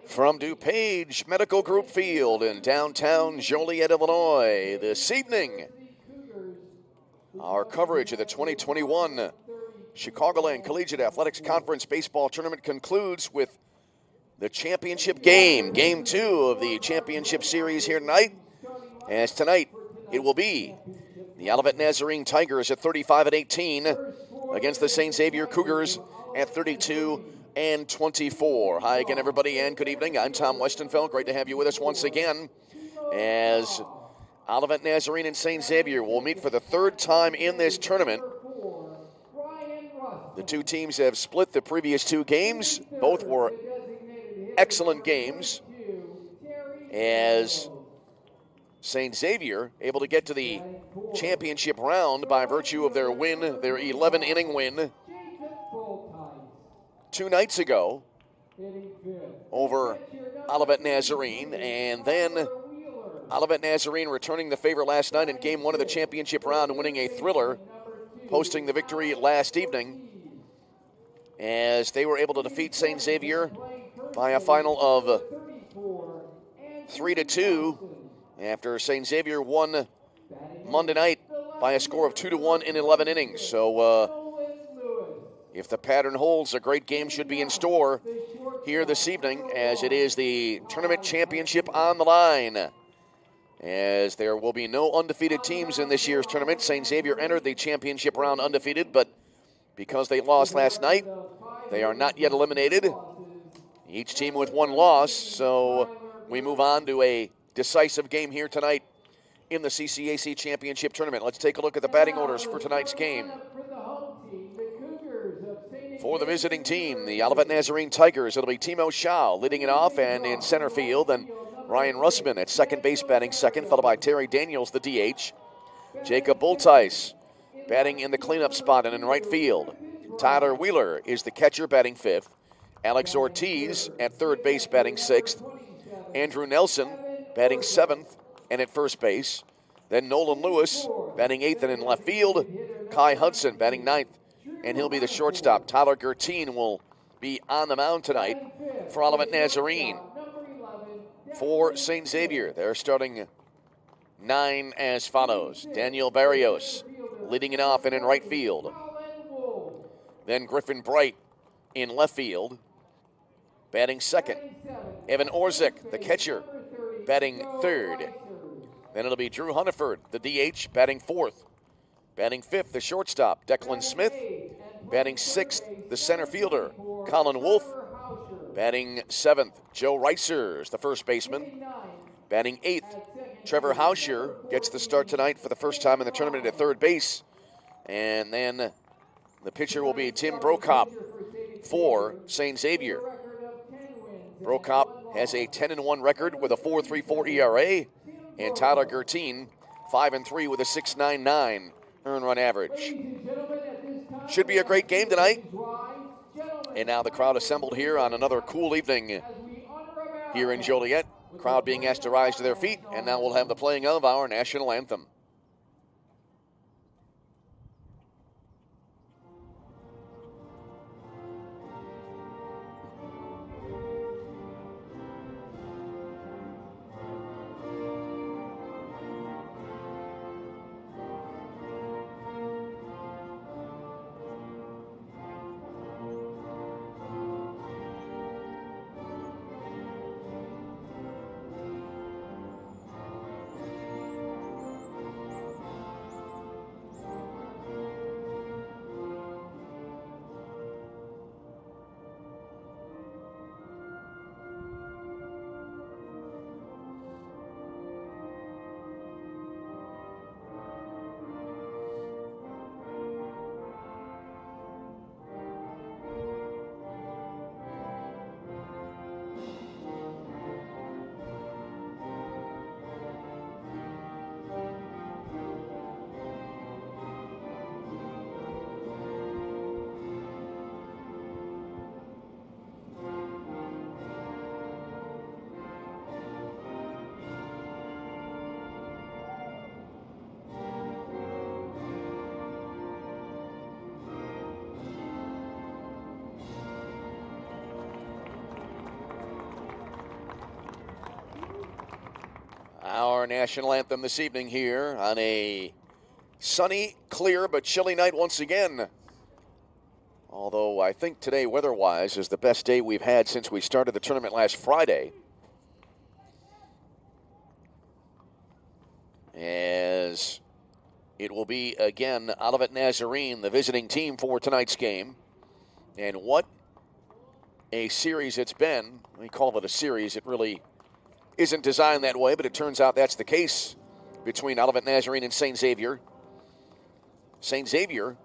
From DuPage Medical Group Field in downtown Joliet, Illinois, this evening, our coverage of the 2021 Chicagoland Collegiate Athletics Conference Baseball Tournament concludes with the championship game, Game 2 of the championship series here tonight. As tonight, it will be the Olivet Nazarene Tigers at 35-18 against the St. Xavier Cougars at 32-24. Hi again, everybody, and good evening. I'm Tom Westenfeld. Great to have you with us once again as Olivet Nazarene and St. Xavier will meet for the third time in this tournament. The two teams have split the previous two games. Both were excellent games, as St. Xavier able to get to the championship round by virtue of their win, their 11-inning win 2 nights ago over Olivet Nazarene, and then Olivet Nazarene returning the favor last night in Game 1 of the championship round and winning a thriller, posting the victory last evening as they were able to defeat St. Xavier by a final of 3-2 after St. Xavier won Monday night by a score of 2-1 in 11 innings. So if the pattern holds, a great game should be in store here this evening, as it is the tournament championship on the line. As there will be no undefeated teams in this year's tournament. St. Xavier entered the championship round undefeated, but because they lost last night, they are not yet eliminated. Each team with one loss, so we move on to a decisive game here tonight in the CCAC Championship Tournament. Let's take a look at the batting orders for tonight's game. For the visiting team, the Olivet Nazarene Tigers, it'll be Timo Shaw leading it off, and in center field, then Ryan Russman at second base batting second, followed by Terry Daniels, the DH. Jacob Bultice batting in the cleanup spot and in right field. Tyler Wheeler is the catcher batting fifth. Alex Ortiz at third base batting sixth. Andrew Nelson batting seventh and at first base. Then Nolan Lewis batting eighth and in left field. Kai Hudson batting ninth, and he'll be the shortstop. Tyler Gertine will be on the mound tonight for Olivet Nazarene. For St. Xavier, they're starting 9 as follows. Daniel Barrios leading it off and in right field. Then Griffin Bright in left field, batting second. Evan Orzik, the catcher, batting third. Then it'll be Drew Hunniford, the DH, batting fourth. Batting fifth, the shortstop, Declan Smith. Batting sixth, the center fielder, Colin Wolf. Batting seventh, Joe Reisers, the first baseman. Batting eighth, Trevor Hauscher gets the start tonight for the first time in the tournament at third base. And then the pitcher will be Tim Brokop for St. Xavier. Brokop has a 10-1 record with a 4.34 ERA, and Tyler Gertine 5-3 with a 6.99 earned run average. Should be a great game tonight. And now the crowd assembled here on another cool evening here in Joliet. Crowd being asked to rise to their feet, and now we'll have the playing of our national anthem. our national anthem this evening here on a sunny, clear, but chilly night once again. Although I think today, weather-wise, is the best day we've had since we started the tournament last Friday. As it will be, again, Olivet Nazarene, the visiting team for tonight's game. And what a series it's been. We call it a series. It really isn't designed that way, but it turns out that's the case between Olivet Nazarene and St. Xavier. St. Xavier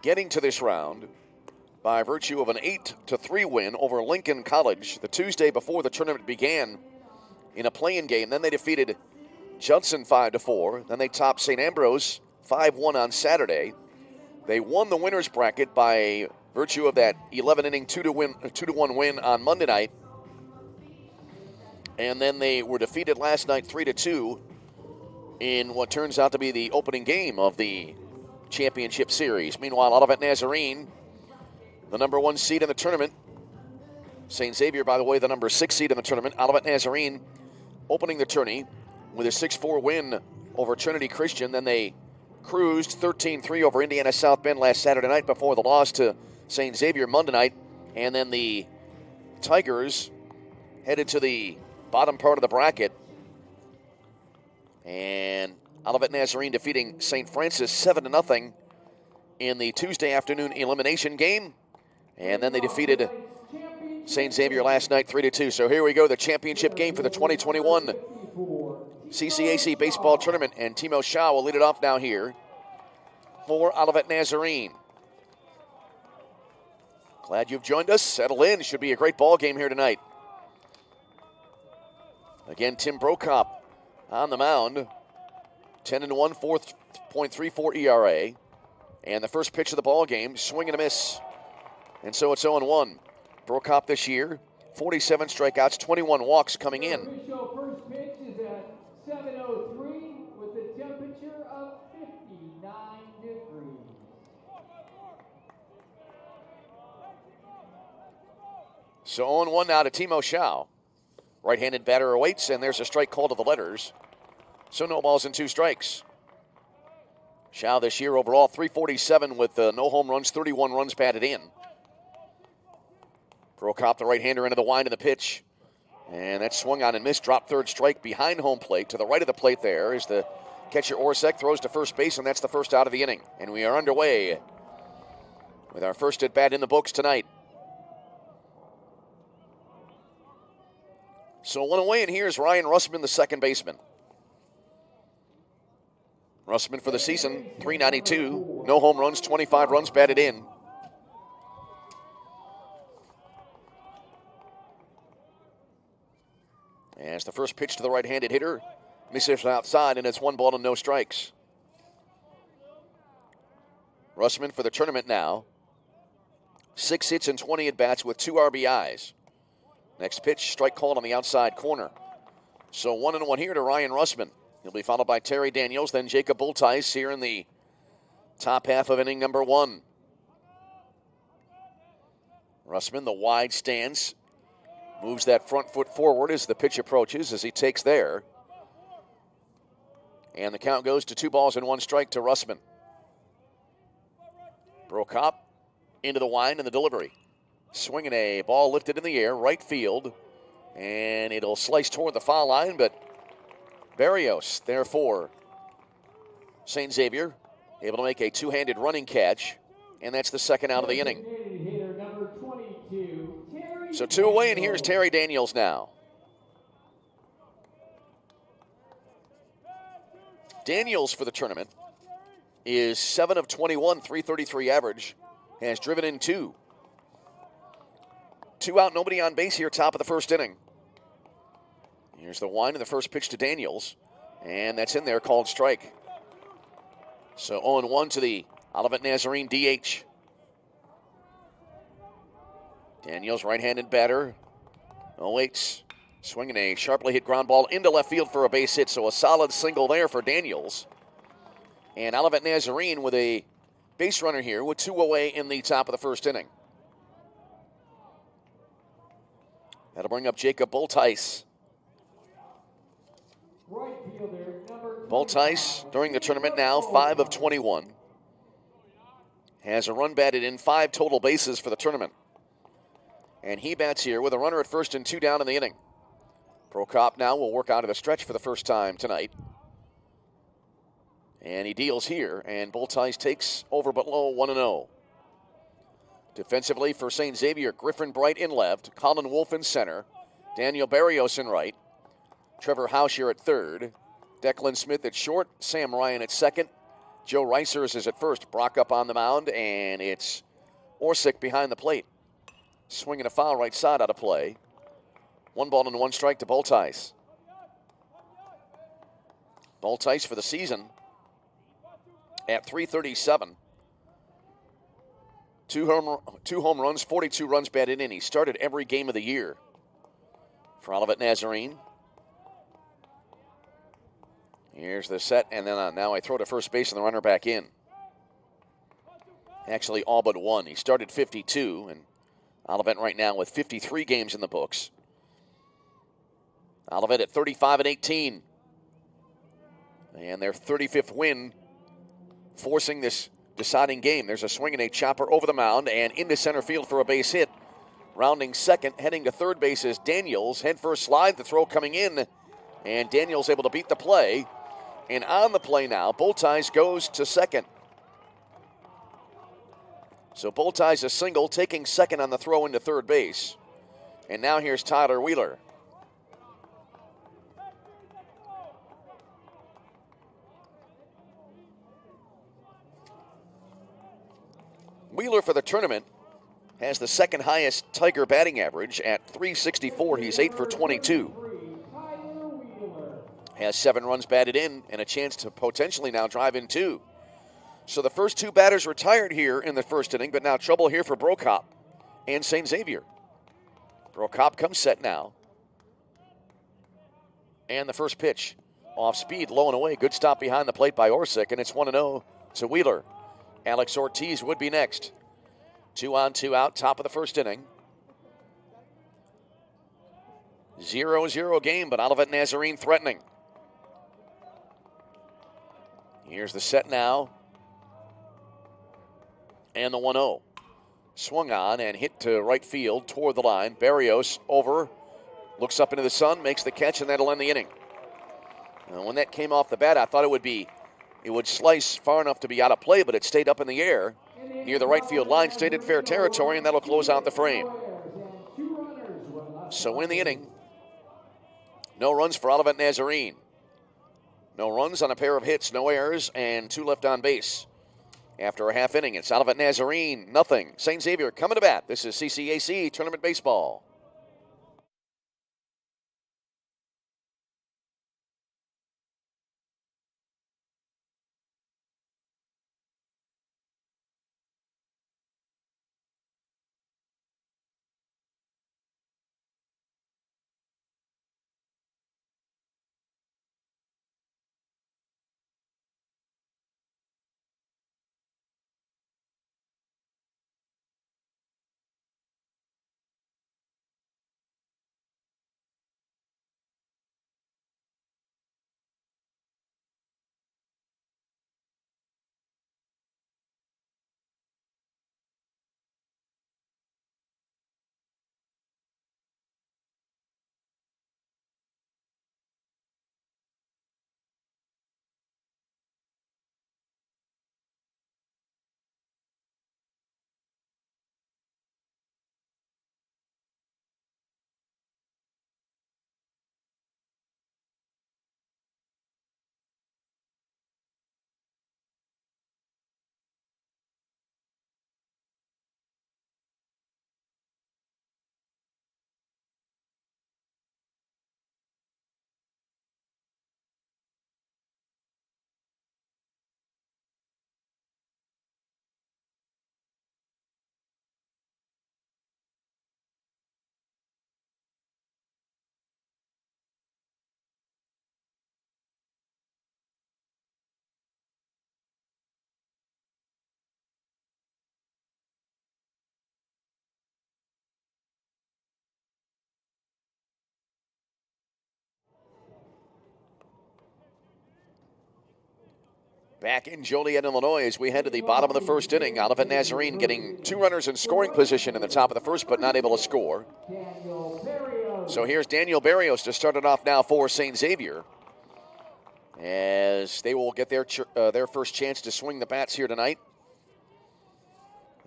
getting to this round by virtue of an 8-3 win over Lincoln College the Tuesday before the tournament began in a play-in game. Then they defeated Judson 5-4. Then they topped St. Ambrose 5-1 on Saturday. They won the winner's bracket by virtue of that 11-inning 2-1 win on Monday night. And then they were defeated last night 3-2 in what turns out to be the opening game of the championship series. Meanwhile, Olivet Nazarene, the number 1 seed in the tournament. St. Xavier, by the way, the number 6 seed in the tournament. Olivet Nazarene opening the tourney with a 6-4 win over Trinity Christian. Then they cruised 13-3 over Indiana South Bend last Saturday night before the loss to St. Xavier Monday night. And then the Tigers headed to the bottom part of the bracket. And Olivet Nazarene defeating St. Francis 7-0 in the Tuesday afternoon elimination game. And then they defeated St. Xavier last night 3-2. So here we go, the championship game for the 2021 CCAC baseball tournament. And Timo Shaw will lead it off now here for Olivet Nazarene. Glad you've joined us. Settle in. Should be a great ball game here tonight. Again, Tim Brokop on the mound. 10-1, 4.34 ERA. And the first pitch of the ball game, swing and a miss. And so it's 0-1. Brokop this year, 47 strikeouts, 21 walks coming in. First pitch is at 7:03 with a temperature of 59 degrees. So 0-1 now to Timo Shaw. Right-handed batter awaits, and there's a strike called to the letters. So no balls and 2 strikes. Shaw this year overall 347 with no home runs, 31 runs batted in. Brokop, the right-hander, into the wind of the pitch. And that swung on and missed, dropped third strike behind home plate. To the right of the plate there is the catcher Orsek, throws to first base, and that's the first out of the inning. And we are underway with our first at-bat in the books tonight. So 1 away, and here's Ryan Russman, the second baseman. Russman for the season, .392, no home runs, 25 runs batted in. As the first pitch to the right-handed hitter, misses outside, and it's 1 ball and no strikes. Russman for the tournament now. 6 hits and 20 at-bats with 2 RBIs. Next pitch, strike called on the outside corner. So 1-1 here to Ryan Russman. He'll be followed by Terry Daniels, then Jacob Bultice here in the top half of inning number 1. Russman, the wide stance, moves that front foot forward as the pitch approaches as he takes there. And the count goes to 2 balls and 1 strike to Russman. Brokop into the wind and the delivery. Swinging a ball lifted in the air, right field. And it'll slice toward the foul line, but Barrios, therefore, St. Xavier, able to make a 2-handed running catch, and that's the second out of the inning. So 2 away, and here's Terry Daniels now. Daniels for the tournament is 7 of 21, .333 average, has driven in 2. 2 out, nobody on base here, top of the first inning. Here's the wind of the first pitch to Daniels, and that's in there, called strike. So 0-1 to the Olivet Nazarene DH. Daniels, right-handed batter, awaits, swinging a sharply hit ground ball into left field for a base hit, so a solid single there for Daniels. And Olivet Nazarene with a base runner here with 2 away in the top of the first inning. That'll bring up Jacob Bultice. Boltice during the tournament now 5 of 21. Has a run batted in, 5 total bases for the tournament. And he bats here with a runner at first and 2 down in the inning. Prokop now will work out of the stretch for the first time tonight. And he deals here, and Boltice takes over but low, 1-0. Defensively for St. Xavier, Griffin Bright in left, Colin Wolf in center, Daniel Barrios in right, Trevor Hauscher at third, Declan Smith at short, Sam Ryan at second, Joe Reisers is at first. Brock up on the mound, and it's Orsic behind the plate. Swinging a foul right side out of play. 1 ball and 1 strike to Boltice. Boltice for the season at .337. 2 home runs, 42 runs batted in. He started every game of the year for Olivet Nazarene. Here's the set, and then now I throw to first base and the runner back in. Actually, all but 1. He started 52, and Olivet right now with 53 games in the books. Olivet at 35-18. And their 35th win, forcing this deciding game. There's a swing and a chopper over the mound and into center field for a base hit. Rounding second, heading to third base is Daniels. Head first slide, the throw coming in, and Daniels able to beat the play. And on the play now, Boltice goes to second. So Boltice a single, taking second on the throw into third base. And now here's Tyler Wheeler. Wheeler for the tournament has the second highest Tiger batting average at .364. He's 8 for 22. Has 7 runs batted in and a chance to potentially now drive in 2. So the first 2 batters retired here in the first inning, but now trouble here for Prokop and St. Xavier. Prokop comes set now. And the first pitch off speed, low and away. Good stop behind the plate by Orsic, and it's 1-0 to Wheeler. Alex Ortiz would be next. 2 on, 2 out, top of the first inning. 0-0 game, but Olivet Nazarene threatening. Here's the set now. And the 1-0. Swung on and hit to right field toward the line. Barrios over, looks up into the sun, makes the catch, and that'll end the inning. Now, when that came off the bat, I thought it would slice far enough to be out of play, but it stayed up in the air near the right field line, stayed in fair territory, and that'll close out the frame. So in the inning, no runs for Olivet Nazarene. No runs on a pair of hits, no errors, and 2 left on base. After a half inning, it's Olivet Nazarene, nothing. St. Xavier coming to bat. This is CCAC Tournament Baseball. back in Joliet, Illinois, as we head to the bottom of the first inning. Olivet Nazarene getting 2 runners in scoring position in the top of the first, but not able to score. So here's Daniel Barrios to start it off now for St. Xavier, as they will get their first chance to swing the bats here tonight.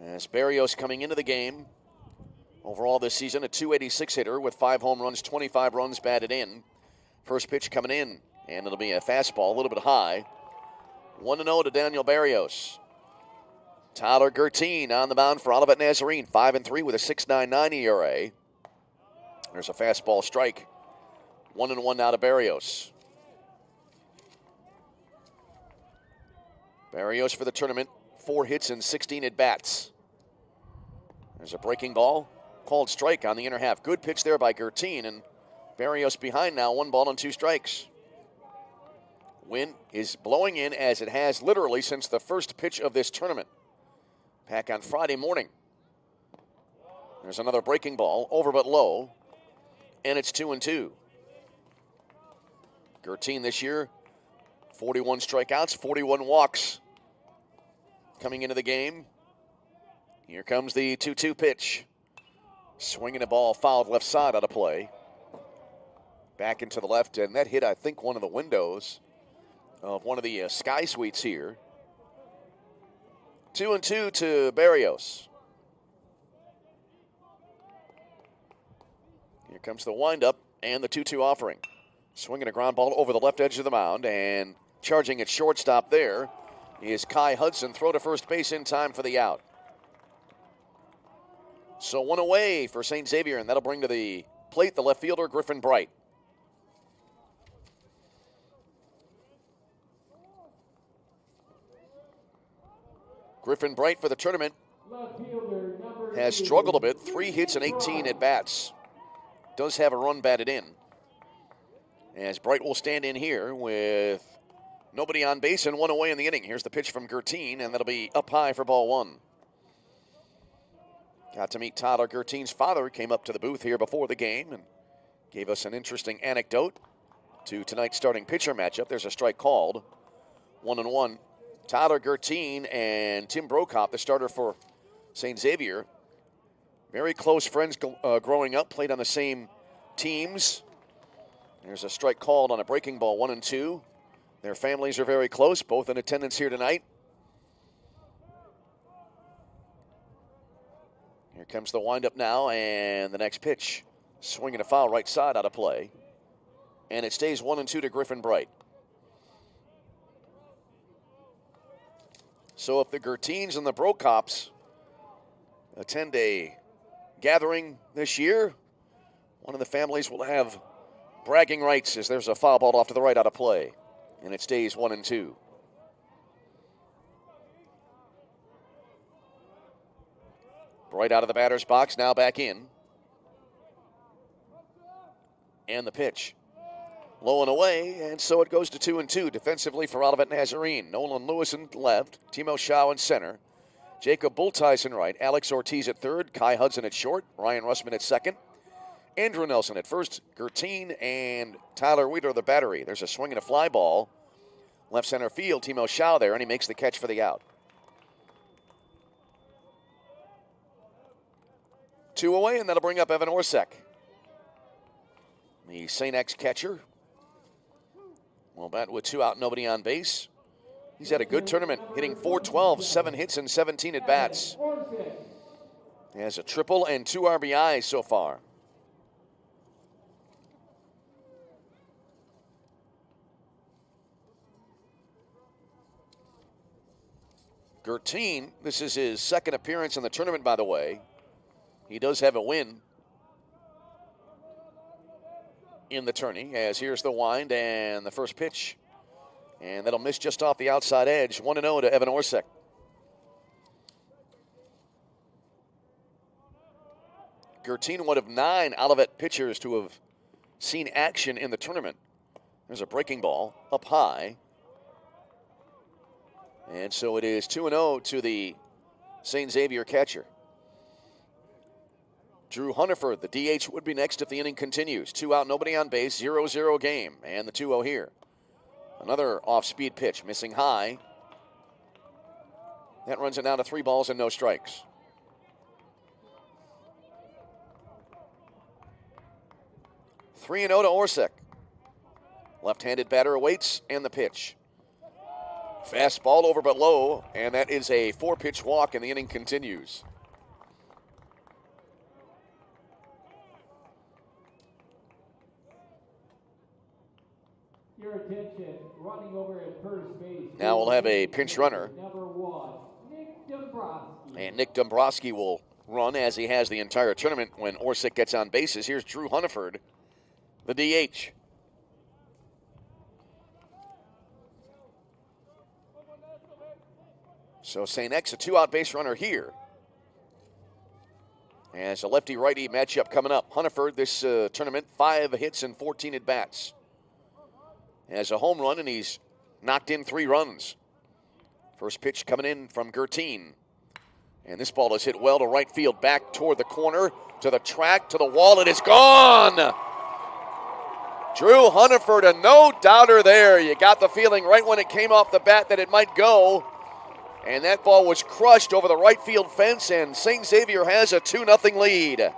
As Barrios coming into the game, overall this season, a .286 hitter with 5 home runs, 25 runs batted in. First pitch coming in, and it'll be a fastball, a little bit high. 1-0 to Daniel Barrios. Tyler Gertine on the mound for Olivet Nazarene, 5-3 with a 6.99 ERA. There's a fastball strike. 1-1 now to Barrios. Barrios for the tournament, 4 hits and 16 at-bats. There's a breaking ball, called strike on the inner half. Good pitch there by Gertine, and Barrios behind now, 1 ball and 2 strikes. Wind is blowing in as it has literally since the first pitch of this tournament, back on Friday morning. There's another breaking ball, over but low, and it's 2-2. Gertine this year, 41 strikeouts, 41 walks. Coming into the game, here comes the 2-2 pitch. Swinging a ball fouled left side out of play. Back into the left, and that hit, I think, one of the windows of one of the Sky Suites here. 2-2 to Barrios. Here comes the windup and the 2-2 offering. Swinging a ground ball over the left edge of the mound, and charging at shortstop there is Kai Hudson. Throw to first base in time for the out. So 1 away for St. Xavier, and that'll bring to the plate the left fielder, Griffin Bright. Griffin Bright for the tournament has struggled a bit. 3 hits and 18 at-bats. Does have a run batted in. As Bright will stand in here with nobody on base and 1 away in the inning. Here's the pitch from Gertine, and that'll be up high for ball 1. Got to meet Tyler Gertine's father. Came up to the booth here before the game and gave us an interesting anecdote to tonight's starting pitcher matchup. There's a strike called. 1-1. Tyler Gertine and Tim Brokop, the starter for St. Xavier. Very close friends growing up, played on the same teams. There's a strike called on a breaking ball, 1-2. Their families are very close, both in attendance here tonight. Here comes the windup now, and the next pitch. Swinging a foul right side out of play. And it stays 1-2 to Griffin Bright. So if the Gertines and the Brokops attend a gathering this year, one of the families will have bragging rights as there's a foul ball off to the right out of play. And it stays 1-2. Bright out of the batter's box, now back in. And the pitch. Low and away, and so it goes to 2-2 defensively for Olivet Nazarene. Nolan Lewis in left, Timo Schau in center, Jacob Bultice in right, Alex Ortiz at third, Kai Hudson at short, Ryan Russman at second, Andrew Nelson at first, Gertine and Tyler Wheeler the battery. There's a swing and a fly ball. Left center field, Timo Schau there, and he makes the catch for the out. 2 away, and that'll bring up Evan Orsek, the St. X catcher. Well, bat with 2 out, nobody on base. He's had a good tournament, hitting .412, 7 hits and 17 at-bats. He has a triple and 2 RBIs so far. Gertine, this is his second appearance in the tournament, by the way. He does have a win in the tourney, as here's the wind and the first pitch. And that'll miss just off the outside edge. 1-0 to Evan Orsek. Gertine, one of 9 Olivet pitchers to have seen action in the tournament. There's a breaking ball up high. And so it is 2-0 to the St. Xavier catcher. Drew Hunniford, the DH, would be next if the inning continues. 2 out, nobody on base, 0-0 game. And the 2-0 here. Another off-speed pitch, missing high. That runs it down to 3 balls and no strikes. Three and 0 to Orsic. Left-handed batter awaits, and the pitch. Fastball over but low, and that is a 4-pitch walk, and the inning continues. Your attention, running over at first base. Now we'll have a pinch runner. Number 1, Nick Dombrowski. And Nick Dombrowski will run as he has the entire tournament when Orsic gets on bases. Here's Drew Hunniford, the DH. So St. X, a 2-out base runner here. As a lefty-righty matchup coming up. Hunniford, this tournament, 5 hits and 14 at-bats. Has a home run, and he's knocked in 3 runs. First pitch coming in from Gertine. And this ball is hit well to right field, back toward the corner, to the track, to the wall, and it's gone! Drew Hunniford, a no-doubter there. You got the feeling right when it came off the bat that it might go. And that ball was crushed over the right field fence, and St. Xavier has a 2-0 lead.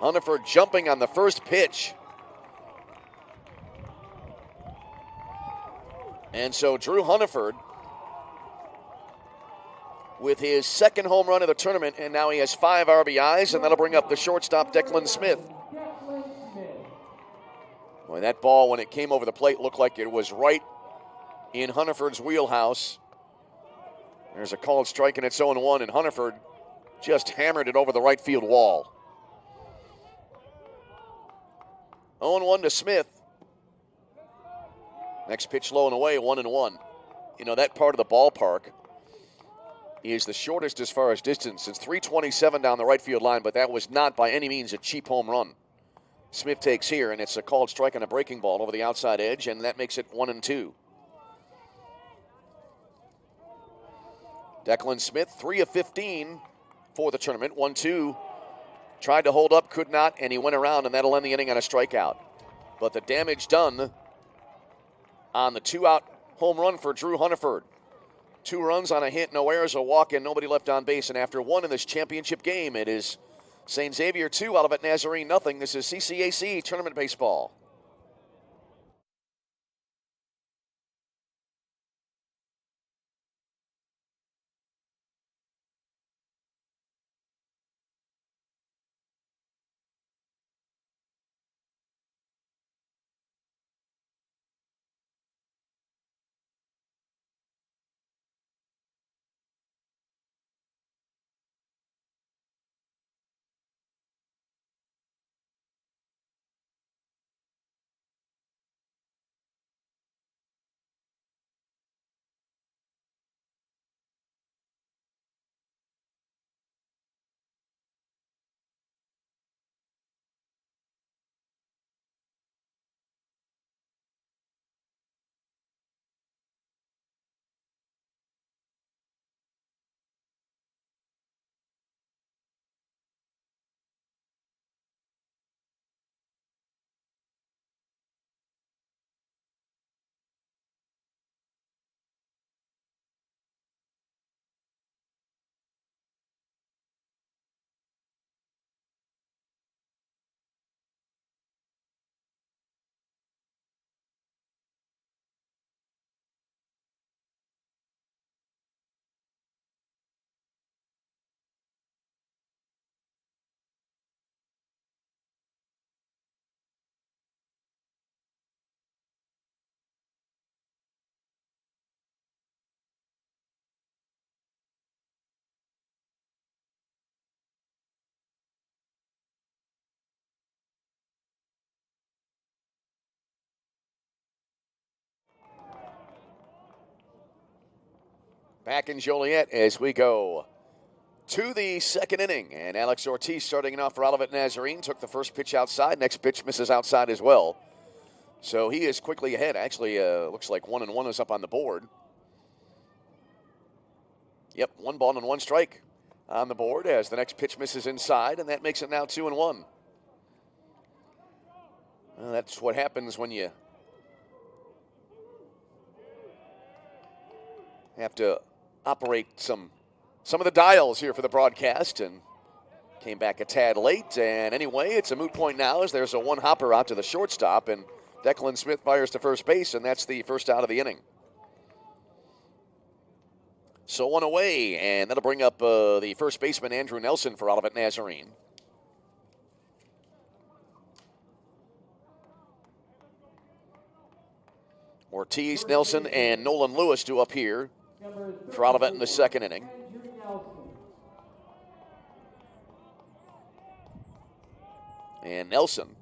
Hunniford jumping on the first pitch. And so Drew Hunniford with his second home run of the tournament, and now he has 5 RBIs, and that'll bring up the shortstop, Declan Smith. Boy, that ball, when it came over the plate, looked like it was right in Hunniford's wheelhouse. There's a called strike, and it's 0-1, and Hunniford just hammered it over the right field wall. 0-1 to Smith. Next pitch low and away, 1-1. You know, that part of the ballpark is the shortest as far as distance. It's 327 down the right field line, but that was not by any means a cheap home run. Smith takes here, and it's a called strike on a breaking ball over the outside edge, and that makes it 1-2. Declan Smith, 3 of 15 for the tournament. 1-2. Tried to hold up, could not, and he went around, and that'll end the inning on a strikeout. But the damage done on the 2-out home run for Drew Hunniford. 2 runs on a hit, no errors, a walk, and nobody left on base. And after 1 in this championship game, it is St. Xavier 2, Olivet Nazarene nothing. This is CCAC Tournament Baseball. Back in Joliet as we go to the second inning. And Alex Ortiz starting it off for Olivet Nazarene. Took the first pitch outside. Next pitch misses outside as well. So he is quickly ahead. Actually, looks like 1-1 is up on the board. Yep, 1 ball and 1 strike on the board as the next pitch misses inside, and that makes it now 2-1. Well, that's what happens when you have to operate some of the dials here for the broadcast, and came back a tad late. And anyway, it's a moot point now as there's a one hopper out to the shortstop, and Declan Smith fires to first base, and that's the first out of the inning. So one away, and that'll bring up the first baseman, Andrew Nelson, for Olivet Nazarene. Ortiz, Nelson, and Nolan Lewis do up here for Olivet in the second inning. And Nelson,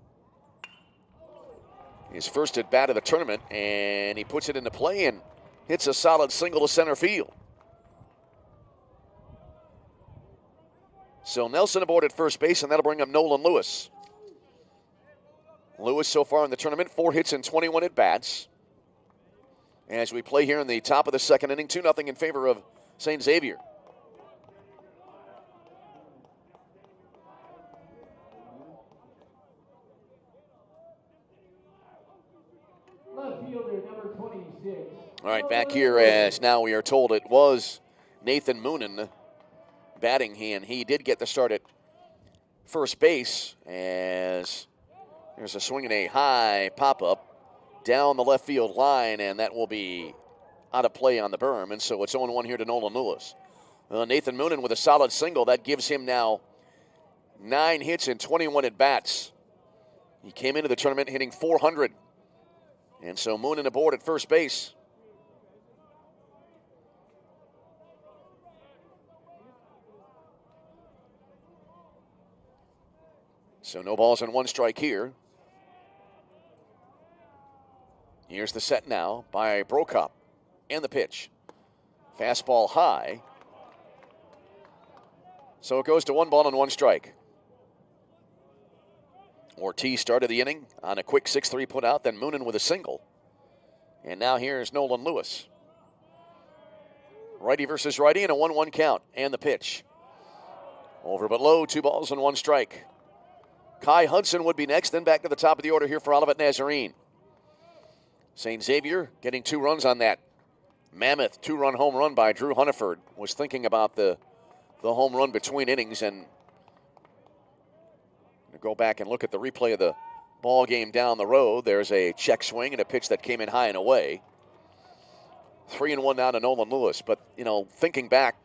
his first at bat of the tournament, and he puts it into play and hits a solid single to center field. So Nelson aboard at first base, and that'll bring up Nolan Lewis. Lewis so far in the tournament, 4 hits and 21 at bats. As we play here in the top of the second inning, 2-0 in favor of St. Xavier. Left fielder, number 26. All right, back here as now we are told it was Nathan Moonen batting, and he did get the start at first base as there's a swing and a high pop-up down the left field line, and that will be out of play on the berm, and so it's 0-1 here to Nolan Lewis. Nathan Moonen with a solid single. That gives him now 9 hits and 21 at-bats. He came into the tournament hitting .400, and so Moonen aboard at first base. So no balls and 1 strike here. Here's the set now by Brokop, and the pitch. Fastball high. So it goes to 1 ball and 1 strike. Ortiz started the inning on a quick 6-3 put out, then Moonen with a single. And now here's Nolan Lewis. Righty versus righty, and a 1-1 count, and the pitch. Over but low, 2 balls and 1 strike. Kai Hudson would be next, then back to the top of the order here for Olivet Nazarene. St. Xavier getting 2 runs on that mammoth 2-run home run by Drew Hunniford. Was thinking about the home run between innings, and go back and look at the replay of the ball game down the road. There's a check swing and a pitch that came in high and away. 3-1 now to Nolan Lewis. But, you know, thinking back,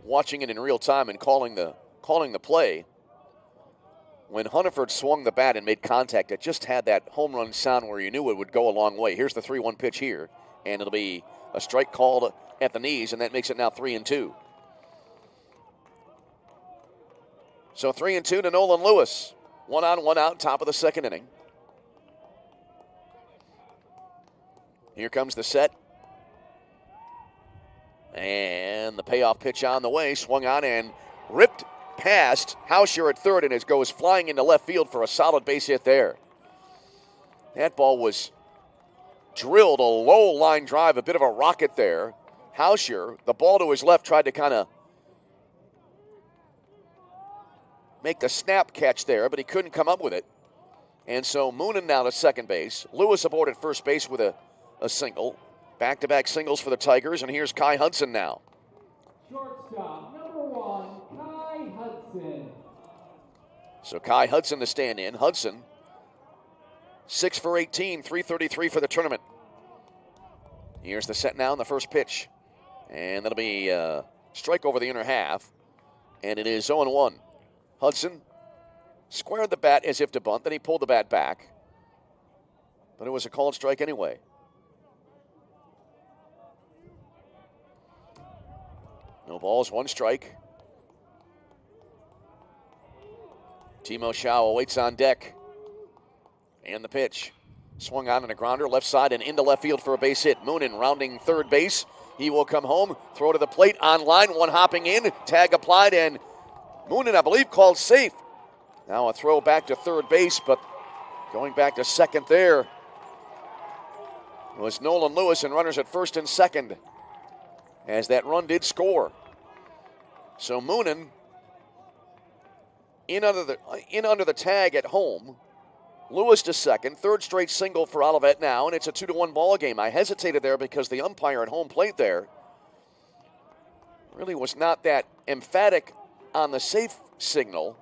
watching it in real time and calling the play, when Hunniford swung the bat and made contact, it just had that home run sound where you knew it would go a long way. Here's the 3-1 pitch here, and it'll be a strike called at the knees, and that makes it now 3-2. So 3-2 to Nolan Lewis. 1 on, 1 out, top of the second inning. Here comes the set. And the payoff pitch on the way, swung on and ripped past Hauscher at third, and it goes flying into left field for a solid base hit there. That ball was drilled, a low line drive, a bit of a rocket there. Hauscher, the ball to his left, tried to kind of make the snap catch there, but he couldn't come up with it. And so Moonen now to second base. Lewis aboard at first base with a single. Back-to-back singles for the Tigers, and here's Kai Hudson now. Shortstop, number 1, Kai Hudson. So Kai Hudson to stand in. Hudson, 6 for 18, 333 for the tournament. Here's the set now in the first pitch. And that'll be a strike over the inner half. And it is 0-1. Hudson squared the bat as if to bunt, then he pulled the bat back. But it was a called strike anyway. No balls, 1 strike. Timo Schau awaits on deck. And the pitch. Swung on and a grounder, left side and into left field for a base hit. Moonen rounding third base. He will come home, throw to the plate, on line, 1 hopping in, tag applied, and Moonen, I believe, called safe. Now a throw back to third base, but going back to second there was Nolan Lewis, and runners at first and second as that run did score. So Moonen in under the tag at home, Lewis to second. Third straight single for Olivet now, and it's a 2-1 ball game. I hesitated there because the umpire at home plate there really was not that emphatic on the safe signal.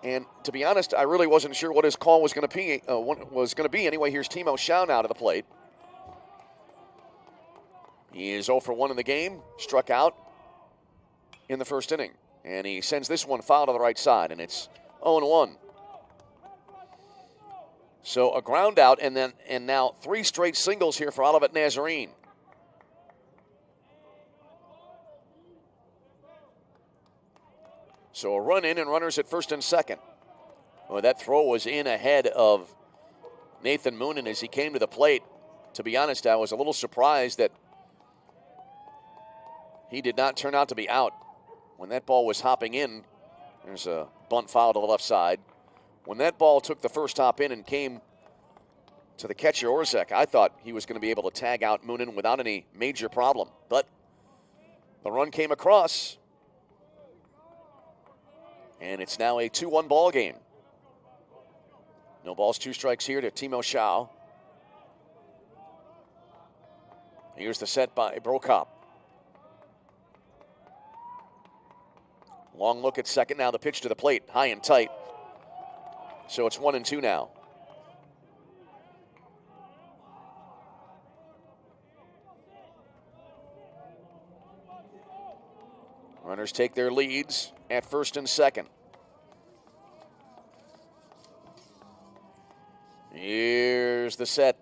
And to be honest, I really wasn't sure what his call was going to be. Anyway, here's Timo Schaun out of the plate. He is 0 for 1 in the game, struck out in the first inning. And he sends this one foul to the right side, and it's 0-1. So a ground out, and now 3 straight singles here for Olivet Nazarene. So a run in and runners at first and second. Well, that throw was in ahead of Nathan Moonen as he came to the plate. To be honest, I was a little surprised that he did not turn out to be out. When that ball was hopping in, there's a bunt foul to the left side. When that ball took the first hop in and came to the catcher, Orzek, I thought he was going to be able to tag out Moonen without any major problem. But the run came across, and it's now a 2-1 ball game. No balls, 2 strikes here to Timo Schaun. Here's the set by Brokop. Long look at second. Now the pitch to the plate, high and tight. So it's 1-2 now. Runners take their leads at first and second. Here's the set.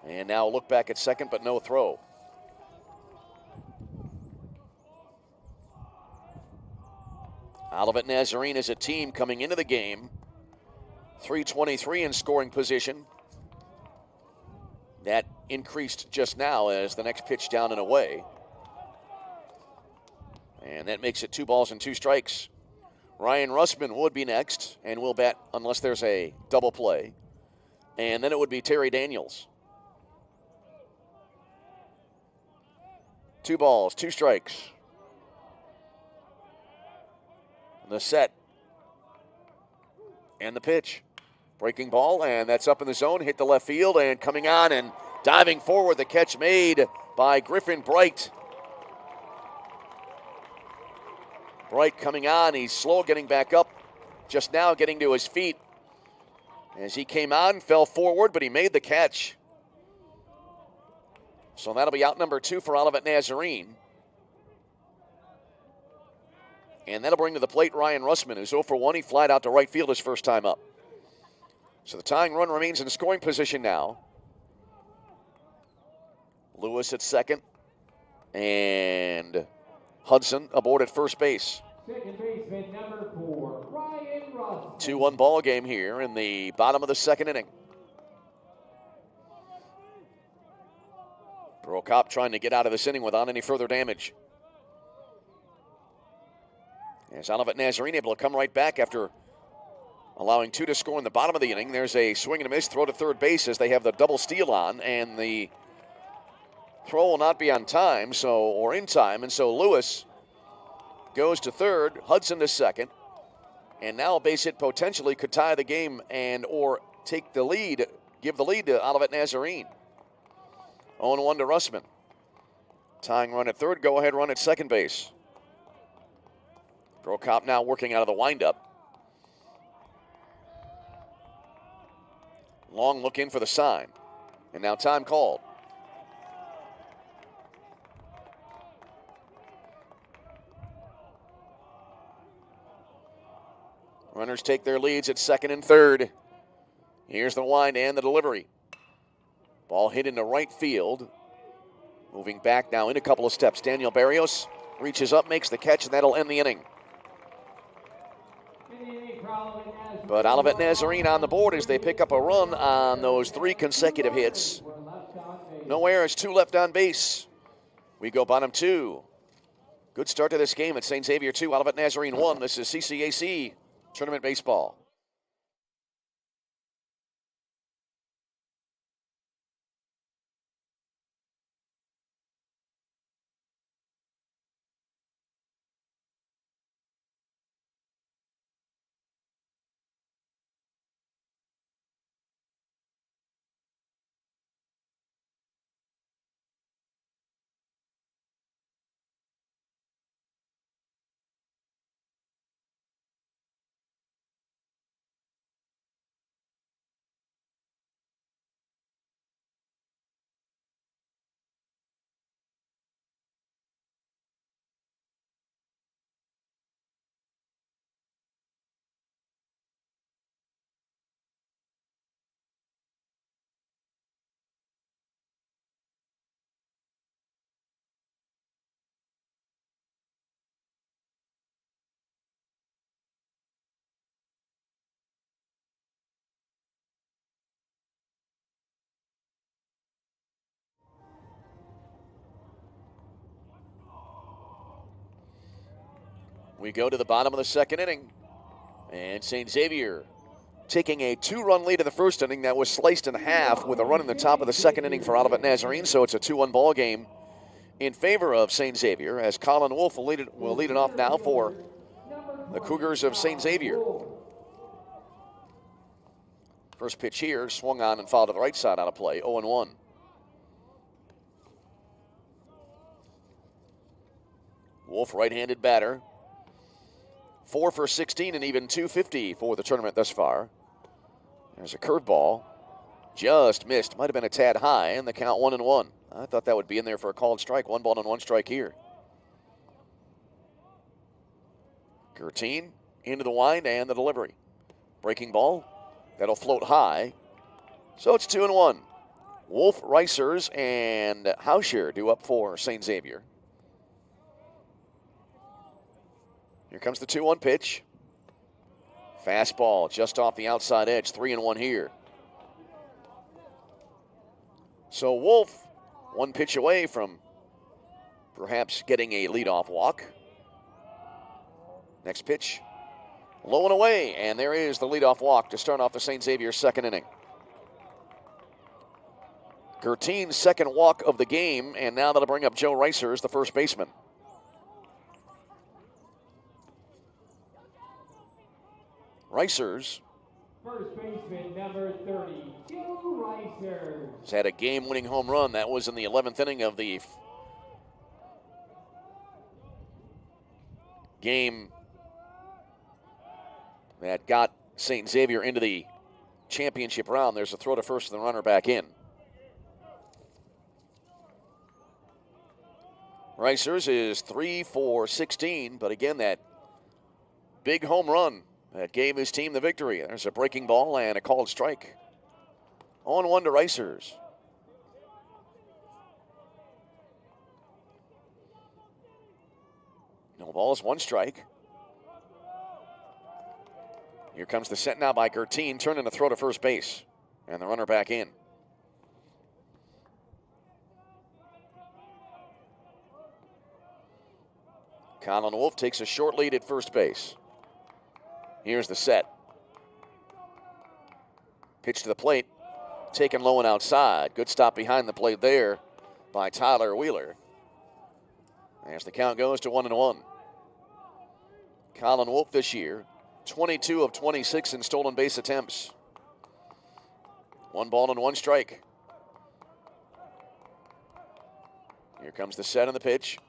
And now look back at second, but no throw. Olivet Nazarene is a team coming into the game. 323 in scoring position. That increased just now as the next pitch down and away. And that makes it 2 balls and 2 strikes. Ryan Russman would be next and will bat unless there's a double play. And then it would be Terry Daniels. 2 balls, 2 strikes. The set. And the pitch. Breaking ball, and that's up in the zone. Hit the left field, and coming on and diving forward. The catch made by Griffin Bright. Bright coming on. He's slow getting back up. Just now getting to his feet. As he came on, fell forward, but he made the catch. So that'll be out number 2 for Olivet Nazarene. And that'll bring to the plate Ryan Russman, who's 0 for 1. He flied out to right field his first time up. So the tying run remains in scoring position now. Lewis at second. And Hudson aboard at first base. Second baseman number 4, Ryan Russman. 2-1 ball game here in the bottom of the second inning. Brokop trying to get out of this inning without any further damage. As Olivet Nazarene able to come right back after allowing 2 to score in the bottom of the inning. There's a swing and a miss, throw to third base as they have the double steal on, and the throw will not be on time, or in time, and so Lewis goes to third, Hudson to second, and now a base hit potentially could tie the game and or take the lead, give the lead to Olivet Nazarene. 0-1 to Russman. Tying run at third, go-ahead run at second base. Brokop now working out of the windup. Long look in for the sign. And now time called. Runners take their leads at second and third. Here's the wind and the delivery. Ball hit into right field. Moving back now in a couple of steps. Daniel Barrios reaches up, makes the catch, and that'll end the inning. But Olivet Nazarene on the board as they pick up a run on those 3 consecutive hits. No errors, 2 left on base. We go bottom 2. Good start to this game at St. Xavier 2, Olivet Nazarene 1. This is CCAC Tournament Baseball. We go to the bottom of the second inning. And St. Xavier taking a 2-run lead in the first inning that was sliced in half with a run in the top of the second inning for Olivet Nazarene. So it's a 2-1 ball game in favor of St. Xavier, as Colin Wolf will lead it off now for the Cougars of St. Xavier. First pitch here, swung on and fouled to the right side out of play, 0-1. Wolf, right-handed batter. 4 for 16 and even 250 for the tournament thus far. There's a curveball. Just missed. Might have been a tad high, and the count 1-1. I thought that would be in there for a called strike. 1 ball and 1 strike here. Gertine into the wind and the delivery. Breaking ball. That'll float high. So it's 2-1. Wolf, Reisers, and Hauscher due up for St. Xavier. Here comes the 2-1 pitch. Fastball just off the outside edge. 3-1 here. So Wolf, 1 pitch away from perhaps getting a leadoff walk. Next pitch, low and away, and there is the leadoff walk to start off the St. Xavier second inning. Gertine's second walk of the game, and now that'll bring up Joe Reisers, the first baseman. Reisers, first baseman, number 30, Joe Reisers, has had a game-winning home run. That was in the 11th inning of the game that got St. Xavier into the championship round. There's a throw to first and the runner back in. Reisers is 3 for 16, but again, that big home run that gave his team the victory. There's a breaking ball and a called strike. 0-1 to Reisers. No balls, 1 strike. Here comes the set now by Gertine, turning to throw to first base. And the runner back in. Colin Wolf takes a short lead at first base. Here's the set. Pitch to the plate. Taken low and outside. Good stop behind the plate there by Tyler Wheeler. As the count goes to 1-1. Colin Wolf this year, 22 of 26 in stolen base attempts. 1 ball and 1 strike. Here comes the set and the pitch.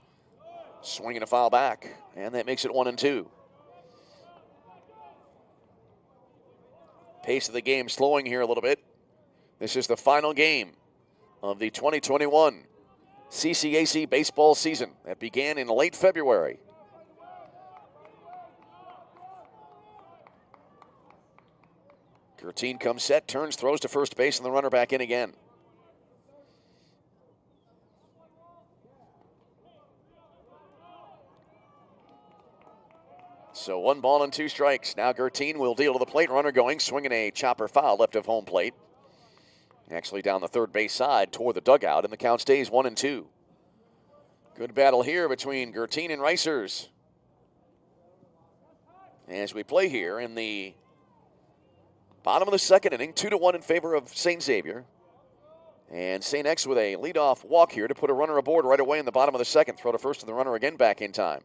Swinging a foul back, and that makes it 1-2. Pace of the game slowing here a little bit. This is the final game of the 2021 CCAC baseball season that began in late February. Gertine comes set, turns, throws to first base, and the runner back in again. So 1 ball and 2 strikes. Now Gertine will deal to the plate. Runner going, swinging a chopper foul left of home plate. Actually down the third base side toward the dugout, and the count stays 1-2. Good battle here between Gertine and Reisers as we play here in the bottom of the second inning, 2-1 in favor of St. Xavier. And St. X with a leadoff walk here to put a runner aboard right away in the bottom of the second. Throw to first and the runner again back in time.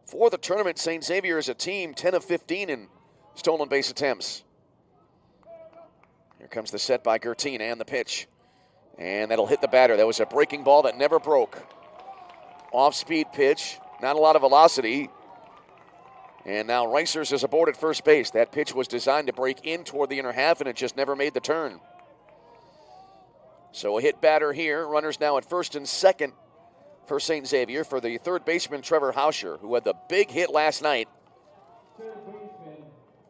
For the tournament, St. Xavier is a team 10 of 15 in stolen base attempts. Here comes the set by Gertine and the pitch. And that'll hit the batter. That was a breaking ball that never broke. Off-speed pitch, not a lot of velocity. And now Reisers is aboard at first base. That pitch was designed to break in toward the inner half, and it just never made the turn. So a hit batter here. Runners now at first and second for St. Xavier for the third baseman, Trevor Hauscher, who had the big hit last night. third baseman,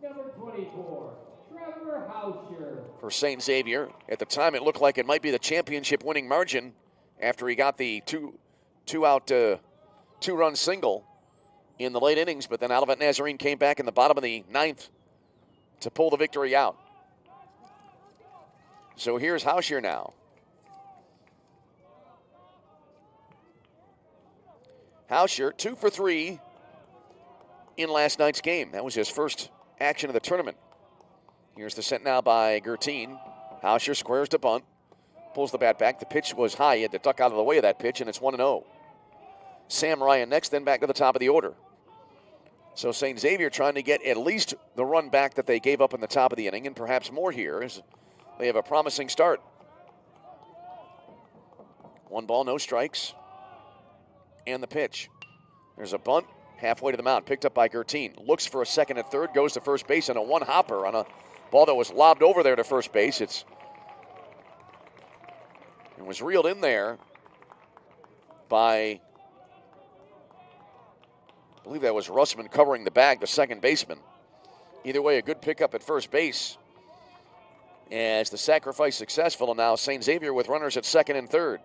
number 24, Trevor Hauscher. For St. Xavier. At the time, it looked like it might be the championship winning margin after he got the two-run single in the late innings, but then Olivet Nazarene came back in the bottom of the 9th to pull the victory out. So here's Hauscher now. Hauscher, 2 for 3 in last night's game. That was his first action of the tournament. Here's the set now by Gertin. Hauscher squares to bunt, pulls the bat back. The pitch was high. He had to duck out of the way of that pitch, and it's 1-0. Sam Ryan next, then back to the top of the order. So St. Xavier trying to get at least the run back that they gave up in the top of the inning, and perhaps more here as they have a promising start. 1 ball, no strikes. And the pitch. There's a bunt halfway to the mound, picked up by Gertin. Looks for a second and third, goes to first base, and a one-hopper on a ball that was lobbed over there to first base. It was reeled in there by, I believe that was Russman covering the bag, the second baseman. Either way, a good pickup at first base as the sacrifice successful, and now St. Xavier with runners at second and third.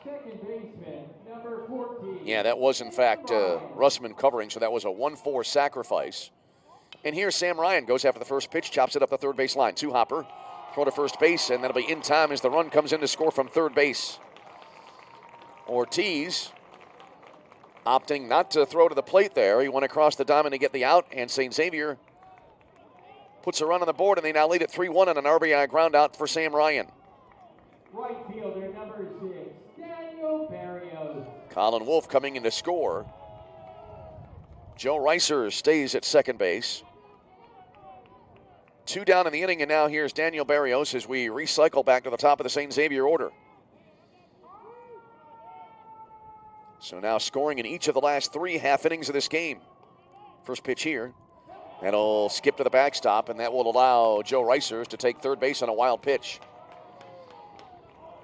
Second baseman, number 14. Yeah, that was in fact Russman covering, so that was a 1-4 sacrifice. And here Sam Ryan goes after the first pitch, chops it up the third base line. 2-hopper, throw to first base, and that'll be in time as the run comes in to score from third base. Ortiz opting not to throw to the plate there. He went across the diamond to get the out, and St. Xavier puts a run on the board, and they now lead at 3-1 on an RBI ground out for Sam Ryan. Right fielder, number 6, Daniel Barrios. Colin Wolfe coming in to score. Joe Reiser stays at second base. 2 down in the inning, and now here's Daniel Barrios as we recycle back to the top of the St. Xavier order. So now scoring in each of the last 3 half innings of this game. First pitch here. That'll skip to the backstop, and that will allow Joe Reiser to take third base on a wild pitch.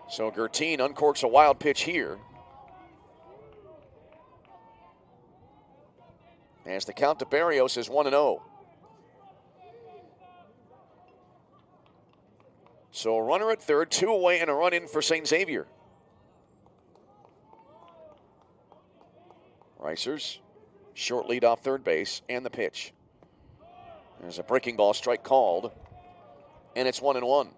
So Gertin uncorks a wild pitch here. As the count to Barrios is 1-0. So a runner at third, 2 away, and a run in for St. Xavier. Reiser's short lead off third base, and the pitch. There's a breaking ball strike called, and it's 1-1.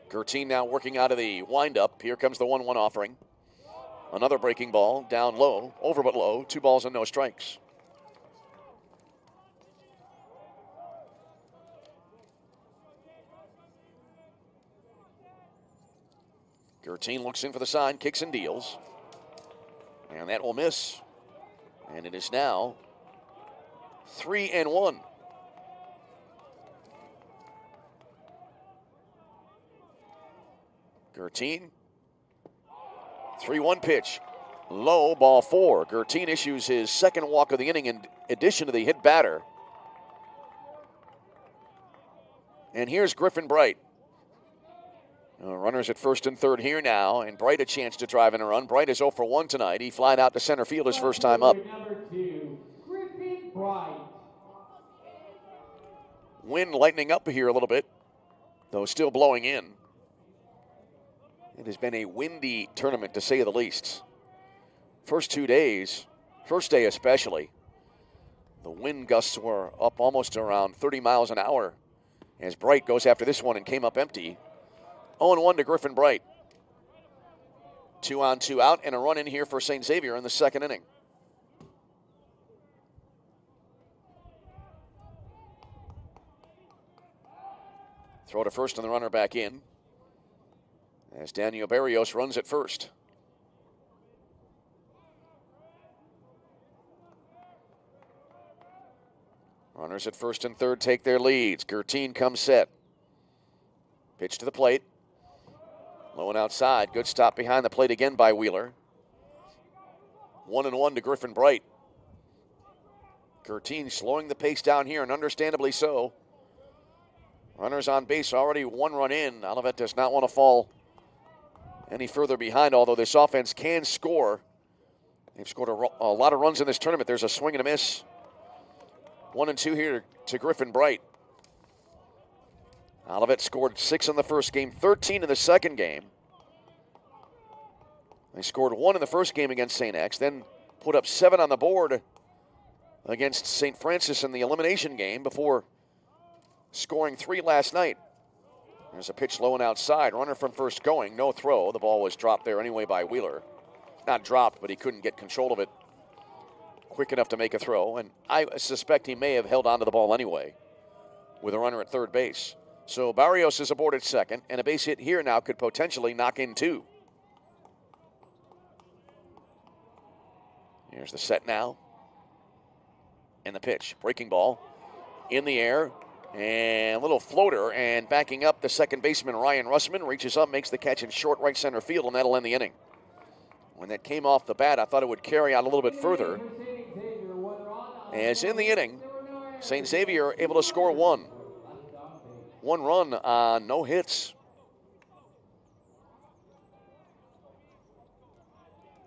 Gertin now working out of the windup. Here comes the 1-1 offering. Another breaking ball, down low, over but low, 2 balls and no strikes. Gertin looks in for the sign, kicks and deals. And that will miss. And it is now 3-1. Gertin, 3-1 pitch. Low, ball 4. Gertin issues his second walk of the inning in addition to the hit batter. And here's Griffin Bright. Runners at first and third here now, and Bright a chance to drive in a run. Bright is 0 for 1 tonight. He flied out to center field his first time up. Number 2, Griffin Bright. Wind lightening up here a little bit, though still blowing in. It has been a windy tournament, to say the least. First 2 days, first day especially, the wind gusts were up almost around 30 miles an hour as Bright goes after this one and came up empty. 0-1 to Griffin Bright. 2 on, 2 out, and a run in here for St. Xavier in the second inning. Throw to first and the runner back in as Daniel Barrios runs at first. Runners at first and third take their leads. Gertin comes set. Pitch to the plate. Low and outside. Good stop behind the plate again by Wheeler. 1-1 to Griffin Bright. Gertin slowing the pace down here, and understandably so. Runners on base, already 1 run in. Olivet does not want to fall any further behind, although this offense can score. They've scored a lot of runs in this tournament. There's a swing and a miss. 1-2 here to Griffin Bright. Olivet scored 6 in the first game, 13 in the second game. They scored 1 in the first game against St. X, then put up 7 on the board against St. Francis in the elimination game before scoring 3 last night. There's a pitch low and outside. Runner from first going, no throw. The ball was dropped there anyway by Wheeler. Not dropped, but he couldn't get control of it quick enough to make a throw. And I suspect he may have held onto the ball anyway with a runner at third base. So Barrios is aboard at second, and a base hit here now could potentially knock in 2. Here's the set now. And the pitch. Breaking ball in the air. And a little floater, and backing up, the second baseman, Ryan Russman, reaches up, makes the catch in short right center field, and that'll end the inning. When that came off the bat, I thought it would carry out a little bit further. As in the inning, St. Xavier able to score 1. 1 run on no hits.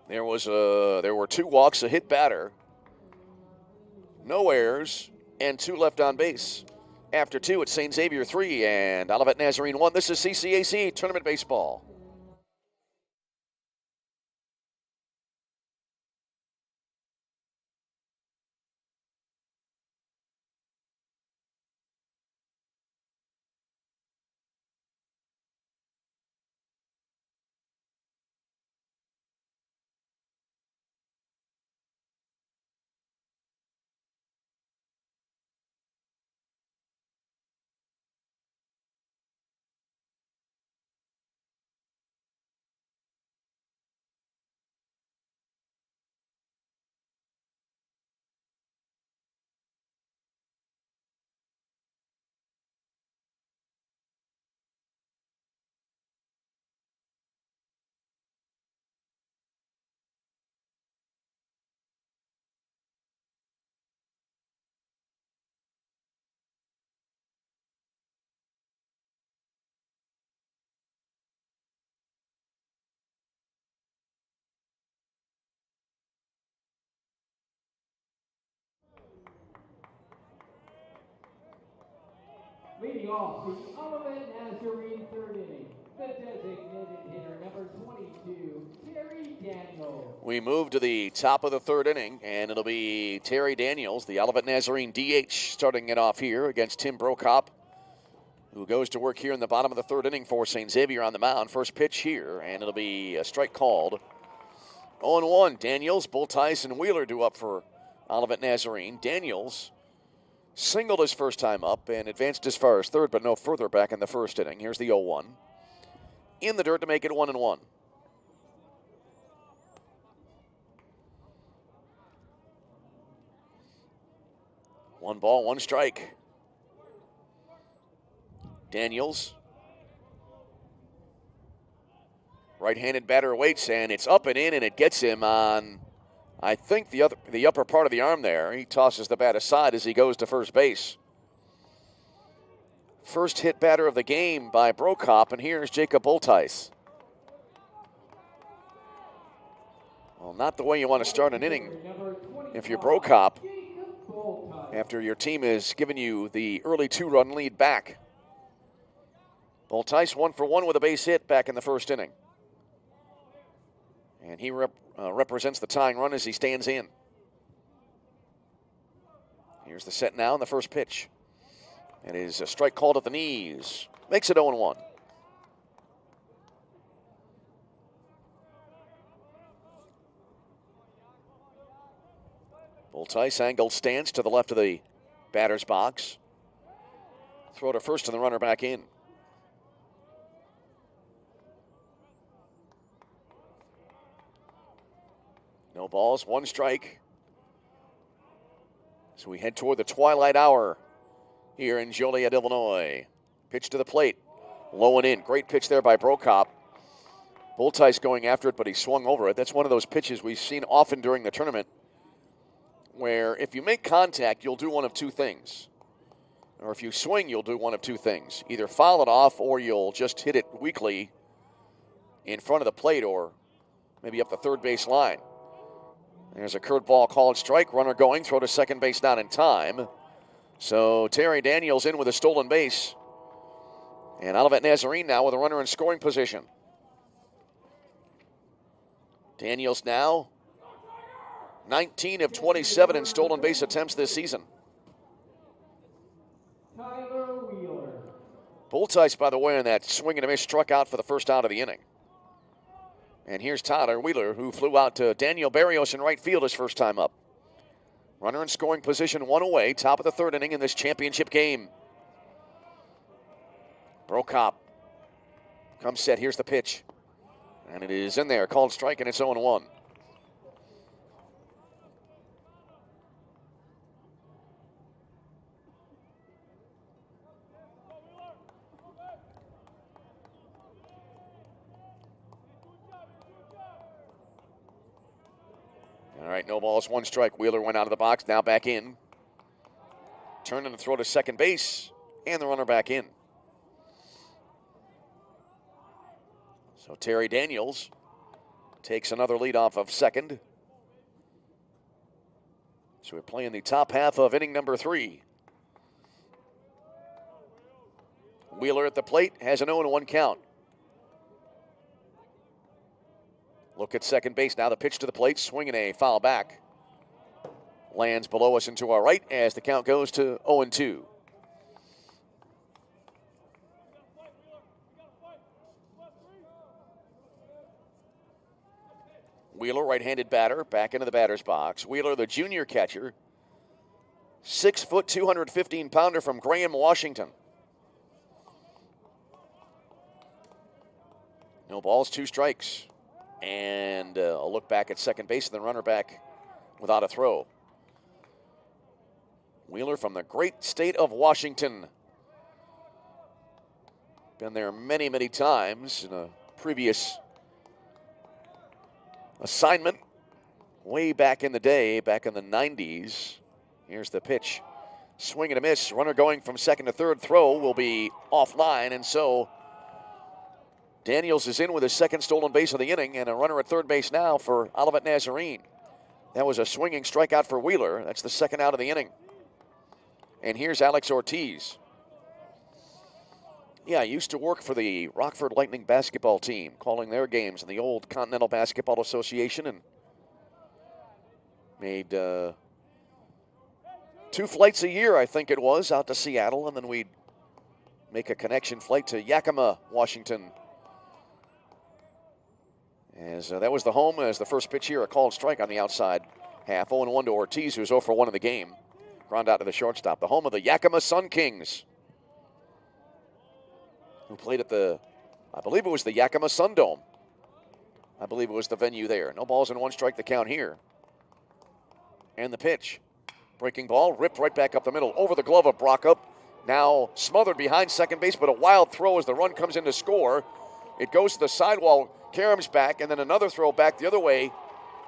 There were 2 walks, a hit batter, no errors, and 2 left on base. After 2, it's St. Xavier 3 and Olivet Nazarene 1. This is CCAC Tournament Baseball. Leading off the Olivet Nazarene third inning, the designated hitter number 22, Terry Daniels. We move to the top of the third inning, and it'll be Terry Daniels, the Olivet Nazarene DH, starting it off here against Tim Brokop, who goes to work here in the bottom of the third inning for St. Xavier on the mound. First pitch here, and it'll be a strike called. 0-1, Daniels, Bull Tyson, Wheeler due up for Olivet Nazarene. Daniels singled his first time up and advanced as far as third, but no further back in the first inning. Here's the 0-1. In the dirt to make it 1-1. One ball, one strike. Daniels. Right-handed batter waits, and it's up and in, and it gets him on, I think, the upper part of the arm there. He tosses the bat aside as he goes to first base. First hit batter of the game by Brokop, and here's Jacob Bultice. Well, not the way you want to start an inning if you're Brokop, after your team has given you the early 2-run lead back. Bultice 1 for 1 with a base hit back in the first inning. And he represents the tying run as he stands in. Here's the set now and the first pitch. It is a strike called at the knees. Makes it 0-1. Bultice angled stance to the left of the batter's box. Throw to first and the runner back in. No balls, one strike. So we head toward the twilight hour here in Joliet, Illinois. Pitch to the plate, low and in. Great pitch there by Brokop. Bultice going after it, but he swung over it. That's one of those pitches we've seen often during the tournament where if you make contact, you'll do one of two things. Or if you swing, you'll do one of two things. Either foul it off or you'll just hit it weakly in front of the plate or maybe up the third base line. There's a curveball called strike. Runner going. Throw to second base not in time. So Terry Daniels in with a stolen base. And Olivet Nazarene now with a runner in scoring position. Daniels now 19 of 27 in stolen base attempts this season. Tyler Wheeler. Bulltice, by the way, on that swing and a miss, struck out for the first out of the inning. And here's Tyler Wheeler, who flew out to Daniel Barrios in right field his first time up. Runner in scoring position, one away, top of the third inning in this championship game. Brokop comes set. Here's the pitch. And it is in there, called strike, and it's 0-1. All right, no balls, one strike. Wheeler went out of the box, now back in. Turning to throw to second base, and the runner back in. So Terry Daniels takes another lead off of second. So we're playing the top half of inning number 3. Wheeler at the plate has an 0-1 count. Look at second base now. The pitch to the plate, swinging a foul back. Lands below us and to our right as the count goes to 0-2. Wheeler, right-handed batter, back into the batter's box. Wheeler, the junior catcher, 6 foot, 215-pounder from Graham, Washington. No balls, 2 strikes. And a look back at second base, and the runner back without a throw. Wheeler from the great state of Washington. Been there many, many times in a previous assignment way back in the day, back in the 90s. Here's the pitch. Swing and a miss. Runner going from second to third. Throw will be offline, and so Daniels is in with his second stolen base of the inning, and a runner at third base now for Olivet Nazarene. That was a swinging strikeout for Wheeler. That's the second out of the inning. And here's Alex Ortiz. Yeah, I used to work for the Rockford Lightning basketball team, calling their games in the old Continental Basketball Association, and made 2 flights a year, I think it was, out to Seattle, and then we'd make a connection flight to Yakima, Washington. As that was the home as the first pitch here, a called strike on the outside half. 0-1 to Ortiz, who's 0 for 1 in the game. Ground out to the shortstop. The home of the Yakima Sun Kings, who played at the, I believe it was the Yakima Sun Dome. I believe it was the venue there. No balls and 1 strike the count here. And the pitch. Breaking ball, ripped right back up the middle. Over the glove of Brockup. Now smothered behind second base, but a wild throw as the run comes in to score. It goes to the sidewall. Karam's back, and then another throw back the other way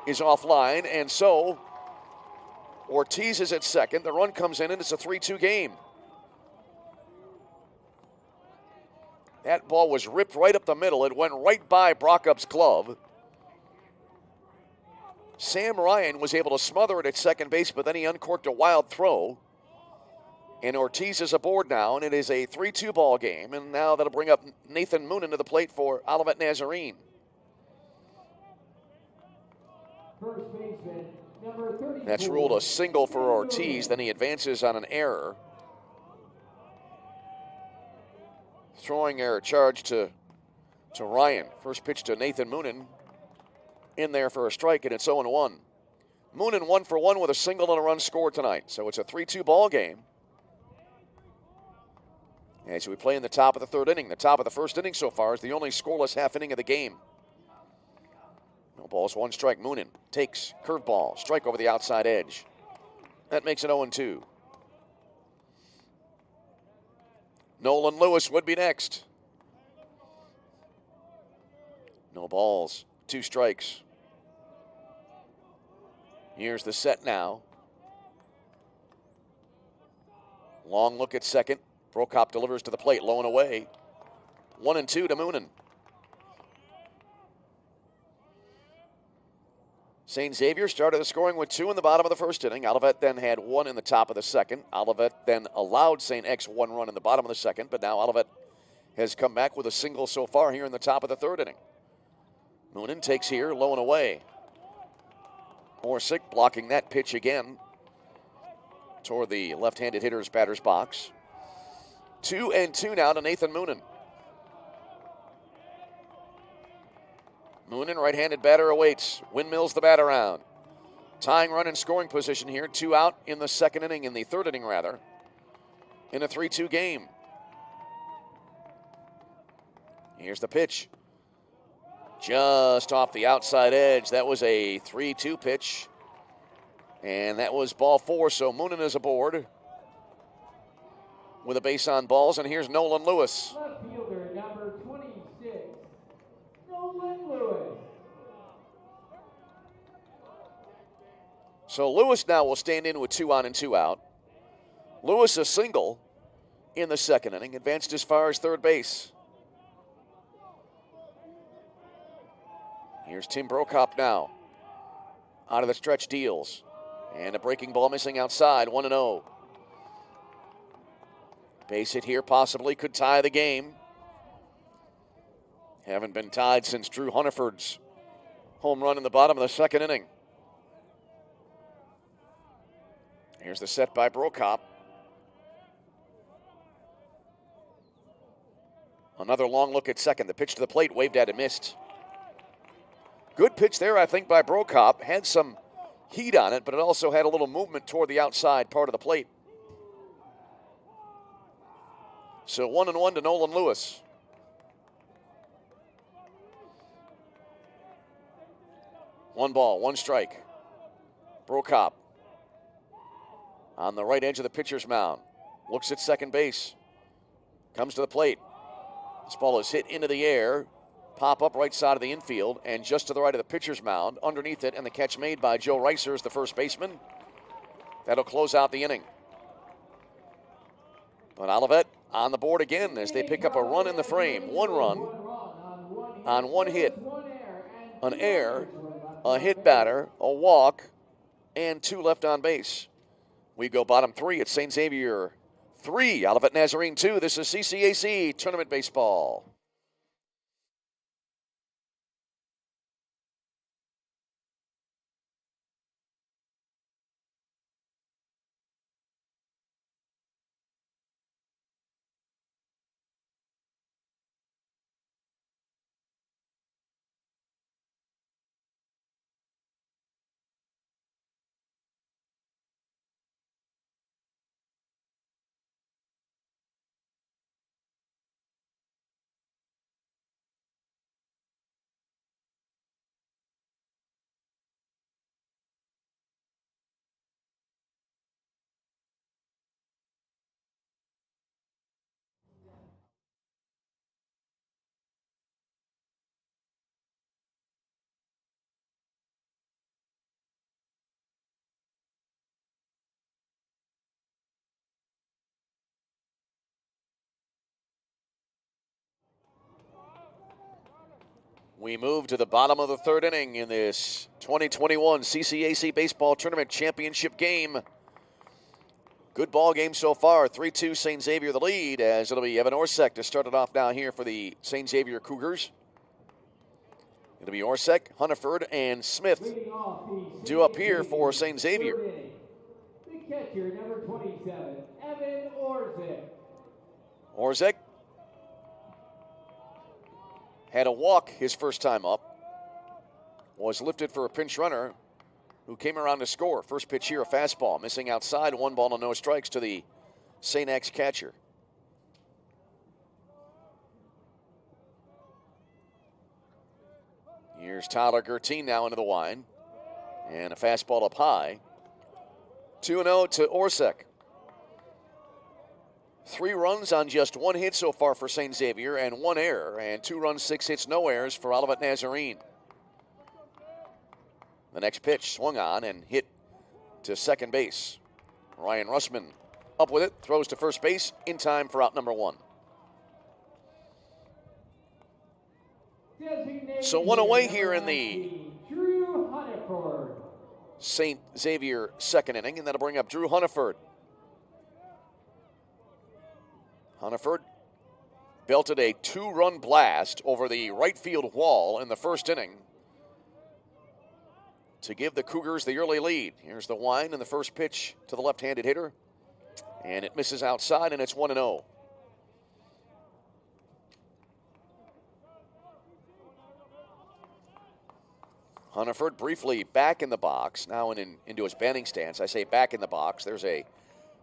is offline, and so Ortiz is at second. The run comes in, and it's a 3-2 game. That ball was ripped right up the middle. It went right by Brockup's glove. Sam Ryan was able to smother it at second base, but then he uncorked a wild throw. And Ortiz is aboard now, and it is a 3-2 ball game. And now that'll bring up Nathan Moonen to the plate for Olivet Nazarene. First baseman, number 34. That's ruled a single for Ortiz. Then he advances on an error. Throwing error charge to Ryan. First pitch to Nathan Moonen. In there for a strike, and it's 0-1. Moonen 1 for 1 with a single and a run scored tonight. So it's a 3-2 ball game. As we play in the top of the third inning. The top of the first inning so far is the only scoreless half inning of the game. No balls, 1 strike. Moonen takes curveball, strike over the outside edge. That makes it 0-2. Nolan Lewis would be next. No balls, 2 strikes. Here's the set now. Long look at second. Brokop delivers to the plate, low and away. 1-2 to Moonen. St. Xavier started the scoring with 2 in the bottom of the first inning. Olivet then had 1 in the top of the second. Olivet then allowed St. X 1 run in the bottom of the second, but now Olivet has come back with a single so far here in the top of the third inning. Moonen takes here, low and away. Orsick blocking that pitch again toward the left-handed hitter's batter's box. 2-2 now to Nathan Moonen. Moonen, right-handed batter, awaits. Windmills the bat around. Tying run in scoring position here. 2 out in the third inning, in a 3-2 game. Here's the pitch. Just off the outside edge. That was a 3-2 pitch. And that was ball 4, so Moonen is aboard with a base on balls. And here's Nolan Lewis. Left fielder number 26, Nolan Lewis. So Lewis now will stand in with 2 on and 2 out. Lewis a single in the second inning, advanced as far as third base. Here's Tim Brokop now. Out of the stretch, deals. And a breaking ball missing outside, 1-0. Base hit here possibly could tie the game. Haven't been tied since Drew Hunniford's home run in the bottom of the second inning. Here's the set by Brokop. Another long look at second. The pitch to the plate, waved at and missed. Good pitch there, I think, by Brokop. Had some heat on it, but it also had a little movement toward the outside part of the plate. So 1-1 to Nolan Lewis. One ball, one strike. Brokop on the right edge of the pitcher's mound. Looks at second base. Comes to the plate. This ball is hit into the air. Pop up right side of the infield, and just to the right of the pitcher's mound, underneath it, and the catch made by Joe Reiser as the first baseman. That'll close out the inning. But Olivet on the board again as they pick up a run in the frame. 1 run on 1 hit, an error, a hit batter, a walk, and 2 left on base. We go bottom 3 at St. Xavier 3, Olivet Nazarene 2. This is CCAC Tournament Baseball. We move to the bottom of the third inning in this 2021 CCAC Baseball Tournament Championship game. Good ball game so far. 3-2 St. Xavier the lead, as it'll be Evan Orsek to start it off now here for the St. Xavier Cougars. It'll be Orsek, Hunniford, and Smith due up here for St. Xavier. The catcher, number 27, Evan Orsek. Orsek had a walk his first time up. Was lifted for a pinch runner who came around to score. First pitch here, a fastball. Missing outside, 1 ball and no strikes to the St. X catcher. Here's Tyler Gertine now into the line. And a fastball up high. 2-0 to Orsek. 3 runs on just 1 hit so far for St. Xavier, and 1 error, and 2 runs, 6 hits, no errors for Olivet Nazarene. The next pitch swung on and hit to second base. Ryan Russman up with it, throws to first base in time for out number 1. So 1 away here in the St. Xavier second inning, and that'll bring up Drew Hunniford. Hunniford belted a 2-run blast over the right field wall in the first inning to give the Cougars the early lead. Here's the wind and the first pitch to the left-handed hitter, and it misses outside, and it's 1-0. Hunneford briefly back in the box, now into his batting stance. I say back in the box. There's a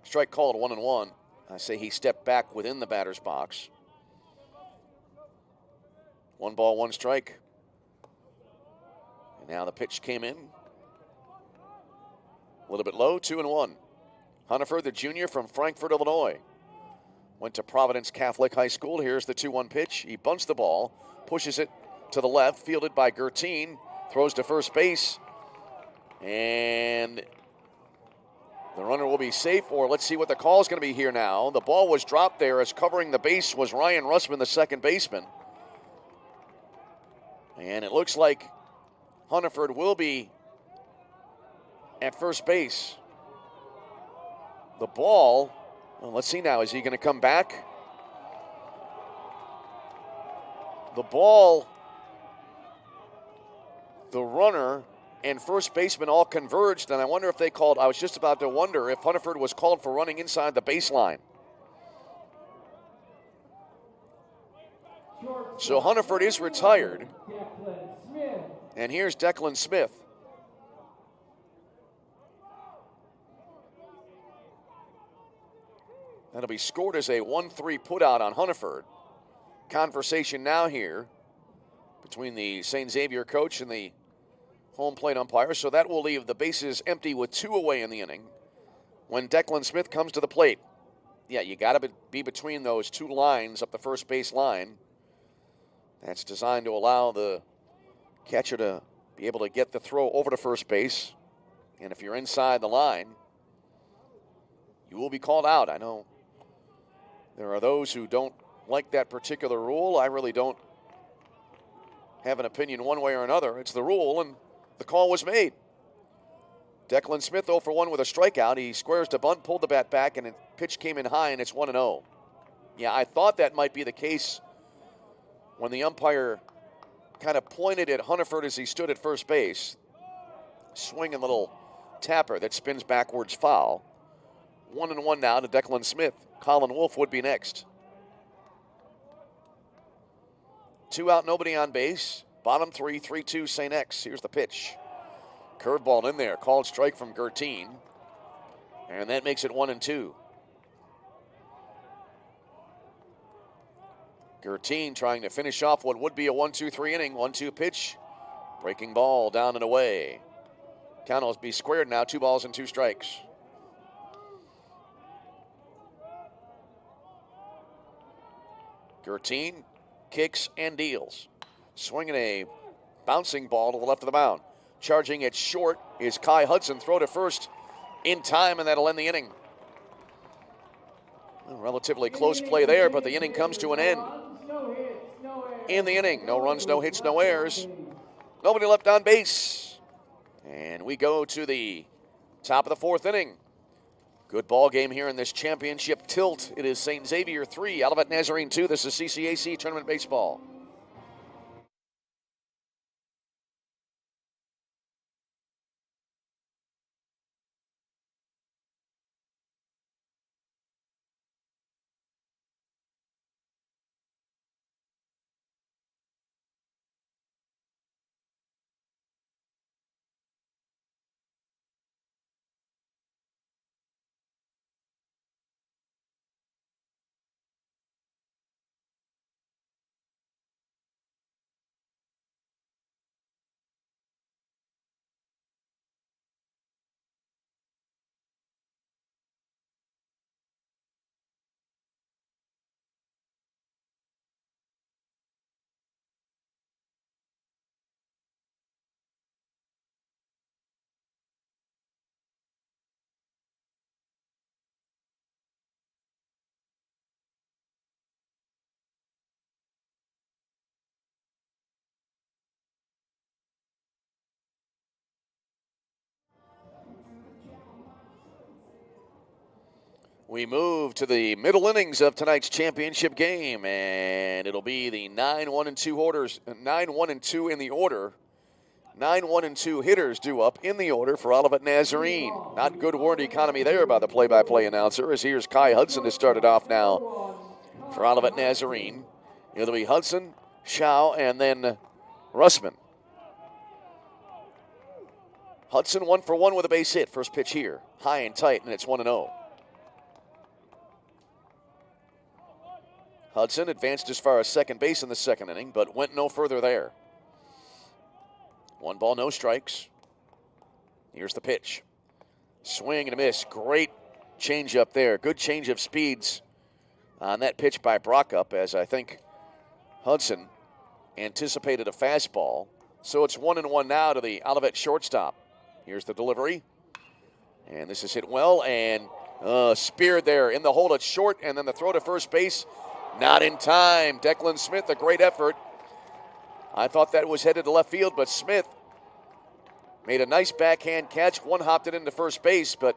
strike called 1-1. I say he stepped back within the batter's box. 1 ball, 1 strike. And now the pitch came in. A little bit low, 2-1. Hunneford, the junior from Frankfort, Illinois. Went to Providence Catholic High School. Here's the 2-1 pitch. He bunts the ball, pushes it to the left, fielded by Gertine, throws to first base. And the runner will be safe, or let's see what the call is going to be here now. The ball was dropped there as covering the base was Ryan Russman, the second baseman. And it looks like Hunneford will be at first base. The ball, well, let's see now, is he going to come back? The ball, the runner, and first baseman all converged, and I wonder if they called, I was just about to wonder if Hunneford was called for running inside the baseline. So Hunneford is retired. And here's Declan Smith. That'll be scored as a 1-3 putout on Hunneford. Conversation now here between the St. Xavier coach and the home plate umpire. So that will leave the bases empty with 2 away in the inning when Declan Smith comes to the plate. Yeah, you got to be between those 2 lines up the first base line. That's designed to allow the catcher to be able to get the throw over to first base. And if you're inside the line, you will be called out. I know there are those who don't like that particular rule. I really don't have an opinion one way or another. It's the rule, and the call was made. Declan Smith 0 for 1 with a strikeout. He squares to bunt, pulled the bat back, and the pitch came in high, and it's 1-0. Yeah, I thought that might be the case when the umpire kind of pointed at Hunneford as he stood at first base. Swinging little tapper that spins backwards foul. 1-1 now to Declan Smith. Colin Wolfe would be next. 2 out, nobody on base. Bottom 3, 3-2 St. X. Here's the pitch. Curveball in there, called strike from Gertine. And that makes it 1-2. Gertine trying to finish off what would be a 1-2-3 inning. 1-2 pitch. Breaking ball down and away. Count will be squared now, 2 balls and 2 strikes. Gertine kicks and deals. Swinging a bouncing ball to the left of the mound. Charging it short is Kai Hudson. Throw to first in time, and that'll end the inning. A relatively close play there, but the inning comes to an end. In the inning, no runs, no hits, no errors. Nobody left on base. And we go to the top of the 4th inning. Good ball game here in this championship tilt. It is St. Xavier 3, Olivet Nazarene 2. This is CCAC Tournament Baseball. We move to the middle innings of tonight's championship game, and it'll be the 9-1-2 orders, 9-1-2 in the order. 9-1-2 hitters due up in the order for Olivet Nazarene. Not good word economy there by the play-by-play announcer, as here's Kai Hudson to start it off now for Olivet Nazarene. It'll be Hudson, Shaw, and then Russman. Hudson 1 for 1 with a base hit. First pitch here, high and tight, and it's 1-0. Hudson advanced as far as second base in the second inning, but went no further there. 1 ball, no strikes. Here's the pitch. Swing and a miss. Great change up there. Good change of speeds on that pitch by Brockup, as I think Hudson anticipated a fastball. So it's 1-1 now to the Olivet shortstop. Here's the delivery. And this is hit well and speared there in the hole at short, and then the throw to first base. Not in time. Declan Smith, a great effort. I thought that was headed to left field, but Smith made a nice backhand catch. One hopped it into first base, but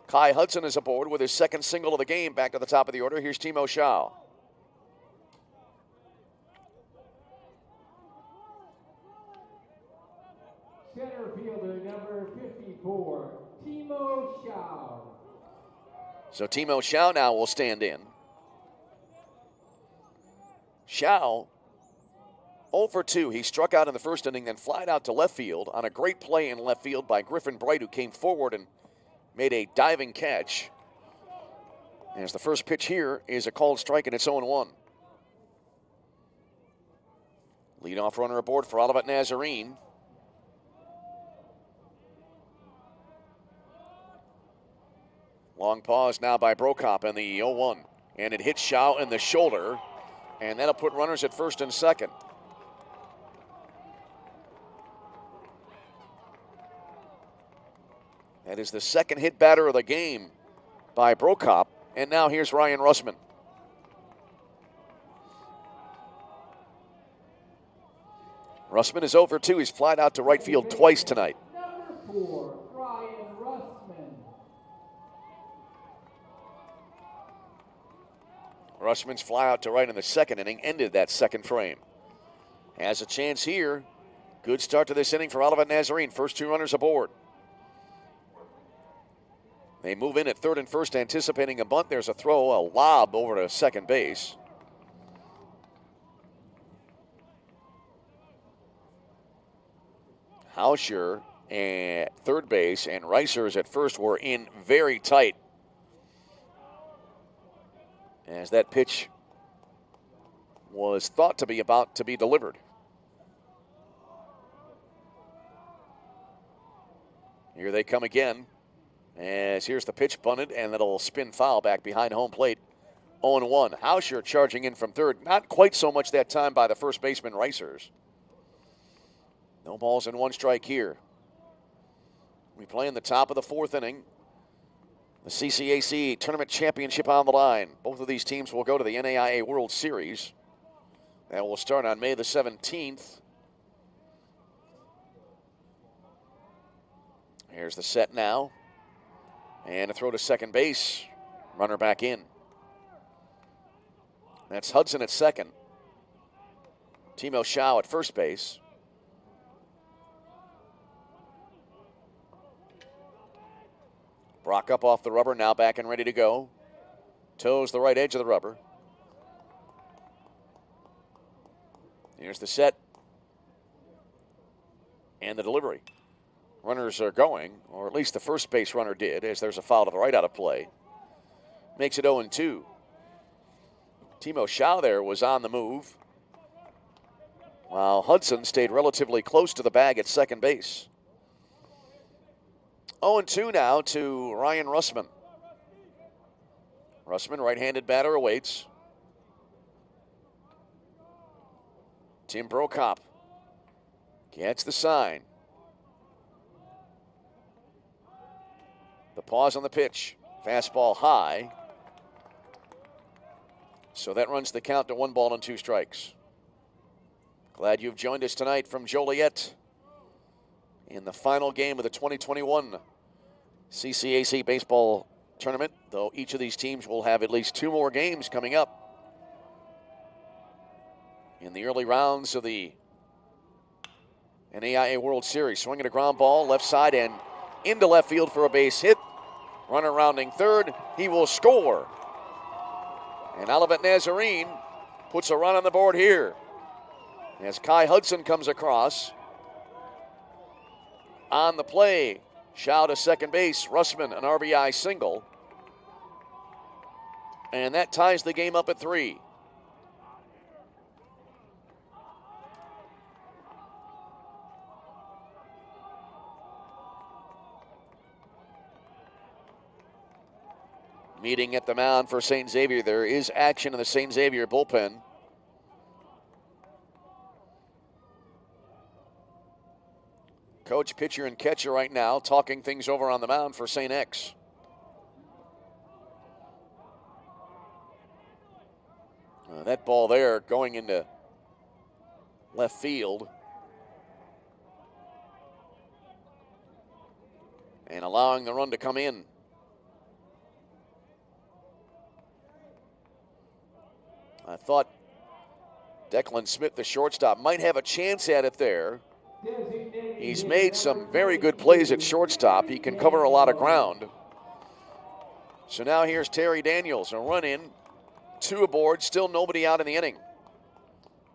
Kai Hudson is aboard with his second single of the game. Back to the top of the order. Here's Timo Schau. Center fielder number 54, Timo Schau. So Timo Schau now will stand in. Schau 0 for 2. He struck out in the first inning, then flied out to left field on a great play in left field by Griffin Bright, who came forward and made a diving catch. As the first pitch here is a called strike, and it's 0-1. Leadoff runner aboard for Olivet Nazarene. Long pause now by Brocop in the 0-1. And it hits Schau in the shoulder, and that'll put runners at first and second. That is the second hit batter of the game by Brocop. And now here's Ryan Russman. Russman is 0 for 2. He's flied out to right field twice tonight. Number 4, Ryan Russman. Rushman's fly out to right in the second inning ended that second frame. Has a chance here. Good start to this inning for Olivet Nazarene. First 2 runners aboard. They move in at third and first, anticipating a bunt. There's a throw, a lob over to second base. Hauscher at third base and Reisers at first were in very tight as that pitch was thought to be about to be delivered. Here they come again. As here's the pitch bunted, and it'll spin foul back behind home plate. 0-1. Hauscher charging in from third. Not quite so much that time by the first baseman, Reisers. No balls and 1 strike here. We play in the top of the 4th inning. The CCAC Tournament Championship on the line. Both of these teams will go to the NAIA World Series. That will start on May the 17th. Here's the set now. And a throw to second base. Runner back in. That's Hudson at second. Timo Schau at first base. Brock up off the rubber, now back and ready to go. Toes the right edge of the rubber. Here's the set. And the delivery. Runners are going, or at least the first base runner did, as there's a foul to the right out of play. Makes it 0-2. Timo Schau there was on the move, while Hudson stayed relatively close to the bag at second base. 0-2 now to Ryan Russman. Russman, right-handed batter, awaits. Tim Brocop gets the sign. The pause on the pitch. Fastball high. So that runs the count to 1 ball and 2 strikes. Glad you've joined us tonight from Joliet in the final game of the 2021 CCAC baseball tournament, though each of these teams will have at least 2 more games coming up in the early rounds of the NAIA World Series. Swinging a ground ball left side and into left field for a base hit. Runner rounding third. He will score. And Olivet Nazarene puts a run on the board here as Kai Hudson comes across. on the play. Shaw to second base. Russman, an RBI single. And that ties the game up at 3. Meeting at the mound for St. Xavier. There is action in the St. Xavier bullpen. Coach, pitcher, and catcher right now talking things over on the mound for St. X. That ball there going into left field. And allowing the run to come in. I thought Declan Smith, the shortstop, might have a chance at it there. He's made some very good plays at shortstop. He can cover a lot of ground. So now here's Terry Daniels, a run in, 2 aboard, still nobody out in the inning.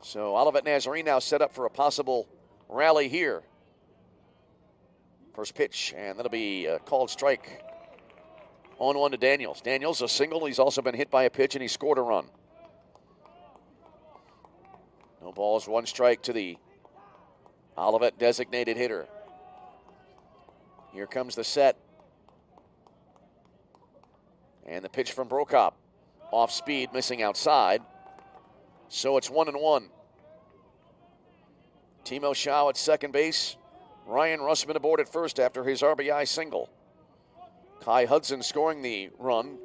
So Olivet Nazarene now set up for a possible rally here. First pitch, and that'll be a called strike. 0-1 to Daniels. Daniels, a single. He's also been hit by a pitch, and he scored a run. No balls, 1 strike to the Olivet designated hitter. Here comes the set. And the pitch from Brokop. Off speed, missing outside. So it's 1-1. Timo Shaw at second base. Ryan Russman aboard at first after his RBI single. Kai Hudson scoring the run.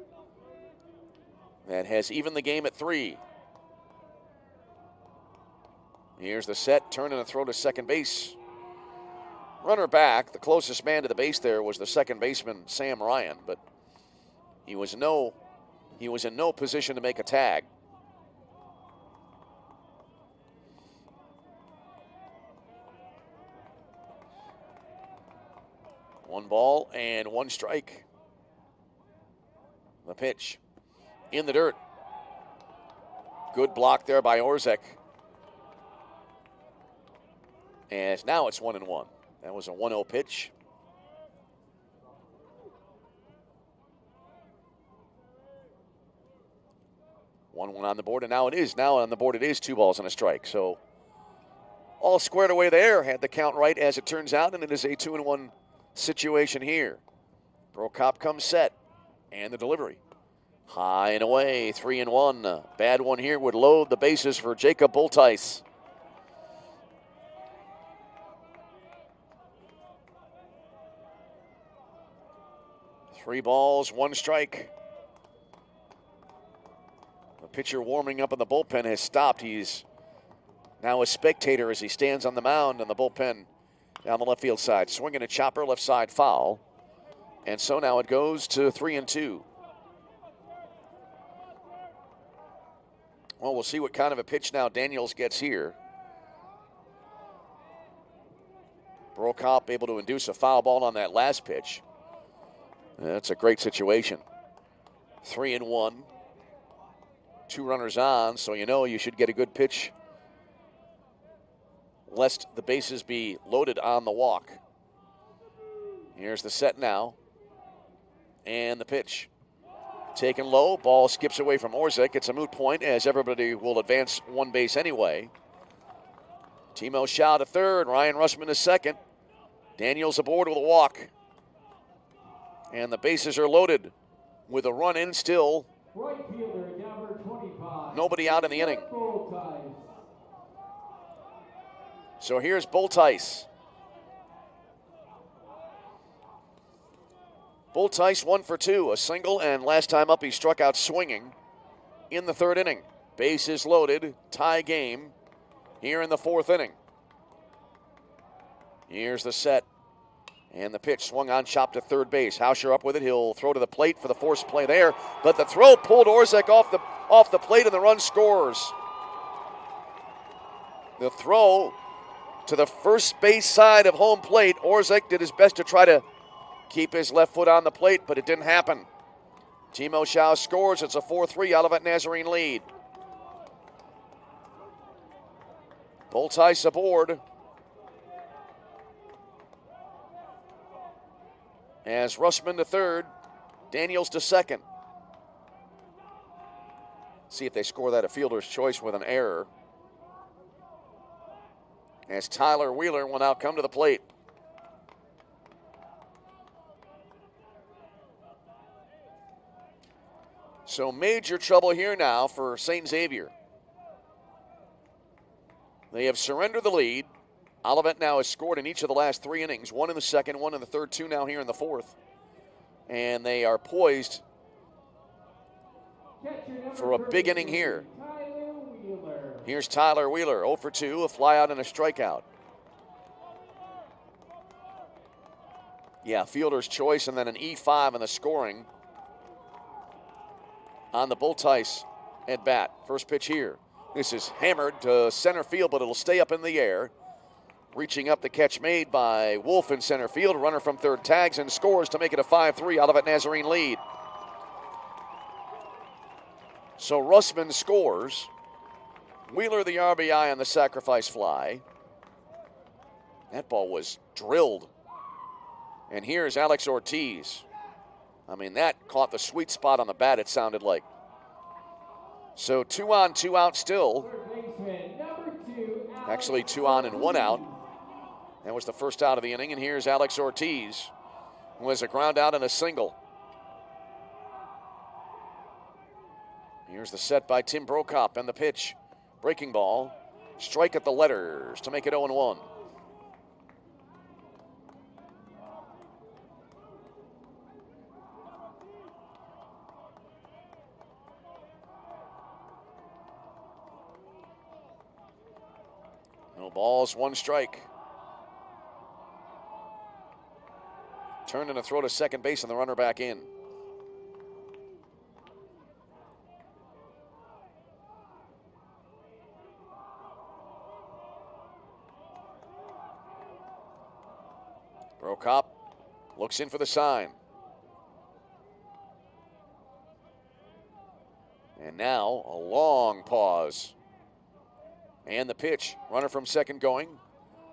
That has evened the game at 3. Here's the set, turn and a throw to second base. Runner back, the closest man to the base there was the second baseman, Sam Ryan, but he was in no position to make a tag. One ball and 1 strike. The pitch in the dirt. Good block there by Orzek. And now it's 1-1. That was a 1-0 pitch. One on the board, and now on the board it is 2 balls and a strike. So all squared away there. Had the count right as it turns out, and it is a 2-1 situation here. Brokop comes set, and the delivery. High and away, 3-1. Bad one here would load the bases for Jacob Bultice. Three balls, 1 strike. The pitcher warming up in the bullpen has stopped. He's now a spectator as he stands on the mound in the bullpen down the left field side. Swinging a chopper, left side foul. And so now it goes to 3-2. Well, we'll see what kind of a pitch now Daniels gets here. Brokop able to induce a foul ball on that last pitch. That's a great situation. 3-1. 2 runners on, so you should get a good pitch lest the bases be loaded on the walk. Here's the set now. And the pitch. Taken low, ball skips away from Orzek. It's a moot point as everybody will advance 1 base anyway. Timo Shaw to third, Ryan Russman to second. Daniels aboard with a walk. And the bases are loaded with a run in still. Right fielder, number 25. Nobody out in the inning. So here's Bultice. Bultice 1 for 2, a single, and last time up he struck out swinging in the 3rd inning. Bases loaded, tie game here in the 4th inning. Here's the set. And the pitch swung on, chopped to third base. Hauscher up with it. He'll throw to the plate for the forced play there. But the throw pulled Orzek off the plate, and the run scores. The throw to the first base side of home plate. Orzek did his best to try to keep his left foot on the plate, but it didn't happen. Timo Shaw scores. It's a 4-3 Olivet Nazarene lead. Bultice aboard. as Russman to third, Daniels to second. See if they score that a fielder's choice with an error. As Tyler Wheeler will now come to the plate. So major trouble here now for St. Xavier. They have surrendered the lead. Olivet now has scored in each of the last 3 innings, 1 in the second, 1 in the third, 2 now here in the fourth. And they are poised for a big inning here. Here's Tyler Wheeler, 0 for 2, a flyout and a strikeout. Yeah, fielder's choice and then an E5 in the scoring on the Bulltice at bat. First pitch here. This is hammered to center field, but it'll stay up in the air. Reaching up, the catch made by Wolf in center field. Runner from third tags and scores to make it a 5-3 Olivet Nazarene lead. So Russman scores. Wheeler the RBI on the sacrifice fly. That ball was drilled. And here's Alex Ortiz. I mean, that caught the sweet spot on the bat, it sounded like. So 2 on, 2 out still. Actually 2 on and 1 out. That was the first out of the inning. And here's Alex Ortiz, who has a ground out and a single. Here's the set by Tim Brokop and the pitch. Breaking ball. Strike at the letters to make it 0-1. No balls, 1 strike. Turn and a throw to second base and the runner back in. Brokop looks in for the sign. And now a long pause. And the pitch, runner from second going.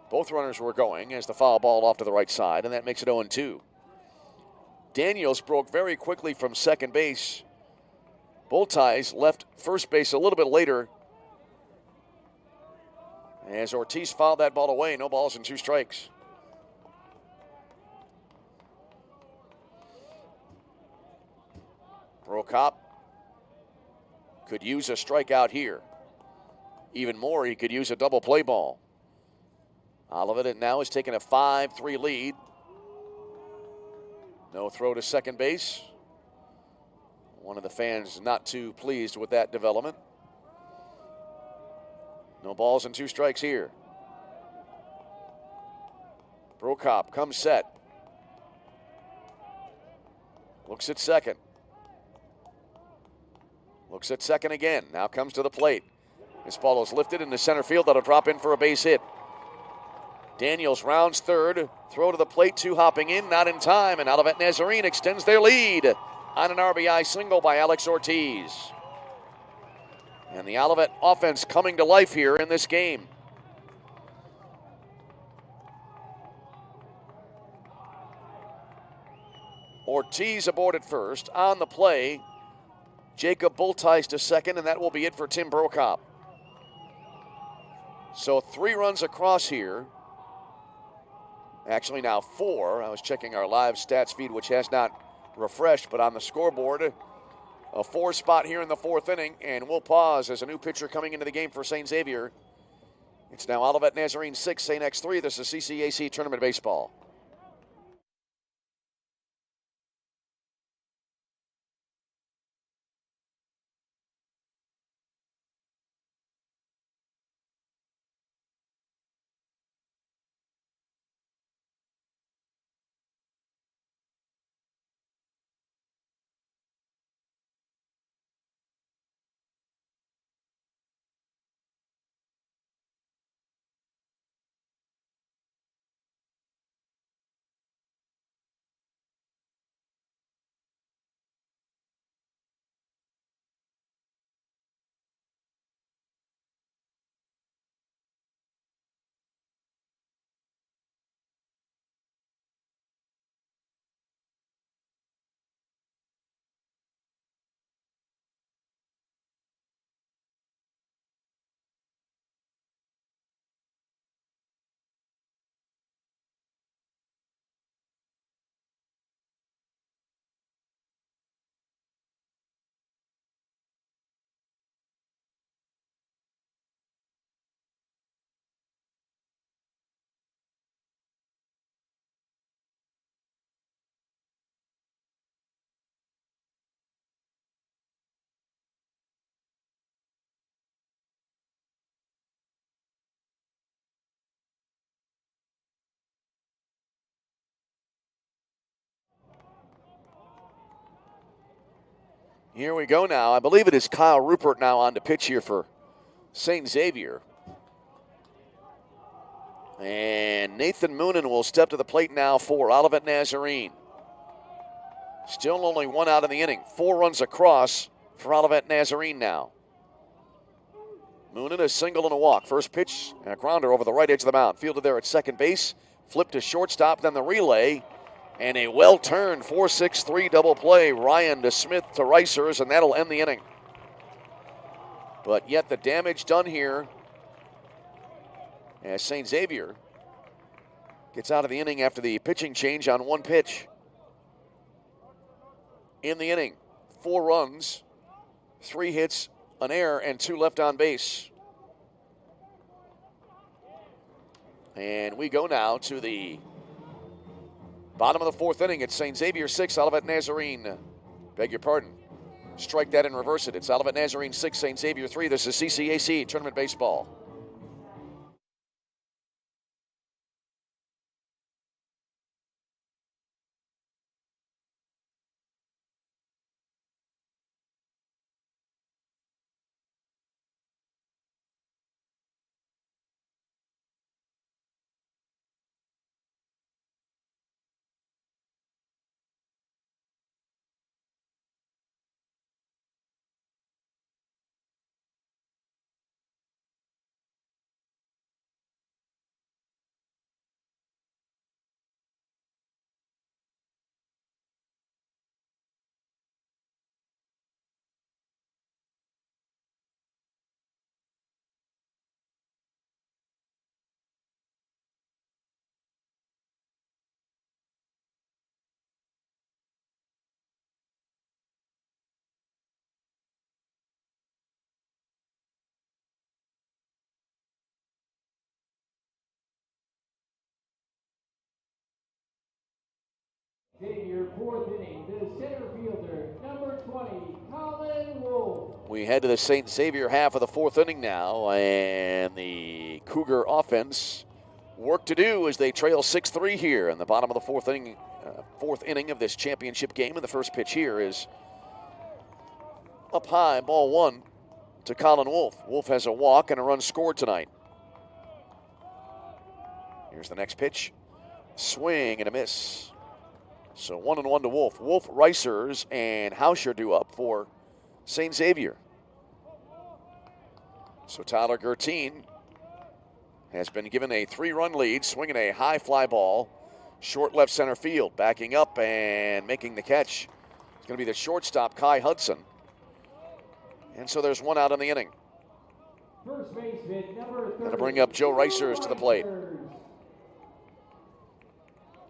Both runners were going as the foul ball off to the right side, and that makes it 0-2. Daniels broke very quickly from second base. Bulltice left first base a little bit later as Ortiz fouled that ball away. No balls and 2 strikes. Brokop could use a strikeout here. Even more, he could use a double play ball. Olivet now has taken a 5-3 lead. No throw to second base. One of the fans not too pleased with that development. No balls and 2 strikes here. Brokop comes set. Looks at second. Looks at second again. Now comes to the plate. This ball is lifted into center field. That'll drop in for a base hit. Daniels rounds third. Throw to the plate. 2 hopping in. Not in time. And Olivet Nazarene extends their lead on an RBI single by Alex Ortiz. And the Olivet offense coming to life here in this game. Ortiz aboard at first. On the play, Jacob Bulltice to second, and that will be it for Tim Brokop. So 3 runs across here. Actually now 4. I was checking our live stats feed, which has not refreshed, but on the scoreboard, a 4 spot here in the 4th inning, and we'll pause as a new pitcher coming into the game for St. Xavier. It's now Olivet Nazarene 6, St. X 3. This is CCAC Tournament Baseball. Here we go now. I believe it is Kyle Rupert now on the pitch here for St. Xavier. And Nathan Moonen will step to the plate now for Olivet Nazarene. Still only one out in the inning. 4 runs across for Olivet Nazarene now. Moonen, a single and a walk. First pitch, and a grounder over the right edge of the mound. Fielded there at second base. Flipped to shortstop, then the relay. And a well-turned 4-6-3 double play. Ryan to Smith to Reisers, and that'll end the inning. But yet the damage done here as St. Xavier gets out of the inning after the pitching change on one pitch. In the inning, 4 runs, 3 hits, an error, and 2 left on base. And we go now to the bottom of the 4th inning. It's St. Xavier 6, Olivet Nazarene. Beg your pardon. Strike that and reverse it. It's Olivet Nazarene 6, St. Xavier 3. This is CCAC Tournament Baseball. Xavier, 4th inning, the center fielder, number 20, Colin Wolf. We head to the St. Xavier half of the 4th inning now, and the Cougar offense work to do as they trail 6-3 here in the bottom of the 4th inning of this championship game. And the first pitch here is up high, ball 1 to Colin Wolf. Wolf has a walk and a run scored tonight. Here's the next pitch. Swing and a miss. So 1-1 to Wolf. Wolf, Reisers, and Hauscher due up for St. Xavier. So Tyler Gertine has been given a 3-run lead, swinging a high fly ball, short left center field, backing up and making the catch. It's going to be the shortstop, Kai Hudson. And so there's 1 out in the inning. First baseman, number 30. That'll bring up Joe Reisers to the plate.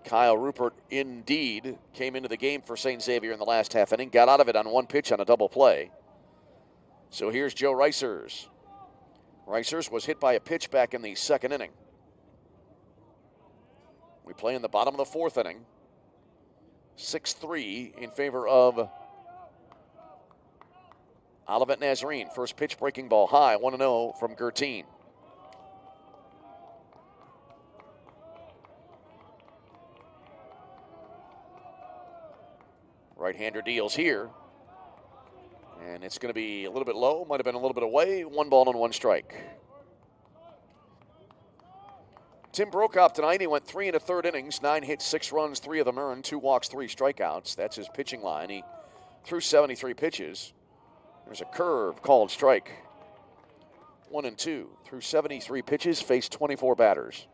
Kyle Rupert indeed came into the game for St. Xavier in the last half inning, got out of it on one pitch on a double play. So here's Joe Reisers. Reisers was hit by a pitch back in the 2nd inning. We play in the bottom of the 4th inning. 6-3 in favor of Olivet Nazarene. First pitch, breaking ball high, 1-0 from Gertine. Right-hander deals here. And it's going to be a little bit low, might have been a little bit away. 1 ball and 1 strike. Tim Brokoff tonight, he went 3 1/3 innings, 9 hits, 6 runs, 3 of them earned, 2 walks, 3 strikeouts. That's his pitching line. He threw 73 pitches. There's a curve called strike. 1-2. Threw 73 pitches, faced 24 batters.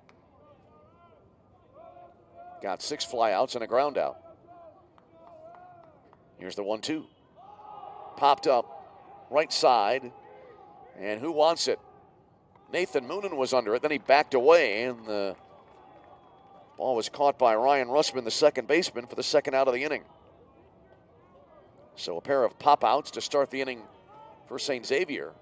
Got 6 flyouts and a ground out. Here's the 1-2. Popped up, right side, and who wants it? Nathan Moonen was under it, then he backed away, and the ball was caught by Ryan Russman, the second baseman, for the 2nd out of the inning. So a pair of pop-outs to start the inning for St. Xavier.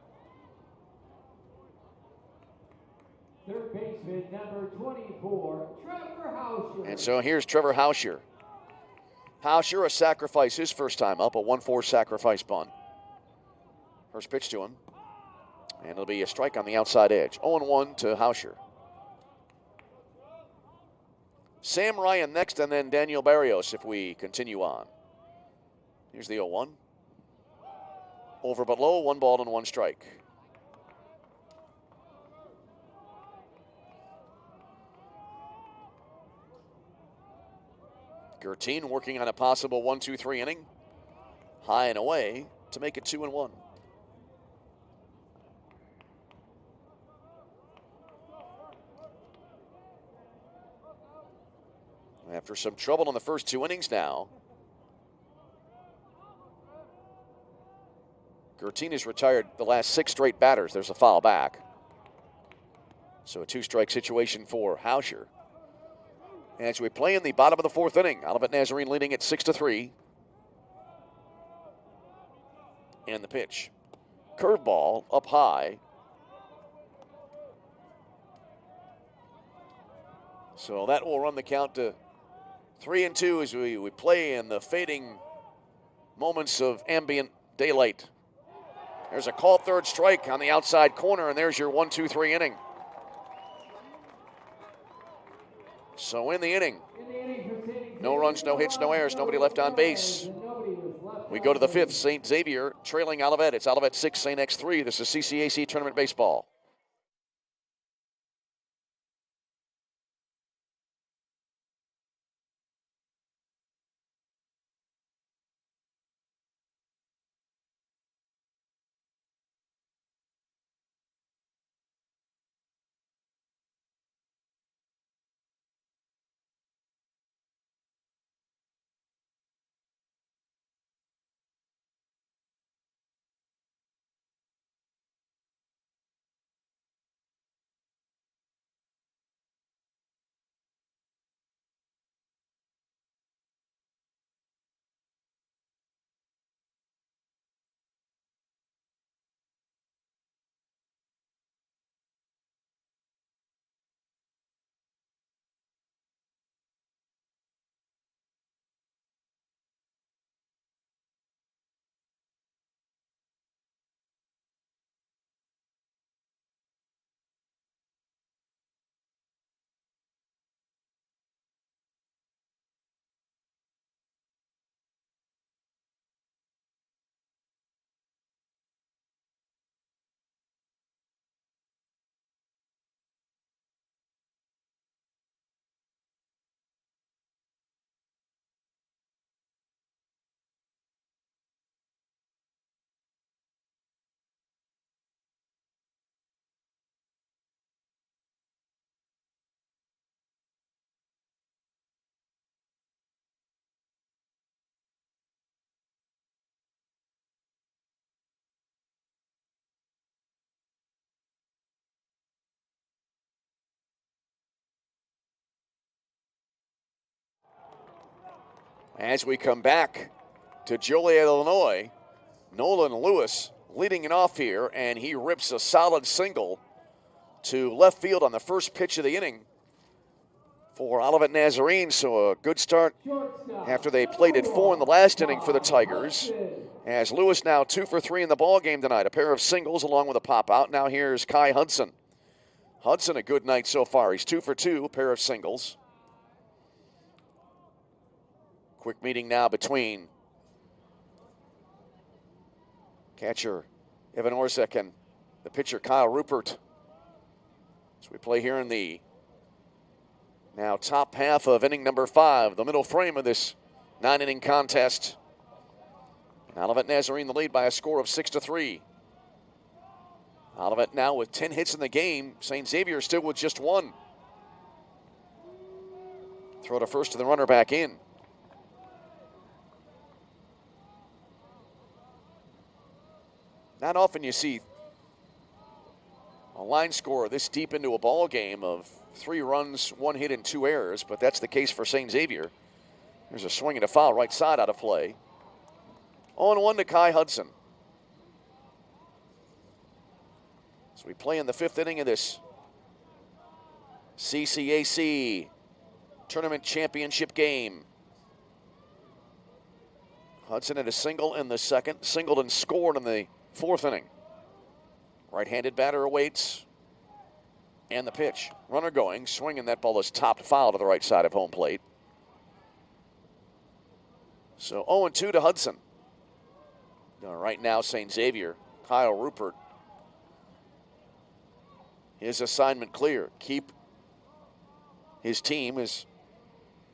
Third baseman, number 24, Trevor Hauscher. And so here's Trevor Hauscher. Hauscher, a sacrifice his first time up, a 1-4 sacrifice bunt. First pitch to him. And it'll be a strike on the outside edge. 0-1 to Hauscher. Sam Ryan next, and then Daniel Barrios if we continue on. Here's the 0-1. Over but low, 1 ball and 1 strike. Gertine working on a possible 1-2-3 inning. High and away to make it 2-1. After some trouble in the first 2 innings now, Gertine has retired the last 6 straight batters. There's a foul back. So a 2-strike situation for Hauscher. As we play in the bottom of the 4th inning, Olivet Nazarene leading at 6-3. And the pitch. Curveball up high. So that will run the count to 3-2 as we play in the fading moments of ambient daylight. There's a called 3rd strike on the outside corner, and there's your 1-2-3 inning. So in the inning, no runs, no hits, no errors, nobody left on base. We go to the 5th, St. Xavier trailing Olivet. It's Olivet 6, St. X 3. This is CCAC Tournament Baseball. As we come back to Joliet, Illinois, Nolan Lewis leading it off here, and he rips a solid single to left field on the first pitch of the inning for Olivet Nazarene. So a good start after they played at 4 in the last inning for the Tigers. As Lewis now 2 for 3 in the ball game tonight, a pair of singles along with a pop out. Now here's Kai Hudson. Hudson a good night so far. He's 2 for 2, a pair of singles. Quick meeting now between catcher Evan Orzek and the pitcher Kyle Rupert. So we play here in the now top half of inning number 5, the middle frame of this 9-inning contest. Olivet Nazarene the lead by a score of 6-3. Olivet now with 10 hits in the game. St. Xavier still with just 1. Throw to first to the runner back in. Not often you see a line score this deep into a ball game of 3 runs, 1 hit, and 2 errors, but that's the case for St. Xavier. There's a swing and a foul right side out of play. 0-1 to Kai Hudson. So we play in the 5th inning of this CCAC Tournament Championship game. Hudson had a single in the 2nd, singled and scored in the 4th inning. Right-handed batter awaits. And the pitch. Runner going, swinging. That ball is topped foul to the right side of home plate. So 0-2 to Hudson. Right now, St. Xavier, Kyle Rupert, his assignment clear. Keep his team as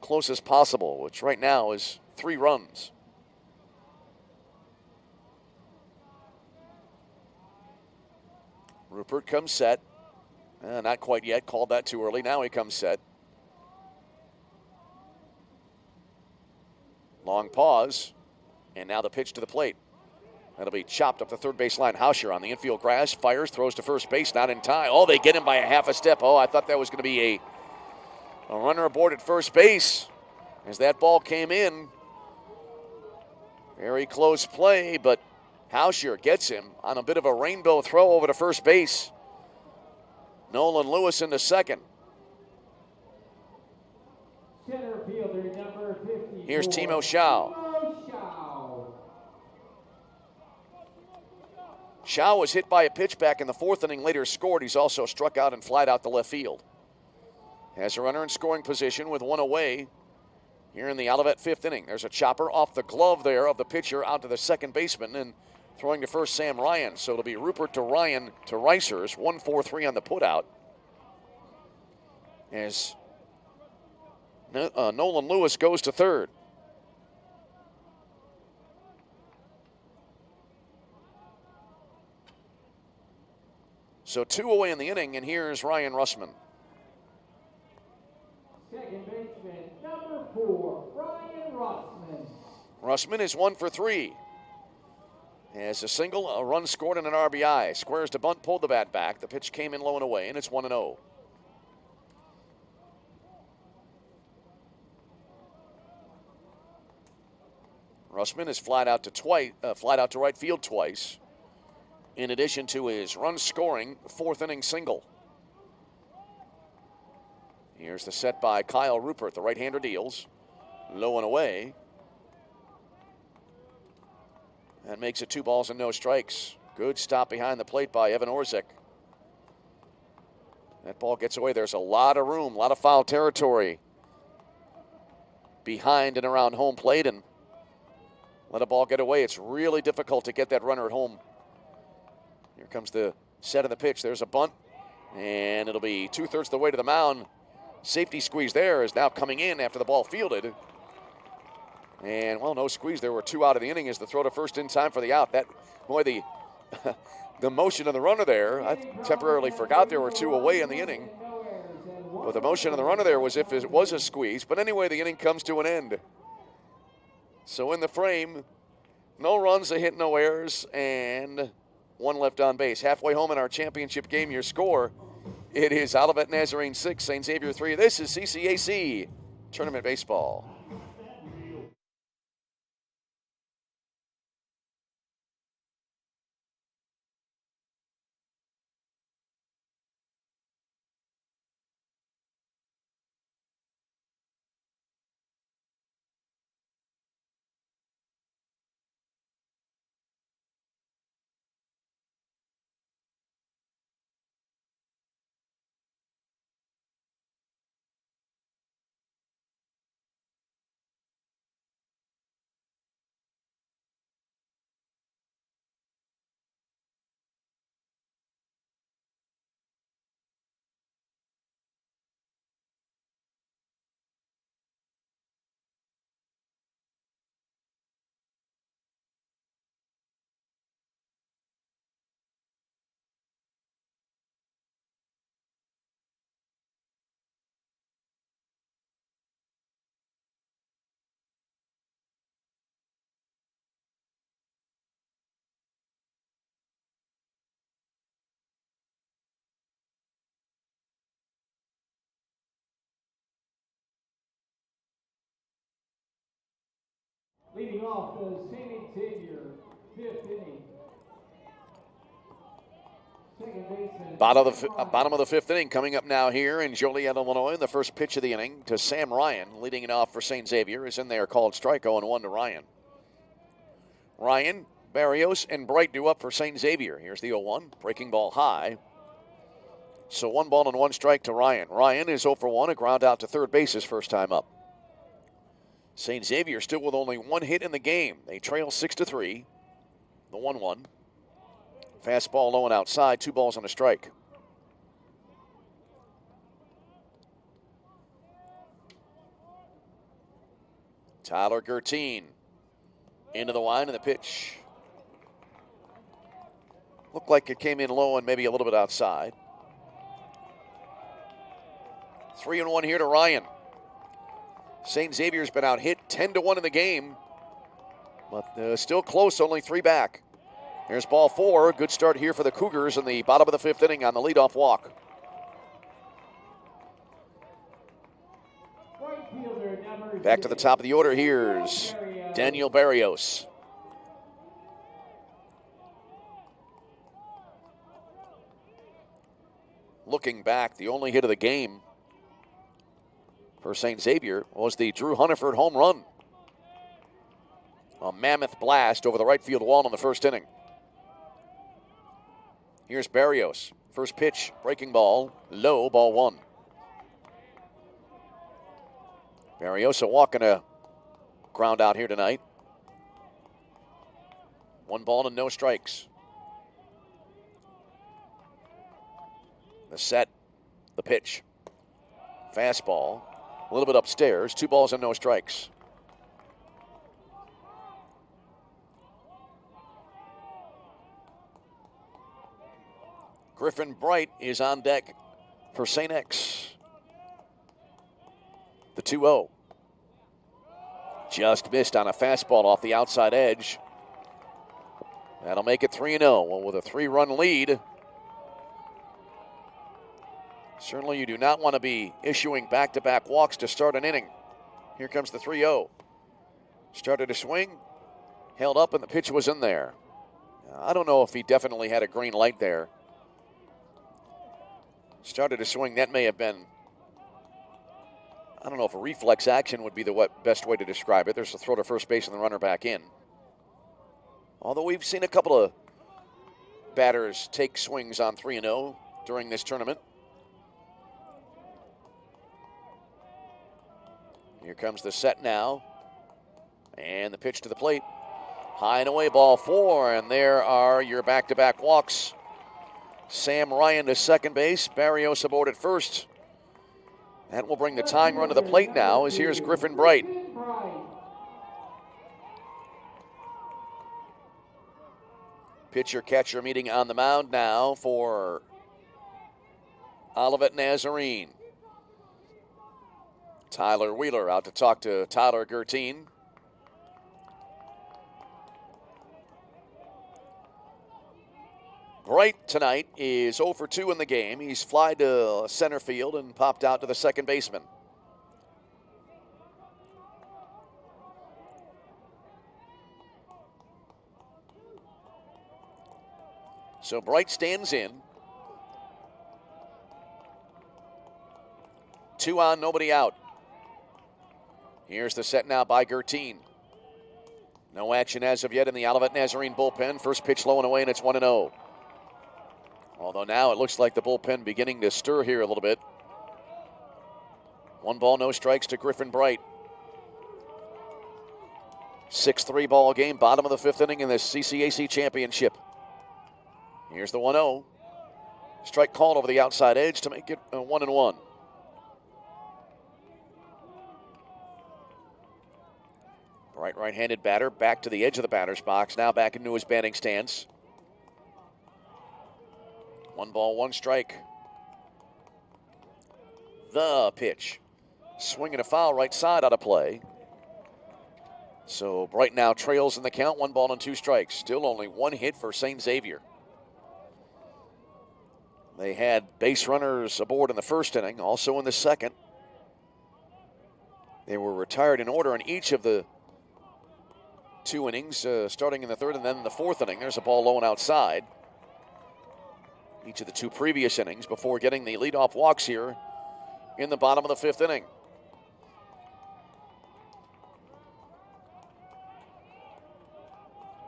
close as possible, which right now is 3 runs. Rupert comes set. Not quite yet. Called that too early. Now he comes set. Long pause. And now the pitch to the plate. That'll be chopped up the third base line. Hauscher on the infield grass. Fires, throws to first base. Not in time. Oh, they get him by a half a step. Oh, I thought that was going to be a runner aboard at first base. As that ball came in. Very close play, but Hauscher gets him on a bit of a rainbow throw over to first base. Nolan Lewis into second. Center fielder number 54. Here's Timo Schau. Schau was hit by a pitch back in the 4th inning, later scored. He's also struck out and flied out to left field. Has a runner in scoring position with 1 away here in the Olivet 5th inning. There's a chopper off the glove there of the pitcher out to the second baseman, and throwing to first, Sam Ryan. So it'll be Rupert to Ryan to Reisers. 1-4-3 on the putout. As Nolan Lewis goes to third. So 2 away in the inning, and here's Ryan Russman. Second baseman, number 4, Ryan Russman. Russman is 1 for 3. Has a single, a run scored, and an RBI. Squares to bunt, pulled the bat back. The pitch came in low and away, and it's 1-0. Russman is flied out to right field twice, in addition to his run-scoring 4th inning single. Here's the set by Kyle Rupert. The right-hander deals. Low and away. That makes it 2 balls and no strikes. Good stop behind the plate by Evan Orzik. That ball gets away. There's a lot of room, a lot of foul territory behind and around home plate, and let a ball get away. It's really difficult to get that runner at home. Here comes the set of the pitch. There's a bunt, and it'll be 2/3 of the way to the mound. Safety squeeze there is now coming in after the ball fielded. And, well, no squeeze. There were 2 out of the inning as the throw to first in time for the out. That, boy, the motion of the runner there, I temporarily forgot there were 2 away in the inning. But the motion of the runner there was if it was a squeeze. But anyway, the inning comes to an end. So in the frame, no runs, a hit, no errors, and 1 left on base. Halfway home in our championship game, your score, it is Olivet Nazarene 6, St. Xavier 3. This is CCAC Tournament Baseball. Leading off the St. Xavier 5th inning. Second baseman. Bottom of the 5th inning coming up now here in Joliet, Illinois. The first pitch of the inning to Sam Ryan. Leading it off for St. Xavier is in there, called strike. 0-1 to Ryan. Ryan, Barrios, and Bright do up for St. Xavier. Here's the 0-1. Breaking ball high. So 1 ball and 1 strike to Ryan. Ryan is 0 for 1. A ground out to third base his first time up. St. Xavier still with only 1 hit in the game. They trail 6-3. The 1-1. Fastball low and outside, 2 balls on a strike. Tyler Gertine into the line, and the pitch looked like it came in low and maybe a little bit outside. 3-1 here to Ryan. St. Xavier's been out hit 10-1 in the game, but still close, only 3 back. Here's ball 4. Good start here for the Cougars in the bottom of the 5th inning on the leadoff walk. Back to the top of the order. Here's Daniel Barrios. Looking back, the only hit of the game for St. Xavier was the Drew Hunniford home run. A mammoth blast over the right field wall in the 1st inning. Here's Barrios. First pitch, breaking ball, low, ball 1. Barrios walking a ground out here tonight. 1 ball and no strikes. The set, the pitch. Fastball, a little bit upstairs, 2 balls and no strikes. Griffin Bright is on deck for St. X. The 2-0. Just missed on a fastball off the outside edge. That'll make it 3-0. Well, with a 3-run lead, certainly you do not want to be issuing back-to-back walks to start an inning. Here comes the 3-0. Started to swing, held up, and the pitch was in there. I don't know if he definitely had a green light there. Started to swing, that may have been, I don't know if a reflex action would be the best way to describe it. There's a throw to first base and the runner back in. Although we've seen a couple of batters take swings on 3-0 during this tournament. Here comes the set now. And the pitch to the plate. High and away, ball 4. And there are your back-to-back walks. Sam Ryan to second base. Barrios aboard at first. That will bring the tying run to the plate now, as here's Griffin Bright. Pitcher-catcher meeting on the mound now for Olivet Nazarene. Tyler Wheeler out to talk to Tyler Gertine. Bright tonight is 0 for 2 in the game. He's flied to center field and popped out to the second baseman. So Bright stands in. 2 on, nobody out. Here's the set now by Gertine. No action as of yet in the Olivet Nazarene bullpen. First pitch low and away, and it's 1-0. Although now it looks like the bullpen beginning to stir here a little bit. 1 ball, no strikes to Griffin Bright. 6-3 ball game, bottom of the 5th inning in the CCAC championship. Here's the 1-0. Strike called over the outside edge to make it 1-1. Bright right-handed batter back to the edge of the batter's box. Now back into his batting stance. 1 ball, 1 strike. The pitch. Swing and a foul, right side out of play. So Bright now trails in the count, 1 ball and 2 strikes. Still only 1 hit for St. Xavier. They had base runners aboard in the 1st inning, also in the 2nd. They were retired in order in each of the 2 innings, starting in the 3rd and then in the 4th inning. There's a ball low and outside. Each of the 2 previous innings before getting the leadoff walks here in the bottom of the 5th inning.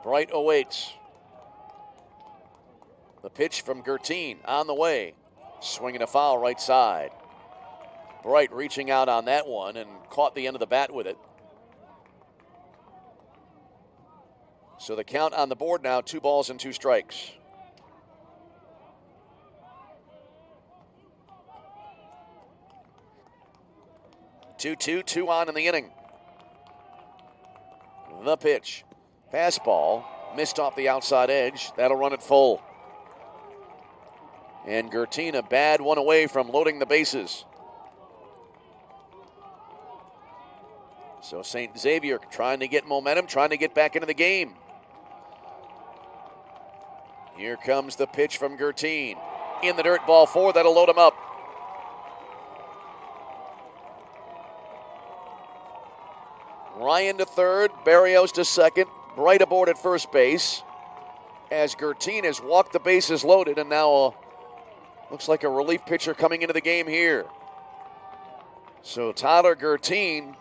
Bright awaits. The pitch from Gertine on the way. Swinging a foul right side. Bright reaching out on that one and caught the end of the bat with it. So the count on the board now, 2 balls and 2 strikes. Two on in the inning. The pitch. Fastball missed off the outside edge. That'll run it full. And Gertin a bad one away from loading the bases. So St. Xavier trying to get momentum, trying to get back into the game. Here comes the pitch from Gertin. In the dirt, ball 4, that'll load him up. Ryan to third, Barrios to second, Bright aboard at first base as Gertin has walked the bases loaded, and now looks like a relief pitcher coming into the game here. So Tyler Gertin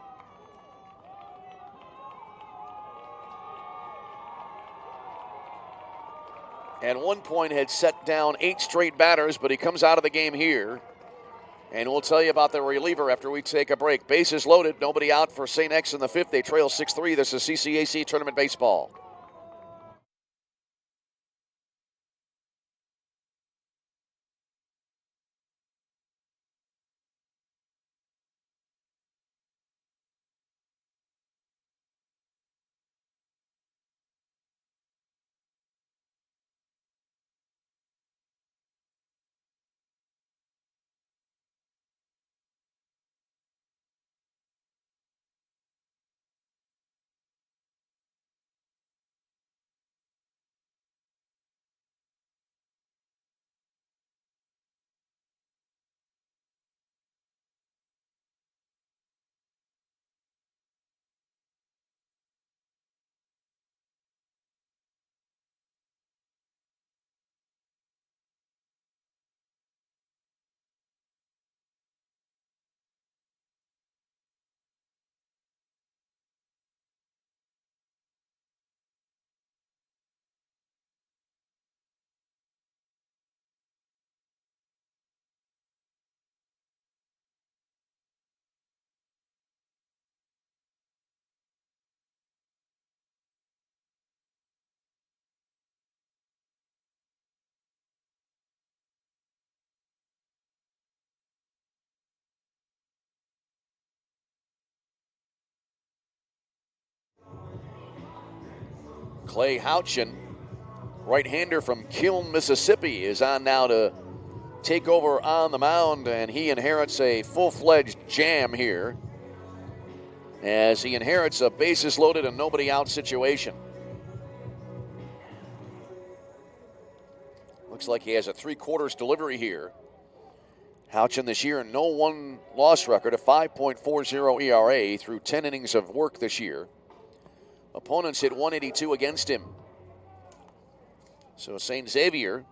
at one point had set down 8 straight batters, but he comes out of the game here. And we'll tell you about the reliever after we take a break. Bases loaded, nobody out for St. X in the 5th. They trail 6-3. This is CCAC Tournament Baseball. Clay Houchin, right-hander from Kiln, Mississippi, is on now to take over on the mound, and he inherits a full-fledged jam here as he inherits a bases loaded and nobody out situation. Looks like he has a 3/4 delivery here. Houchin this year, no one-loss record, a 5.40 ERA through 10 innings of work this year. Opponents hit 182 against him. So St. Xavier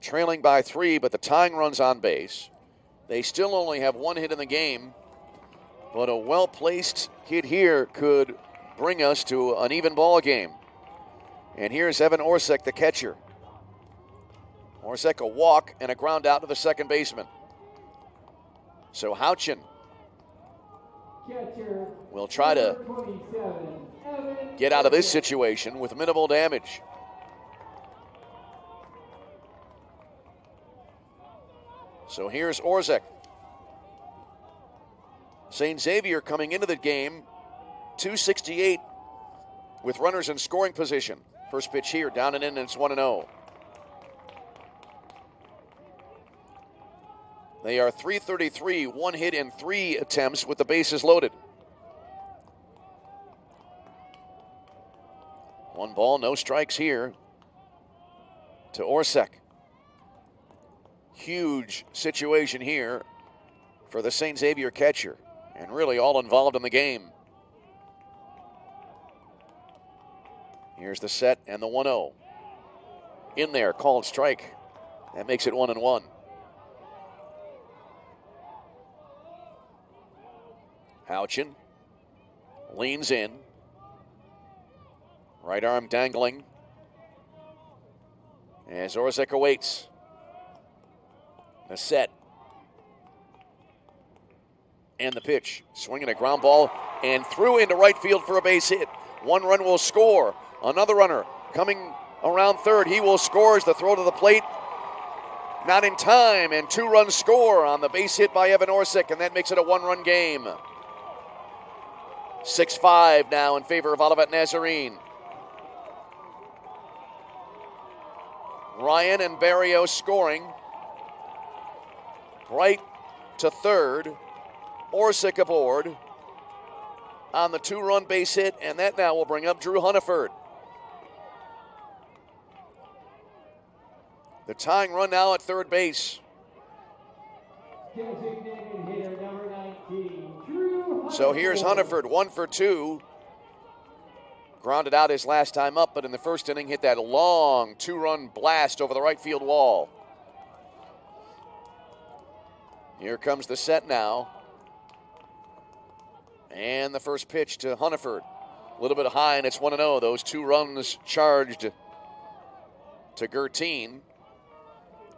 trailing by 3, but the tying run's on base. They still only have 1 hit in the game, but a well-placed hit here could bring us to an even ball game. And here's Evan Orsek, the catcher. Orsek a walk and a ground out to the second baseman. So Houchin will try to get out of this situation with minimal damage. So here's Orzek. St. Xavier coming into the game, 268 with runners in scoring position. First pitch here, down and in, and it's 1-0. They are .333, 1 hit in 3 attempts with the bases loaded. 1 ball, no strikes here to Orsek. Huge situation here for the St. Xavier catcher, and really all involved in the game. Here's the set and the 1-0. In there, called strike. That makes it 1-1. Houchin leans in. Right arm dangling as Orzek awaits. The set. And the pitch. Swinging a ground ball and through into right field for a base hit. 1 run will score. Another runner coming around third. He will score as the throw to the plate. Not in time, and 2-run score on the base hit by Evan Orsic, and that makes it a 1-run game. 6-5 now in favor of Olivet Nazarene. Ryan and Barrios scoring. Bright to third. Orsic aboard on the 2-run base hit, and that now will bring up Drew Hunniford. The tying run now at third base. Designated hitter number 19, Drew So here's Hunniford, 1 for 2. Grounded out his last time up, but in the first inning hit that long 2-run blast over the right field wall. Here comes the set now. And the first pitch to Hunniford. A little bit high, and it's 1-0. Those 2 runs charged to Gertine,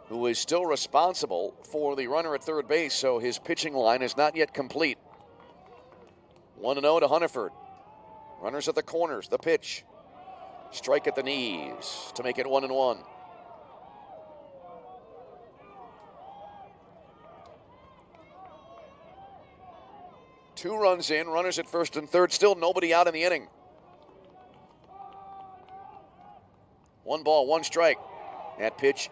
who is still responsible for the runner at third base, so his pitching line is not yet complete. 1-0 to Hunniford. Runners at the corners, the pitch. Strike at the knees to make it 1-1. Two runs in, runners at first and third, still nobody out in the inning. 1 ball, 1 strike. That pitch,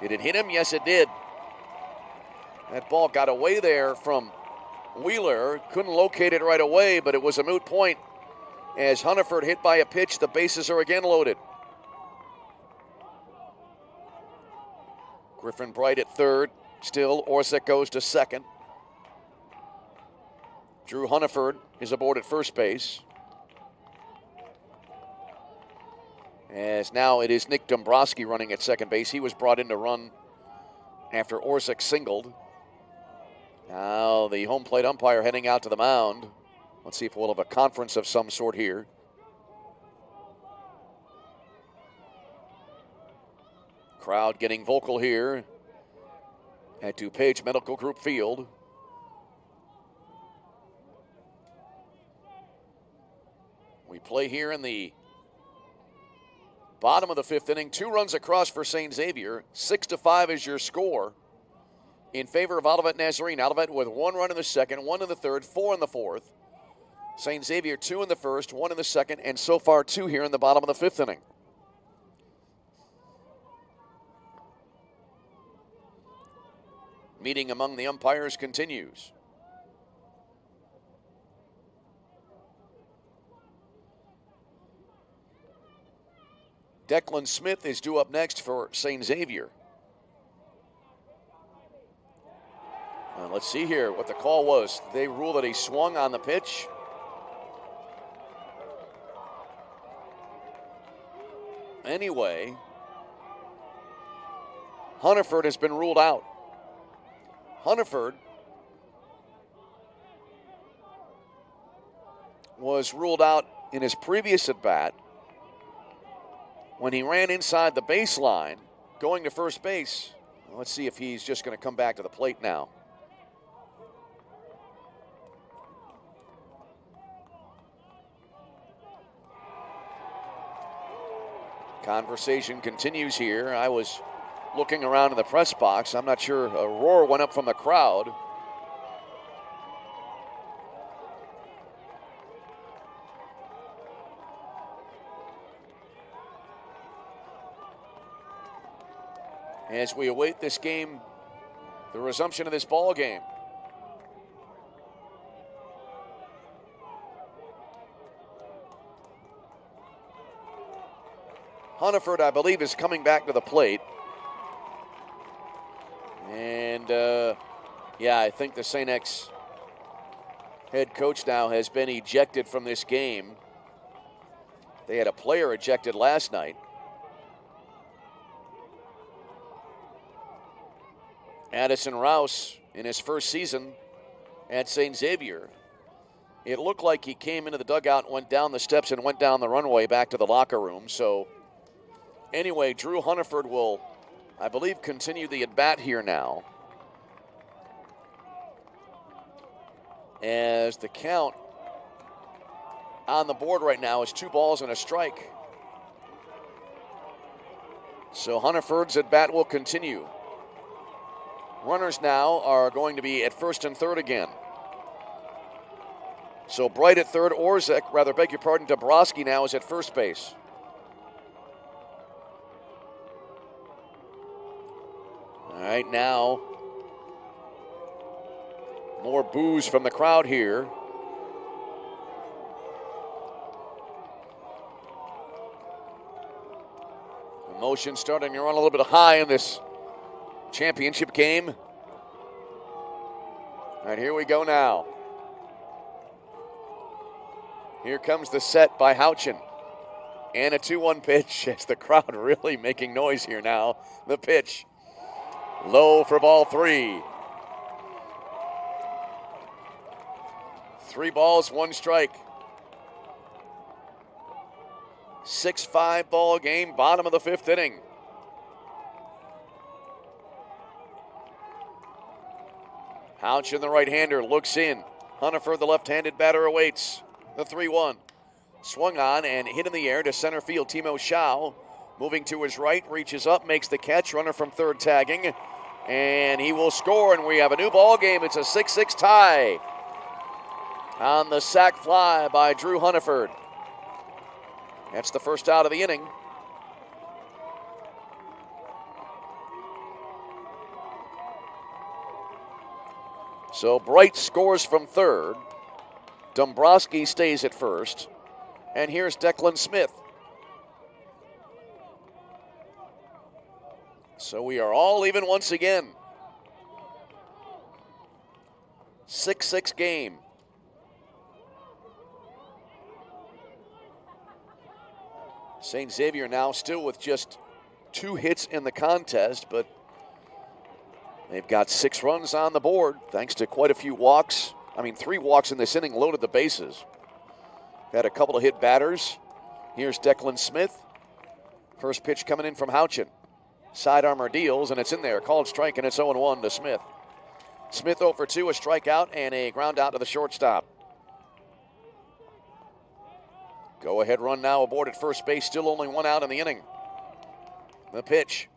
did it hit him? Yes, it did. That ball got away there from Wheeler. Couldn't locate it right away, but it was a moot point. As Hunniford hit by a pitch, the bases are again loaded. Griffin Bright at third. Still, Orsic goes to second. Drew Hunniford is aboard at first base. As now it is Nick Dombrowski running at second base. He was brought in to run after Orsic singled. Now the home plate umpire heading out to the mound. Let's see if we'll have a conference of some sort here. Crowd getting vocal here at DuPage Medical Group Field. We play here in the bottom of the 5th inning. 2 runs across for St. Xavier. 6-5 is your score in favor of Olivet Nazarene. Olivet with 1 run in the second, 1 in the third, 4 in the fourth. St. Xavier 2 in the first, 1 in the second, and so far 2 here in the bottom of the 5th inning. Meeting among the umpires continues. Declan Smith is due up next for St. Xavier. Let's see here what the call was. They ruled that he swung on the pitch. Anyway, Hunniford has been ruled out. Hunniford was ruled out in his previous at-bat when he ran inside the baseline going to first base. Let's see if he's just going to come back to the plate now. Conversation continues here. I was looking around in the press box. I'm not sure. A roar went up from the crowd. As we await this game, the resumption of this ball game. Hunniford, I believe, is coming back to the plate. And, yeah, I think the St. X head coach now has been ejected from this game. They had a player ejected last night. Addison Rouse, in his first season at St. Xavier, it looked like he came into the dugout, went down the steps, and went down the runway back to the locker room. So, anyway, Drew Hunniford will, I believe, continue the at-bat here now. As the count on the board right now is 2 balls and a strike. So Hunneford's at bat will continue. Runners now are going to be at first and third again. So Bright at third, Dombrowski now is at first base. All right, now more boos from the crowd here. Emotion starting to run a little bit high in this championship game. All right, here we go now. Here comes the set by Houchin. And a 2-1 pitch as the crowd really making noise here now. The pitch. Low for ball 3. 3 balls, 1 strike. 6-5 ball game, bottom of the 5th inning. Houchin, the right-hander, looks in. Hunneford, the left-handed batter, awaits. The 3-1. Swung on and hit in the air to center field. Timo Schau moving to his right, reaches up, makes the catch. Runner from third tagging. And he will score, and we have a new ball game. It's a 6-6 tie on the sac fly by Drew Hunneford. That's the first out of the inning. So Bright scores from third. Dombrowski stays at first. And here's Declan Smith. So we are all even once again. 6-6 game. St. Xavier now still with just 2 hits in the contest, but they've got 6 runs on the board thanks to quite a few walks. 3 walks in this inning, loaded the bases. Had a couple of hit batters. Here's Declan Smith. First pitch coming in from Houchin. Sidearmer deals, and it's in there. Called strike, and it's 0-1 to Smith. Smith 0 for 2, a strikeout, and a ground out to the shortstop. Go ahead run now aboard at first base. Still only 1 out in the inning. The pitch.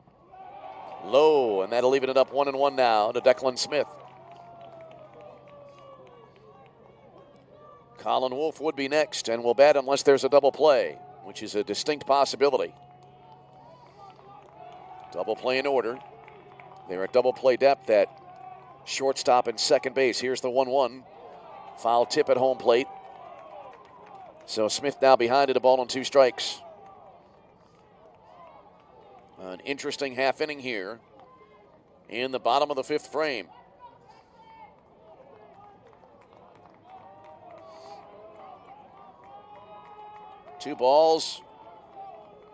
Low, and that'll leave it up 1-1 now to Declan Smith. Colin Wolfe would be next and will bat unless there's a double play, which is a distinct possibility. Double play in order. They're at double play depth at shortstop and second base. Here's the 1-1. Foul tip at home plate. So Smith now behind it, a ball and 2 strikes. An interesting half inning here in the bottom of the 5th frame. Two balls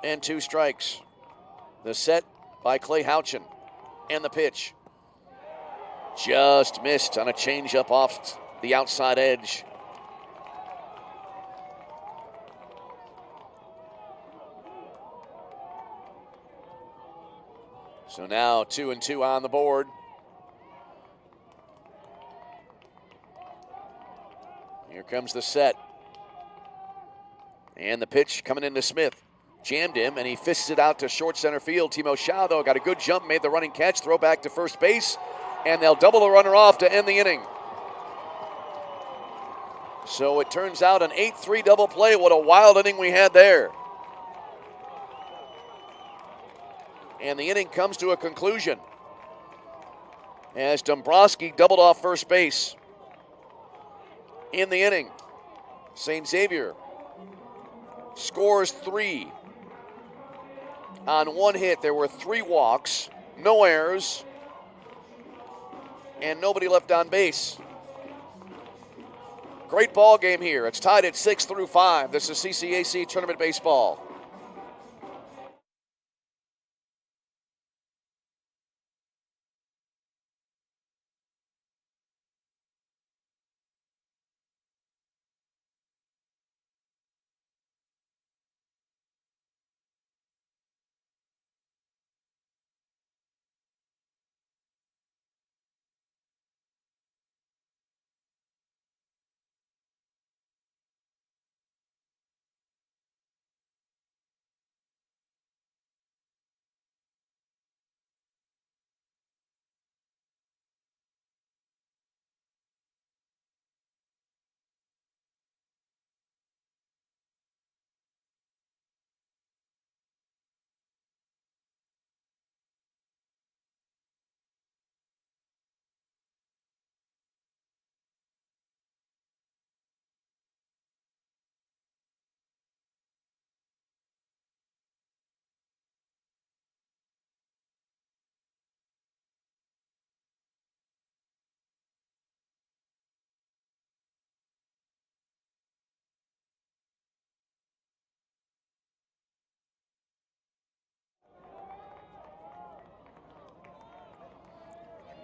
and 2 strikes. The set by Clay Houchin. And the pitch. Just missed on a changeup off the outside edge. So now 2-2 on the board. Here comes the set. And the pitch coming into Smith. Jammed him, and he fists it out to short center field. Timo Schau, though, got a good jump, made the running catch, throw back to first base, and they'll double the runner off to end the inning. So it turns out an 8-3 double play. What a wild inning we had there. And the inning comes to a conclusion as Dombrowski doubled off first base in the inning. St. Xavier scores 3 on 1 hit. There were 3 walks, no errors, and nobody left on base. Great ball game here. It's tied at 6-5. This is CCAC Tournament Baseball.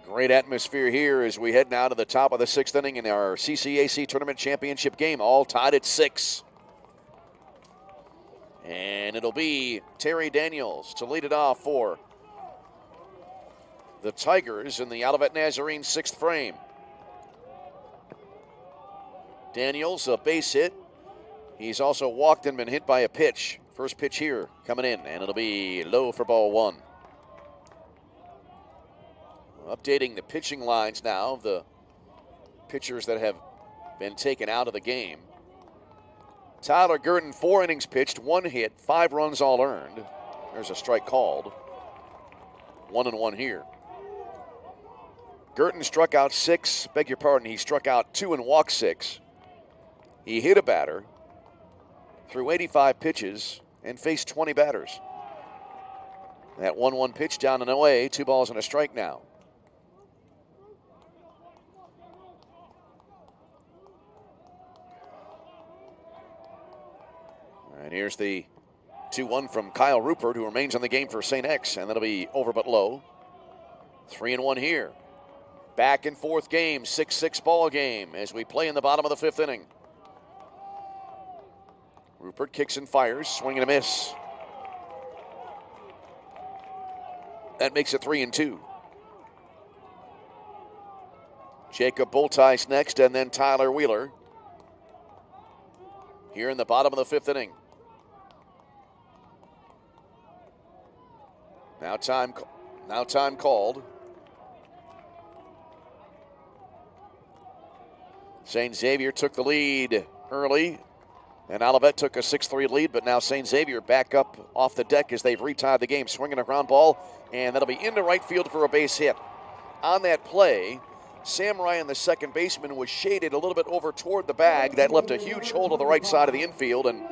Great atmosphere here as we head now to the top of the 6th inning in our CCAC Tournament Championship game, all tied at 6. And it'll be Terry Daniels to lead it off for the Tigers in the Olivet Nazarene 6th frame. Daniels, a base hit. He's also walked and been hit by a pitch. First pitch here coming in, and it'll be low for ball 1. Updating the pitching lines now of the pitchers that have been taken out of the game. Tyler Gurton, 4 innings pitched, 1 hit, 5 runs all earned. There's a strike called. 1-1 here. Gurton struck out 6, beg your pardon, he struck out 2 and walked 6. He hit a batter, threw 85 pitches, and faced 20 batters. That 1-1 pitch down and away, 2 balls and a strike now. And here's the 2-1 from Kyle Rupert, who remains on the game for St. X, and that'll be over but low. 3-1 here. Back and forth game, 6-6 ball game as we play in the bottom of the 5th inning. Rupert kicks and fires, swing and a miss. That makes it 3-2. Jacob Bultice next, and then Tyler Wheeler. Here in the bottom of the 5th inning. Now time called. St. Xavier took the lead early, and Olivet took a 6-3 lead, but now St. Xavier back up off the deck as they've retied the game, swinging a ground ball, and that'll be into right field for a base hit. On that play, Sam Ryan, the second baseman, was shaded a little bit over toward the bag. That left a huge hole to the right side of the infield, and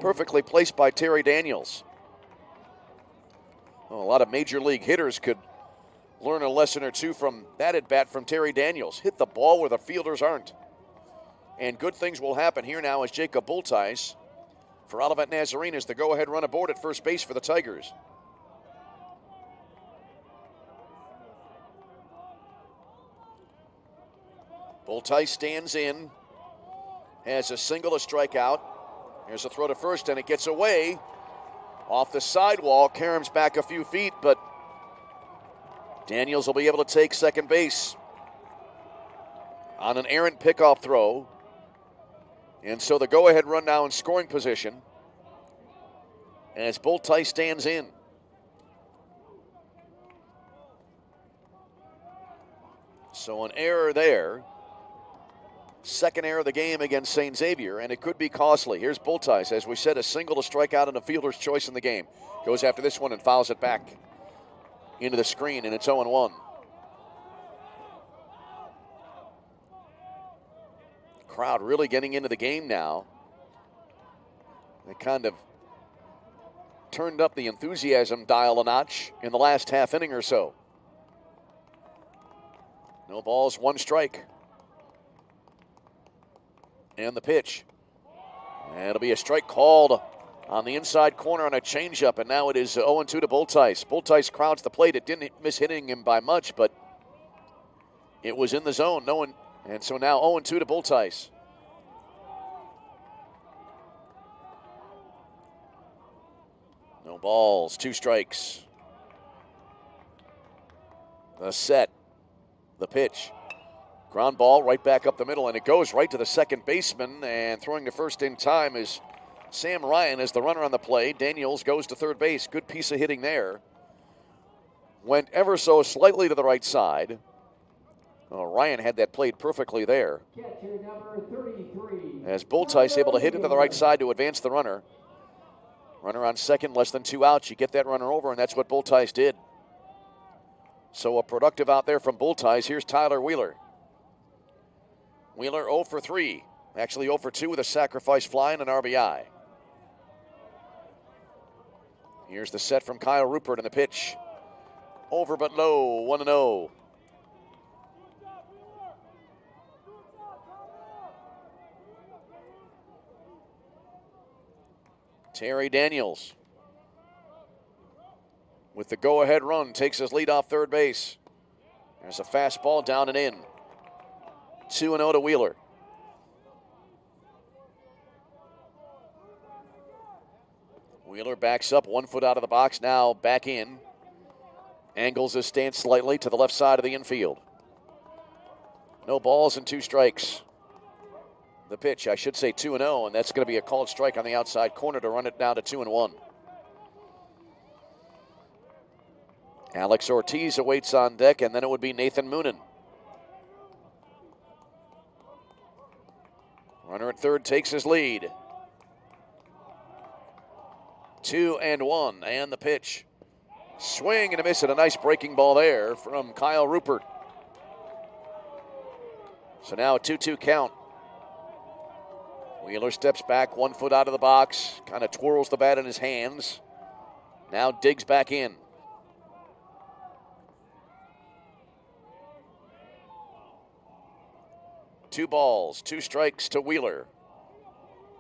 perfectly placed by Terry Daniels. Well, a lot of major league hitters could learn a lesson or two from that at bat from Terry Daniels. Hit the ball where the fielders aren't. And good things will happen here now as Jacob Bultice for Olivet Nazarene is the go-ahead run aboard at first base for the Tigers. Bultice stands in, has a single, a strikeout. Here's a throw to first, and it gets away. Off the sidewall, Karam's back a few feet, but Daniels will be able to take second base on an errant pickoff throw. And so the go-ahead run now in scoring position as Bultice stands in. So an error there. Second error of the game against St. Xavier, and it could be costly. Here's Bultice, as we said, a single to strike out and a fielder's choice in the game. Goes after this one and fouls it back into the screen, and it's 0-1. Crowd really getting into the game now. They kind of turned up the enthusiasm dial a notch in the last half inning or so. No balls, 1 strike. And the pitch. And it'll be a strike called on the inside corner on a changeup, and now it is 0-2 to Bultice. Bultice crowds the plate. It didn't miss hitting him by much, but it was in the zone. And so now 0-2 to Bultice. No balls, 2 strikes. The set, the pitch. Ground ball right back up the middle, and it goes right to the second baseman, and throwing to first in time is Sam Ryan as the runner on the play. Daniels goes to third base. Good piece of hitting there. Went ever so slightly to the right side. Well, Ryan had that played perfectly there. Catcher number 33. As Bultice able to hit it to the right side to advance the runner. Runner on second, less than 2 outs. You get that runner over, and that's what Bultice did. So a productive out there from Bultice. Here's Tyler Wheeler. Wheeler 0 for 3. Actually 0 for 2 with a sacrifice fly and an RBI. Here's the set from Kyle Rupert and the pitch. Over but low, 1-0. Terry Daniels with the go-ahead run takes his lead off third base. There's a fastball down and in. 2-0 to Wheeler. Wheeler backs up, 1 foot out of the box, now back in. Angles his stance slightly to the left side of the infield. No balls and 2 strikes. The pitch, I should say 2-0, and that's going to be a called strike on the outside corner to run it down to 2-1. Alex Ortiz awaits on deck, and then it would be Nathan Moonen. Runner at third takes his lead. 2-1, and the pitch. Swing and a miss, and a nice breaking ball there from Kyle Rupert. So now a 2-2 count. Wheeler steps back, 1 foot out of the box, kind of twirls the bat in his hands. Now digs back in. Two balls, 2 strikes to Wheeler.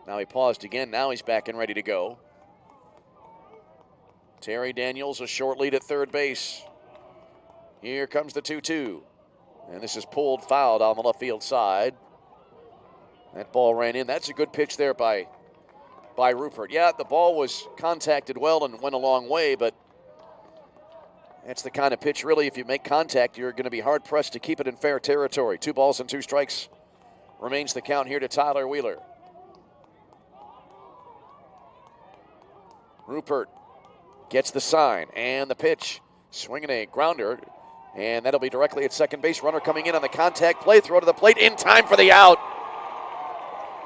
Now he paused again, now he's back and ready to go. Terry Daniels, a short lead at third base. Here comes the 2-2. And this is pulled, fouled on the left field side. That ball ran in. That's a good pitch there by Rupert. Yeah, the ball was contacted well and went a long way, but that's the kind of pitch, really, if you make contact, you're going to be hard-pressed to keep it in fair territory. 2 balls and 2 strikes remains the count here to Tyler Wheeler. Rupert gets the sign and the pitch. Swinging a grounder, and that'll be directly at second base. Runner coming in on the contact play, throw to the plate in time for the out.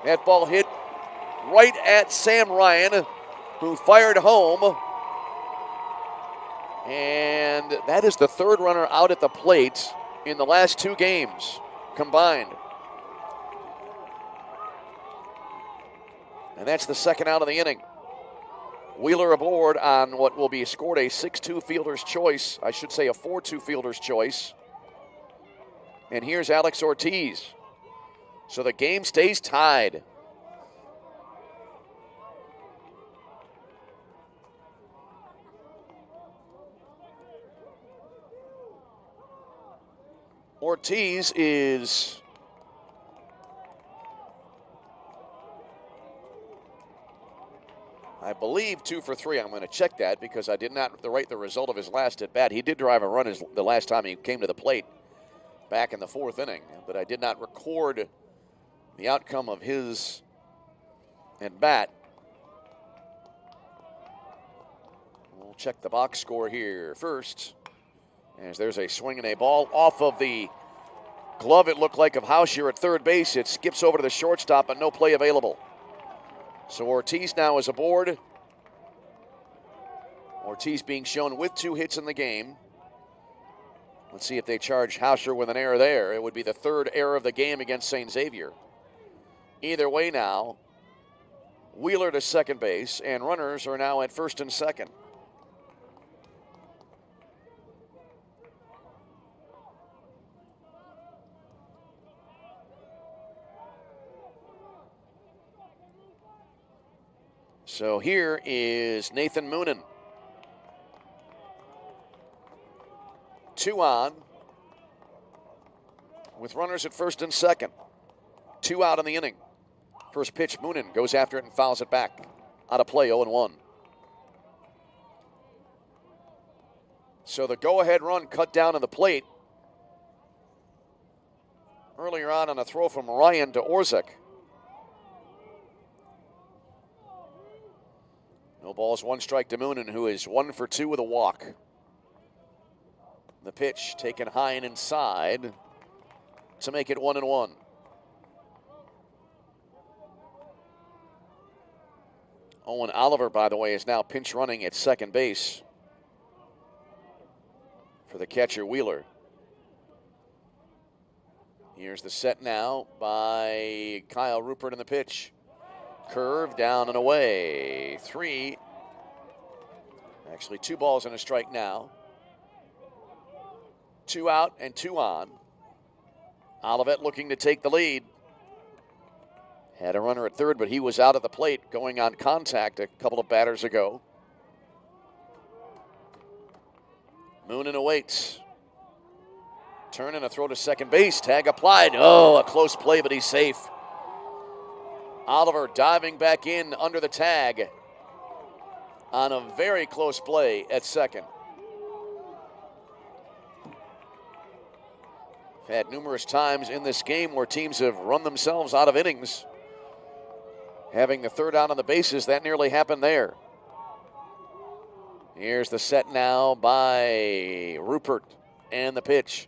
That ball hit right at Sam Ryan, who fired home. And that is the 3rd runner out at the plate in the last 2 games combined. And that's the 2nd out of the inning. Wheeler aboard on what will be scored a 6-2 fielder's choice. I should say a 4-2 fielder's choice. And here's Alex Ortiz. So the game stays tied. Ortiz is I believe 2 for 3. I'm going to check that because I did not write the result of his last at bat. He did drive a run the last time he came to the plate back in the 4th inning, but I did not record the outcome of his at bat. We'll check the box score here first, as there's a swing and a ball off of the glove, it looked like, of Hauscher at third base. It skips over to the shortstop, but no play available. So Ortiz now is aboard. Ortiz being shown with 2 hits in the game. Let's see if they charge Hauscher with an error there. It would be the 3rd error of the game against St. Xavier. Either way now, Wheeler to second base, and runners are now at first and second. So here is Nathan Moonen. 2 on, with runners at first and second. 2 out in the inning. First pitch, Moonen goes after it and fouls it back. Out of play, 0-1. So the go-ahead run cut down to the plate earlier on a throw from Ryan to Orzik. No balls, 1 strike to Moonen, who is 1 for 2 with a walk. The pitch taken high and inside to make it 1-1. Owen Oliver, by the way, is now pinch running at second base for the catcher Wheeler. Here's the set now by Kyle Rupert in the pitch. Curve down and away. 3. Actually, 2 balls and a strike now. 2 out and 2 on. Olivet looking to take the lead. Had a runner at third, but he was out at the plate going on contact a couple of batters ago. Moonen awaits. Turn and a throw to second base. Tag applied. Oh, a close play, but he's safe. Oliver diving back in under the tag on a very close play at second. Had numerous times in this game where teams have run themselves out of innings. Having the third out on the bases, that nearly happened there. Here's the set now by Rupert, and the pitch.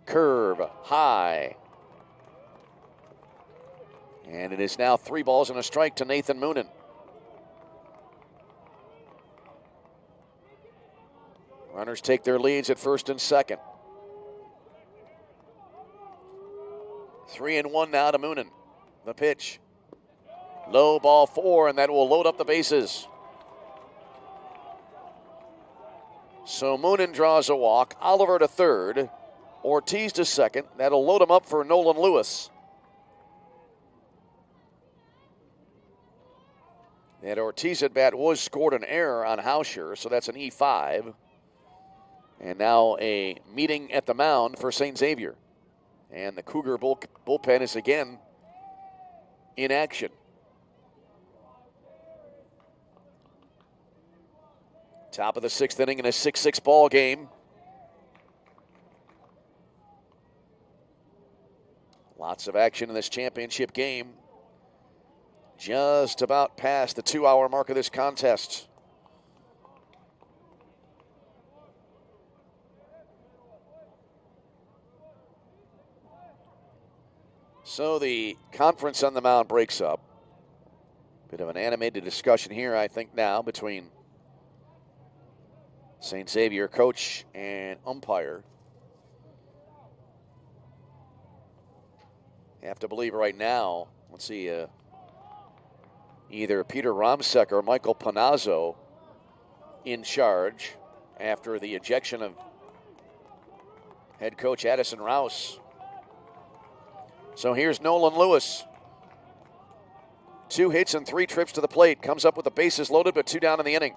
Curve, high. And it is now 3 balls and a strike to Nathan Moonen. Runners take their leads at first and second. 3-1 now to Moonen. The pitch. Low, ball 4, and that will load up the bases. So Moonen draws a walk. Oliver to third. Ortiz to second. That'll load him up for Nolan Lewis. That Ortiz at bat was scored an error on Hauscher, so that's an E5. And now a meeting at the mound for St. Xavier. And the Cougar bullpen is again in action. Top of the 6th inning in a 6-6 ball game. Lots of action in this championship game. Just about past the 2-hour mark of this contest. So the conference on the mound breaks up. Bit of an animated discussion here, I think, now between St. Xavier coach and umpire. Have to believe right now, let's see, either Peter Romsek or Michael Panazzo in charge after the ejection of head coach Addison Rouse. So here's Nolan Lewis. 2 hits and 3 trips to the plate. Comes up with the bases loaded, but 2 down in the inning.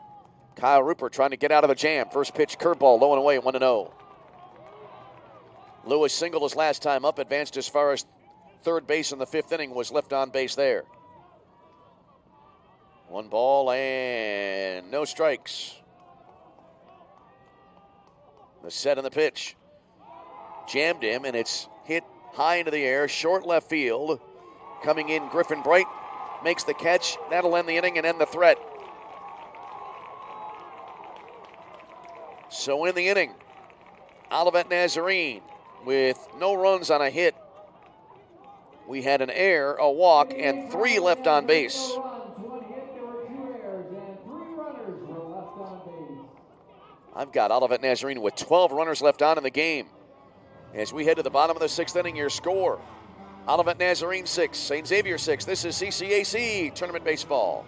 Kyle Rupert trying to get out of the jam. First pitch, curveball, low and away, 1-0. Lewis singled his last time up, advanced as far as third base in the 5th inning, was left on base there. 1 ball and no strikes. The set and the pitch. Jammed him, and it's hit high into the air, short left field. Coming in, Griffin Bright makes the catch. That'll end the inning and end the threat. So in the inning, Olivet Nazarene with no runs on a hit. We had an error, a walk, and 3 left on base. I've got Olivet Nazarene with 12 runners left on in the game. As we head to the bottom of the 6th inning, your score: Olivet Nazarene 6, St. Xavier 6. This is CCAC Tournament Baseball.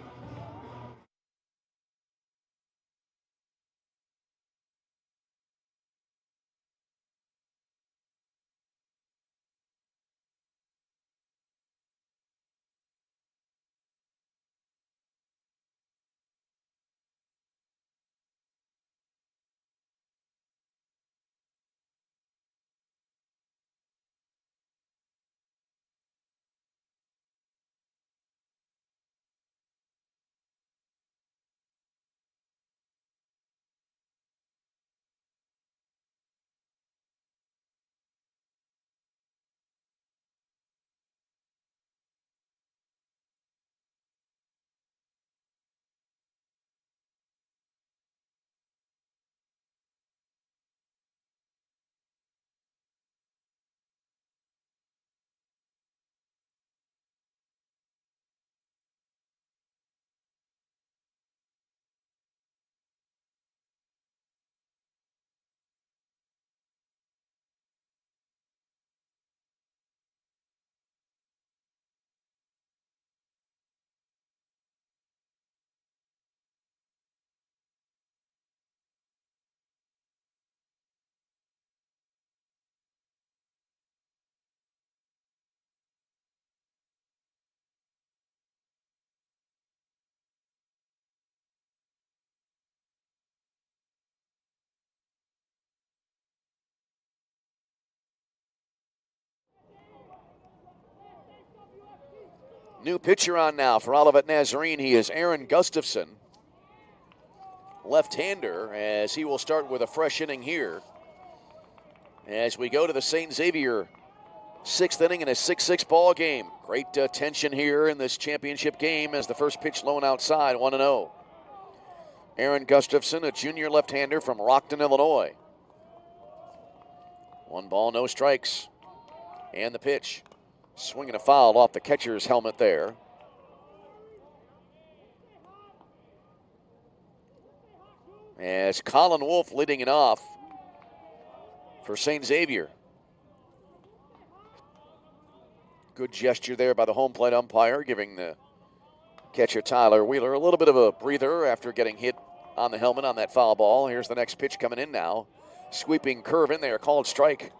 New pitcher on now for Olivet Nazarene. He is Aaron Gustafson, left-hander, as he will start with a fresh inning here. As we go to the St. Xavier sixth inning in a 6-6 ball game. Great tension here in this championship game as the first pitch low and outside, 1-0. Aaron Gustafson, a junior left-hander from Rockton, Illinois. 1 ball, no strikes. And the pitch. Swinging a foul off the catcher's helmet there. As Colin Wolf leading it off for St. Xavier. Good gesture there by the home plate umpire, giving the catcher Tyler Wheeler a little bit of a breather after getting hit on the helmet on that foul ball. Here's the next pitch coming in now. Sweeping curve in there, called strike.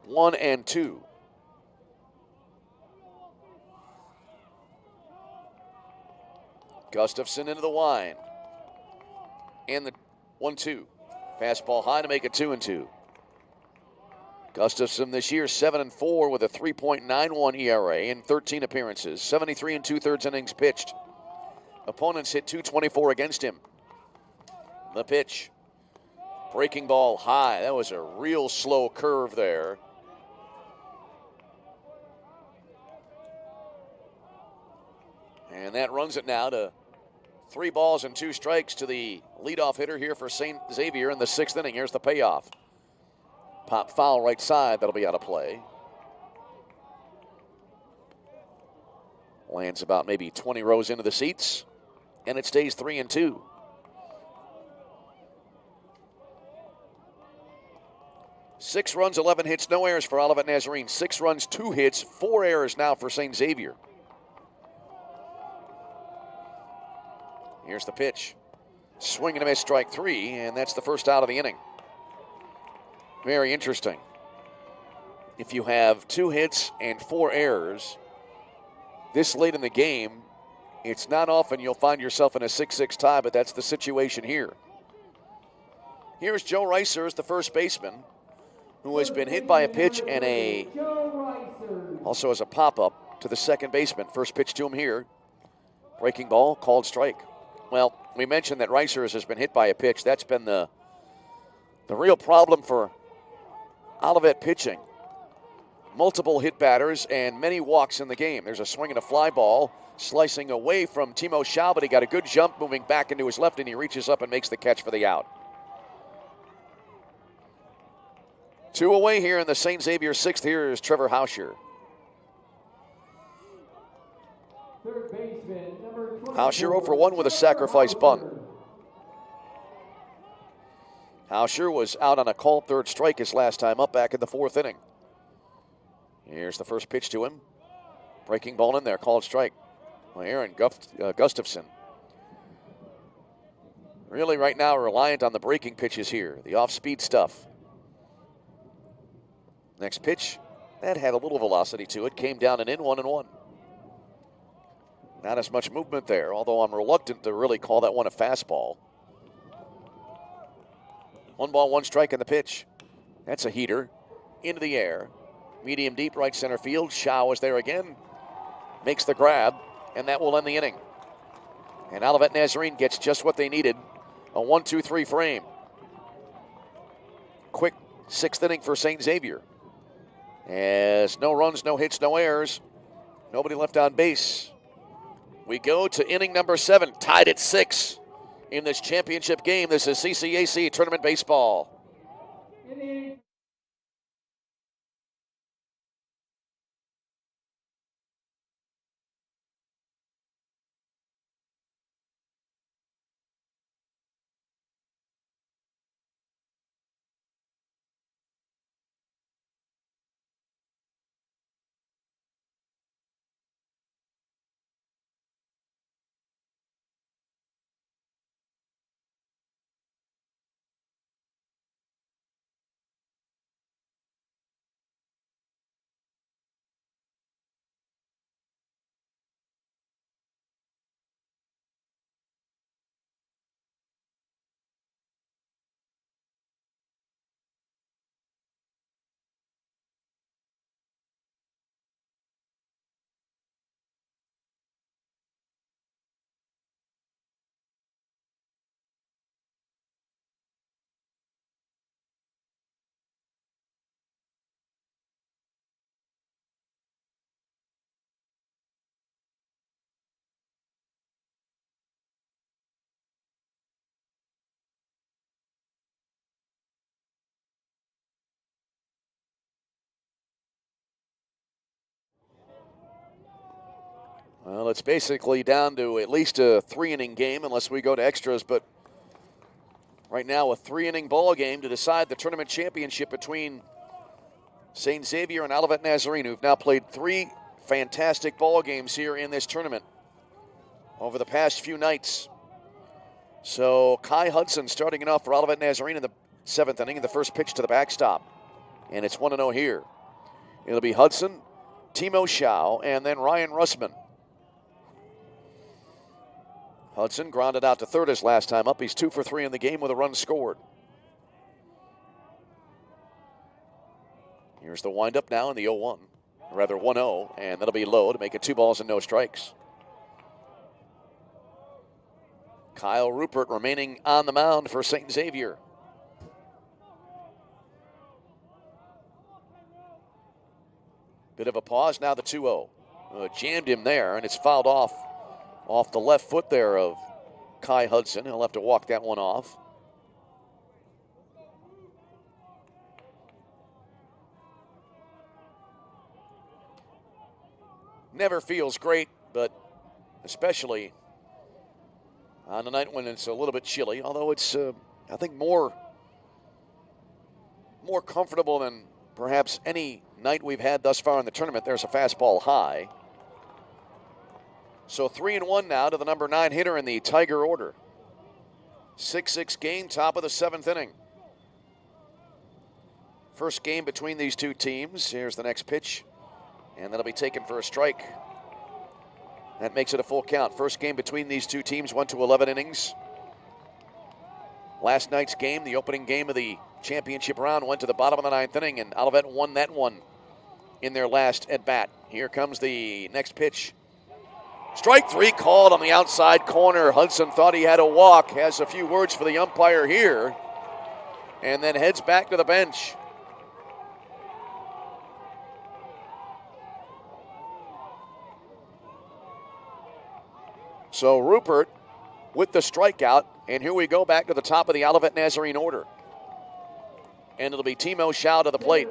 1-2. Gustafson into the wind. And the 1-2. Fastball high to make it 2-2. Gustafson this year 7-4 with a 3.91 ERA in 13 appearances. 73 2/3 innings pitched. Opponents hit .224 against him. The pitch. Breaking ball high. That was a real slow curve there. And that runs it now to 3 balls and 2 strikes to the leadoff hitter here for St. Xavier in the 6th inning. Here's the payoff. Pop foul right side. That'll be out of play. Lands about maybe 20 rows into the seats. And it stays 3-2. Six runs, 11 hits, no errors for Olivet Nazarene. 6 runs, 2 hits, 4 errors now for St. Xavier. Here's the pitch. Swing and a miss, strike 3, and that's the first out of the inning. Very interesting. If you have 2 hits and 4 errors this late in the game, it's not often you'll find yourself in a 6-6 tie, but that's the situation here. Here's Joe Reiser as the first baseman, who has been hit by a pitch and also as a pop-up to the second baseman. First pitch to him here. Breaking ball, called strike. Well, we mentioned that Reiser has been hit by a pitch. That's been the real problem for Olivet pitching. Multiple hit batters and many walks in the game. There's a swing and a fly ball slicing away from Timo Schau, but he got a good jump moving back into his left, and he reaches up and makes the catch for the out. 2 away here in the St. Xavier 6th. Here is Trevor Hauscher. Third baseman, number 24. Hauscher 0 for 1 with a sacrifice bunt. Hauscher was out on a called third strike his last time up back in the 4th inning. Here's the first pitch to him. Breaking ball in there, called strike. Well, Aaron Gustafson. Really right now reliant on the breaking pitches here, the off-speed stuff. Next pitch, that had a little velocity to it, came down and in, 1-1. Not as much movement there, although I'm reluctant to really call that one a fastball. 1 ball, 1 strike in the pitch. That's a heater. Into the air. Medium deep right center field. Schau is there again. Makes the grab, and that will end the inning. And Olivet Nazarene gets just what they needed. A 1-2-3 frame. Quick 6th inning for St. Xavier. As no runs, no hits, no errors. Nobody left on base. We go to inning number 7, tied at 6 in this championship game. This is CCAC Tournament Baseball. Well, it's basically down to at least a 3-inning game unless we go to extras, but right now a 3-inning ball game to decide the tournament championship between St. Xavier and Olivet Nazarene, who've now played 3 fantastic ball games here in this tournament over the past few nights. So Kai Hudson starting it off for Olivet Nazarene in the 7th inning, the first pitch to the backstop. And it's 1-0 here. It'll be Hudson, Timo Schau, and then Ryan Russman. Hudson grounded out to third his last time up. He's 2 for 3 in the game with a run scored. Here's the windup now in the 0-1, rather 1-0, and that'll be low to make it 2 balls and no strikes. Kyle Rupert remaining on the mound for St. Xavier. Bit of a pause, now the 2-0. Jammed him there, and it's fouled off the left foot there of Kai Hudson. He'll have to walk that one off. Never feels great, but especially on a night when it's a little bit chilly, although it's, I think, more comfortable than perhaps any night we've had thus far in the tournament. There's a fastball high. So 3-1 now to the number 9 hitter in the Tiger order. 6-6 game, top of the 7th inning. First game between these two teams. Here's the next pitch, and that'll be taken for a strike. That makes it a full count. First game between these two teams went to 11 innings. Last night's game, the opening game of the championship round, went to the bottom of the 9th inning, and Olivet won that one in their last at-bat. Here comes the next pitch. Strike 3 called on the outside corner. Hudson thought he had a walk, has a few words for the umpire here, and then heads back to the bench. So Rupert with the strikeout, and here we go back to the top of the Olivet Nazarene order. And it'll be Timo Schau to the plate.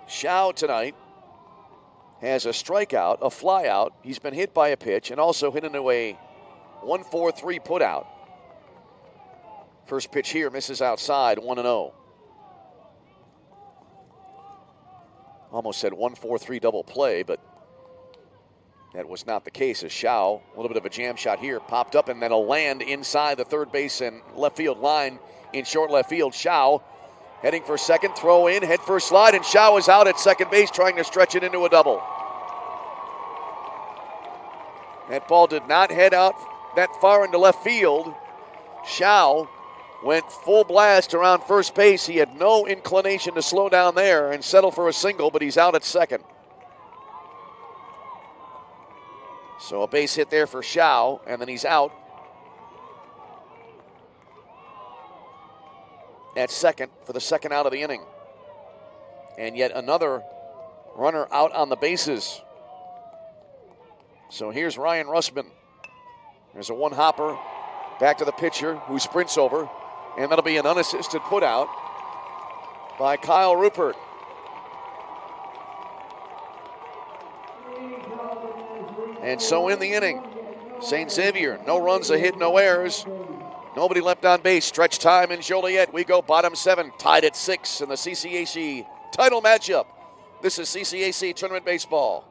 Schau tonight has a strikeout, a flyout. He's been hit by a pitch and also hit into a 1-4-3 putout. First pitch here misses outside, 1-0. Almost said 1-4-3 double play, but that was not the case, as Schau, a little bit of a jam shot here, popped up and then a land inside the third base and left field line in short left field. Schau heading for second, throw in, head first slide, and Schau is out at second base trying to stretch it into a double. That ball did not head out that far into left field. Schau went full blast around first base. He had no inclination to slow down there and settle for a single, but he's out at second. So a base hit there for Schau, and then he's out at second for the second out of the inning. And yet another runner out on the bases. So here's Ryan Russman. There's a one-hopper back to the pitcher who sprints over, and that'll be an unassisted putout by Kyle Rupert. And so in the inning, St. Xavier, no runs, a hit, no errors. Nobody left on base. Stretch time in Joliet. We go bottom 7, tied at 6 in the CCAC title matchup. This is CCAC Tournament Baseball.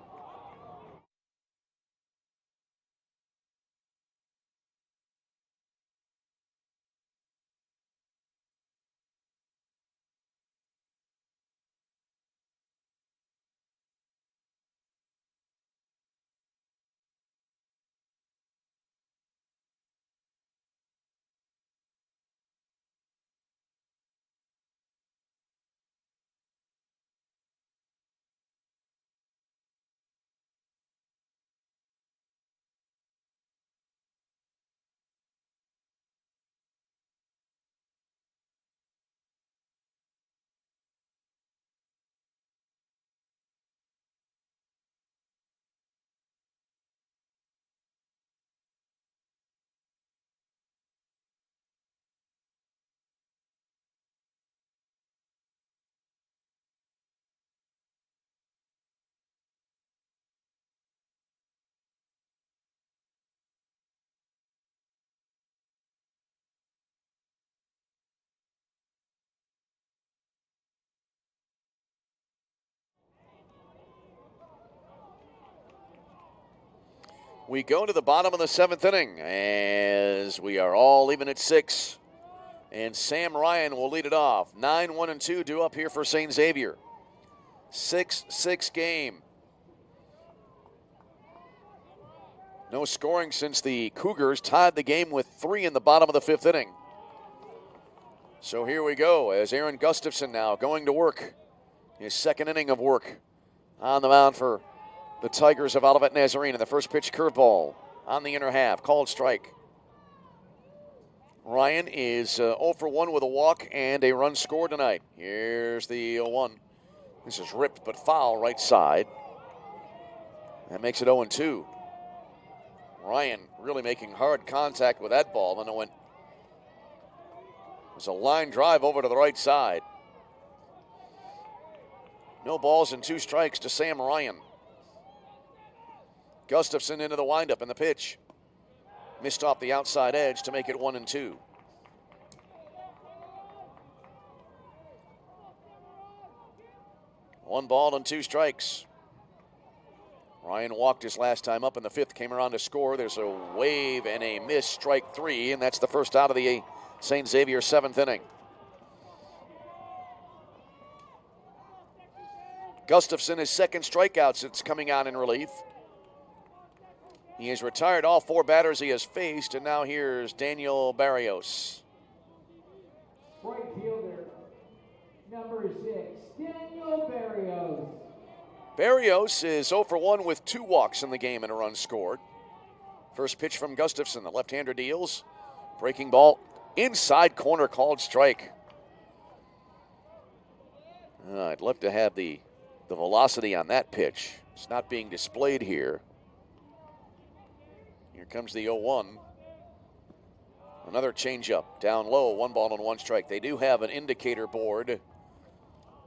We go to the bottom of the 7th inning as we are all even at 6. And Sam Ryan will lead it off. 9-1-2 due up here for St. Xavier. 6-6 game. No scoring since the Cougars tied the game with 3 in the bottom of the 5th inning. So here we go as Aaron Gustafson now going to work. His 2nd inning of work on the mound for the Tigers of Olivet Nazarene. And the first pitch curveball on the inner half. Called strike. Ryan is 0 for 1 with a walk and a run scored tonight. Here's the 0-1. This is ripped but foul right side. That makes it 0-2. Ryan really making hard contact with that ball. Then it was a line drive over to the right side. No balls and 2 strikes to Sam Ryan. Gustafson into the windup and the pitch. Missed off the outside edge to make it 1-2. One ball and 2 strikes. Ryan walked his last time up in the 5th, came around to score. There's a wave and a miss, strike 3, and that's the first out of the St. Xavier 7th inning. Gustafson, his 2nd strikeout since coming on in relief. He has retired all 4 batters he has faced, and now here's Daniel Barrios. Right fielder, number 6, Daniel Barrios. Barrios is 0 for 1 with 2 walks in the game and a run scored. First pitch from Gustafson, the left-hander deals. Breaking ball, inside corner, called strike. I'd love to have the velocity on that pitch. It's not being displayed here. Here comes the 0-1. Another changeup, down low, 1 ball and 1 strike. They do have an indicator board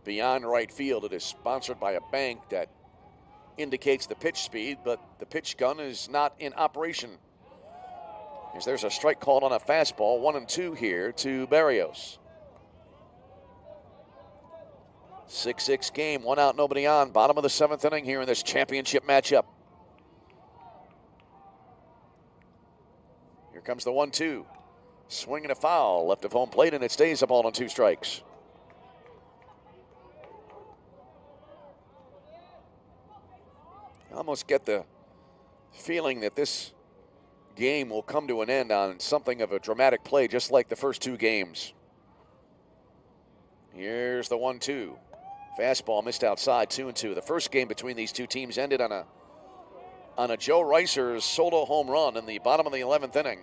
beyond right field. It is sponsored by a bank that indicates the pitch speed, but the pitch gun is not in operation. As there's a strike called on a fastball, 1-2 here to Barrios. 6-6 game, 1 out, nobody on. Bottom of the 7th inning here in this championship matchup. Here comes the 1-2. Swing and a foul, left of home plate, and it stays a ball and 2 strikes. I almost get the feeling that this game will come to an end on something of a dramatic play, just like the first 2 games. Here's the 1-2. Fastball missed outside, 2-2. The first game between these 2 teams ended on a Joe Reiser's solo home run in the bottom of the 11th inning.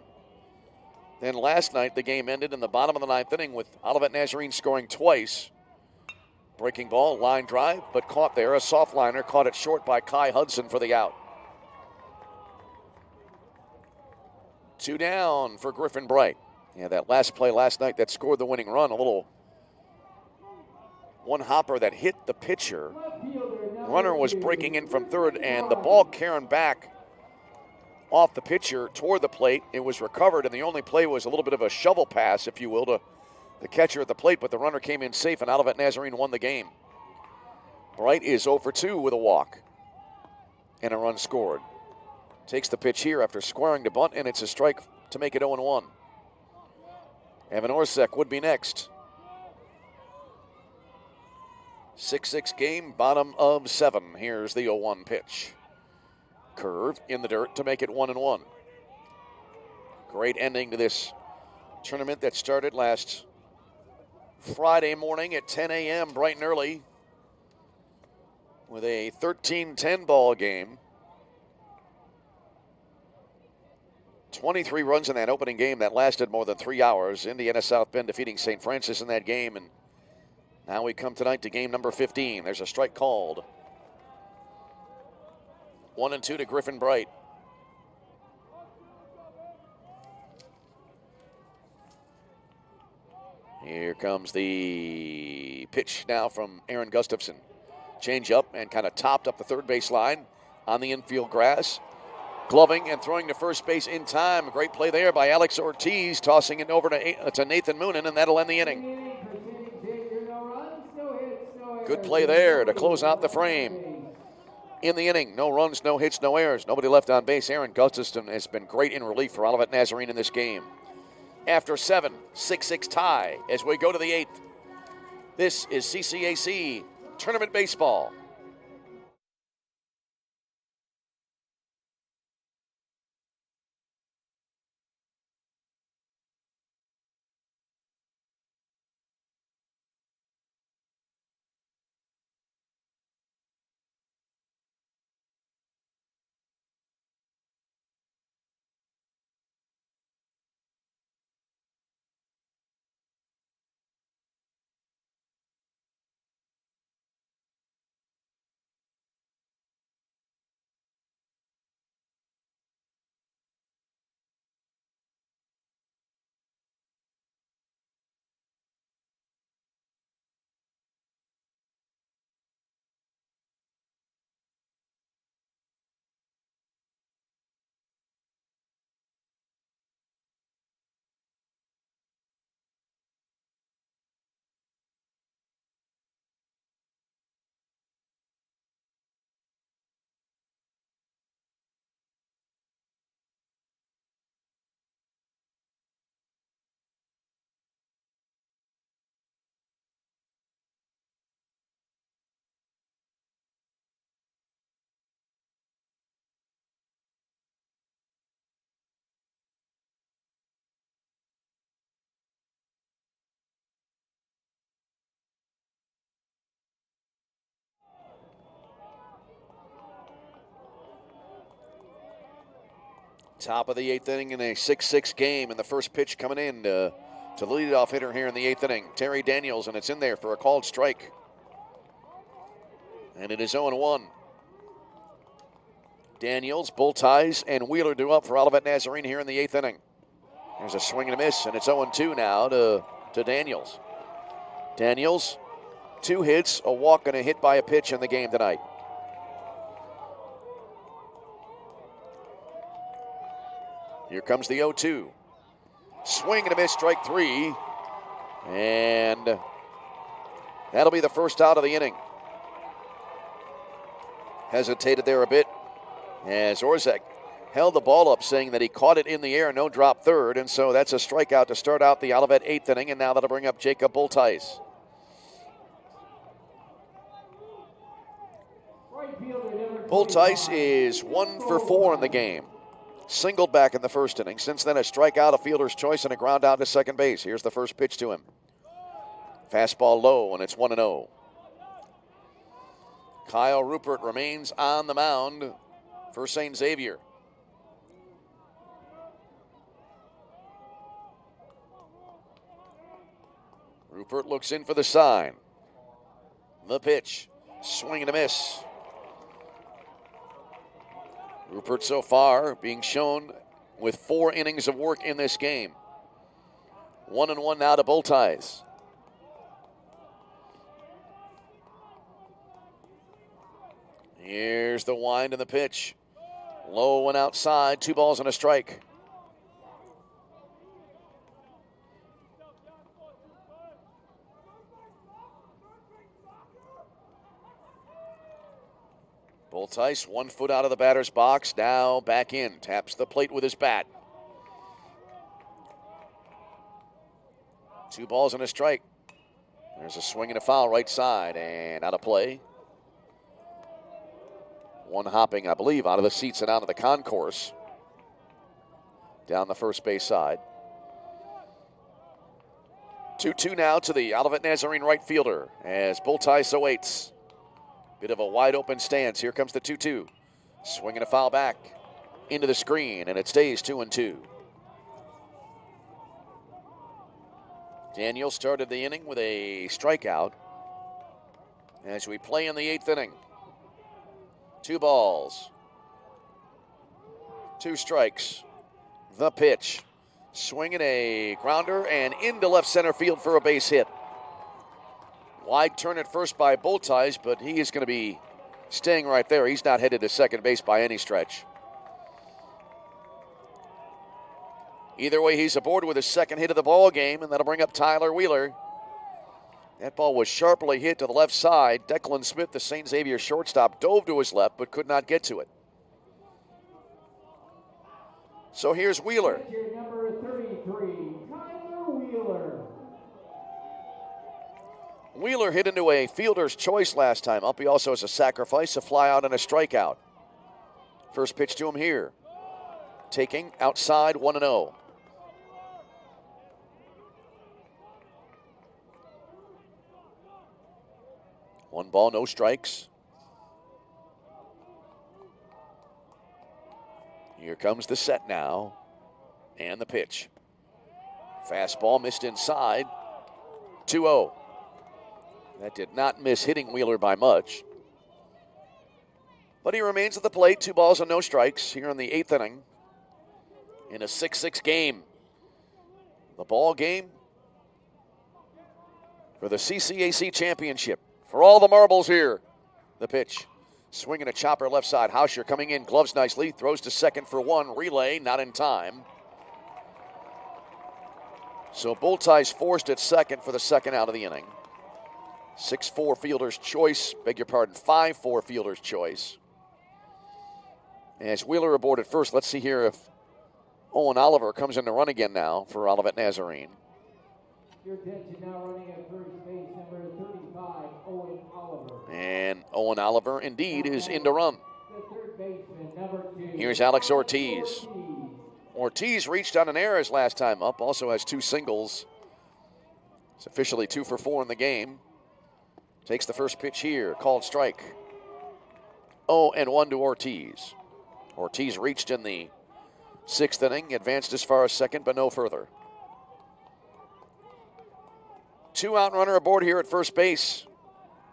Then last night, the game ended in the bottom of the 9th inning with Olivet Nazarene scoring twice. Breaking ball, line drive, but caught there. A soft liner caught it short by Kai Hudson for the out. 2 down for Griffin Bright. Yeah, that last play last night that scored the winning run, a little one hopper that hit the pitcher. Runner was breaking in from third, and the ball carrying back off the pitcher toward the plate. It was recovered, and the only play was a little bit of a shovel pass, if you will, to the catcher at the plate, but the runner came in safe, and Olivet Nazarene won the game. Bright is 0 for 2 with a walk and a run scored. Takes the pitch here after squaring to bunt, and it's a strike to make it 0-1. Evan Orsek would be next. 6-6 game, bottom of 7. Here's the 0-1 pitch. Curve in the dirt to make it 1-1. Great ending to this tournament that started last Friday morning at 10 a.m. bright and early with a 13-10 ball game. 23 runs in that opening game that lasted more than 3 hours. Indiana South Bend defeating St. Francis in that game, and now we come tonight to game number 15. There's a strike called. 1-2 to Griffin Bright. Here comes the pitch now from Aaron Gustafson. Change up and kind of topped up the third base line on the infield grass. Gloving and throwing to first base in time. Great play there by Alex Ortiz, tossing it over to Nathan Moonen, and that'll end the inning. Good play there to close out the frame. in the inning. No runs, no hits, no errors. Nobody left on base. Aaron Gustafson has been great in relief for Olivet Nazarene in this game. After 7, 6-6 tie as we go to the 8th. This is CCAC Tournament Baseball. Top of the 8th inning in a 6-6 game, and the first pitch coming in to the leadoff hitter here in the 8th inning, Terry Daniels, and it's in there for a called strike. And it is 0-1. Daniels, Bull Ties, and Wheeler do up for Olivet Nazarene here in the 8th inning. There's a swing and a miss, and it's 0-2 now to Daniels. Daniels, 2 hits, a walk, and a hit by a pitch in the game tonight. Here comes the 0-2. Swing and a miss, strike 3. And that'll be the first out of the inning. Hesitated there a bit as Orzek held the ball up, saying that he caught it in the air, no drop third. And so that's a strikeout to start out the Olivet 8th inning. And now that'll bring up Jacob Bultice. Bultice is 1 for 4 in the game. Singled back in the first inning. Since then, a strikeout, a fielder's choice, and a ground out to second base. Here's the first pitch to him. Fastball low, and it's 1-0. Kyle Rupert remains on the mound for St. Xavier. Rupert looks in for the sign. The pitch. Swing and a miss. Rupert so far being shown with 4 innings of work in this game. 1-1 now to Bultice. Here's the wind and the pitch. Low and outside, 2 balls and a strike. Bultice, 1 foot out of the batter's box, now back in, taps the plate with his bat. 2 balls and a strike. There's a swing and a foul right side and out of play. 1 hopping, I believe, out of the seats and out of the concourse. Down the first base side. 2-2 now to the Olivet Nazarene right fielder as Bultice awaits. Bit of a wide open stance. Here comes the 2-2. Swinging a foul back into the screen, and it stays 2-2. Daniel started the inning with a strikeout as we play in the 8th inning. 2 balls, 2 strikes. The pitch. Swinging a grounder and into left center field for a base hit. Wide turn at first by Bultice, but he is going to be staying right there. He's not headed to second base by any stretch. Either way, he's aboard with his second hit of the ball game, and that'll bring up Tyler Wheeler. That ball was sharply hit to the left side. Declan Smith, the St. Xavier shortstop, dove to his left but could not get to it. So here's Wheeler. Catcher number 33, Tyler Wheeler. Wheeler hit into a fielder's choice last time up. He also has a sacrifice, a fly out, and a strikeout. First pitch to him here. Taking outside 1-0. One ball, no strikes. Here comes the set now. And the pitch. Fastball missed inside. 2-0. That did not miss hitting Wheeler by much. But he remains at the plate. 2 balls and no strikes here in the 8th inning. In a 6-6 game. The ball game for the CCAC championship. For all the marbles here. The pitch. Swinging a chopper left side. Hauscher coming in. Gloves nicely. Throws to second for 1. Relay not in time. So Bullties forced at second for the second out of the inning. 6-4 fielder's choice. Beg your pardon. 5-4 fielder's choice. As Wheeler aboard at first, let's see here if Owen Oliver comes in to run again now for Olivet Nazarene. Your attention now running at first base, number 35, Owen Oliver. And Owen Oliver indeed is in to run. The third baseman, number 2. Here's Alex Ortiz. Ortiz reached on an error his last time up. Also has 2 singles. It's officially 2 for 4 in the game. Takes the first pitch here. Called strike. 0-1 to Ortiz. Ortiz reached in the 6th inning. Advanced as far as second, but no further. 2-out runner aboard here at first base.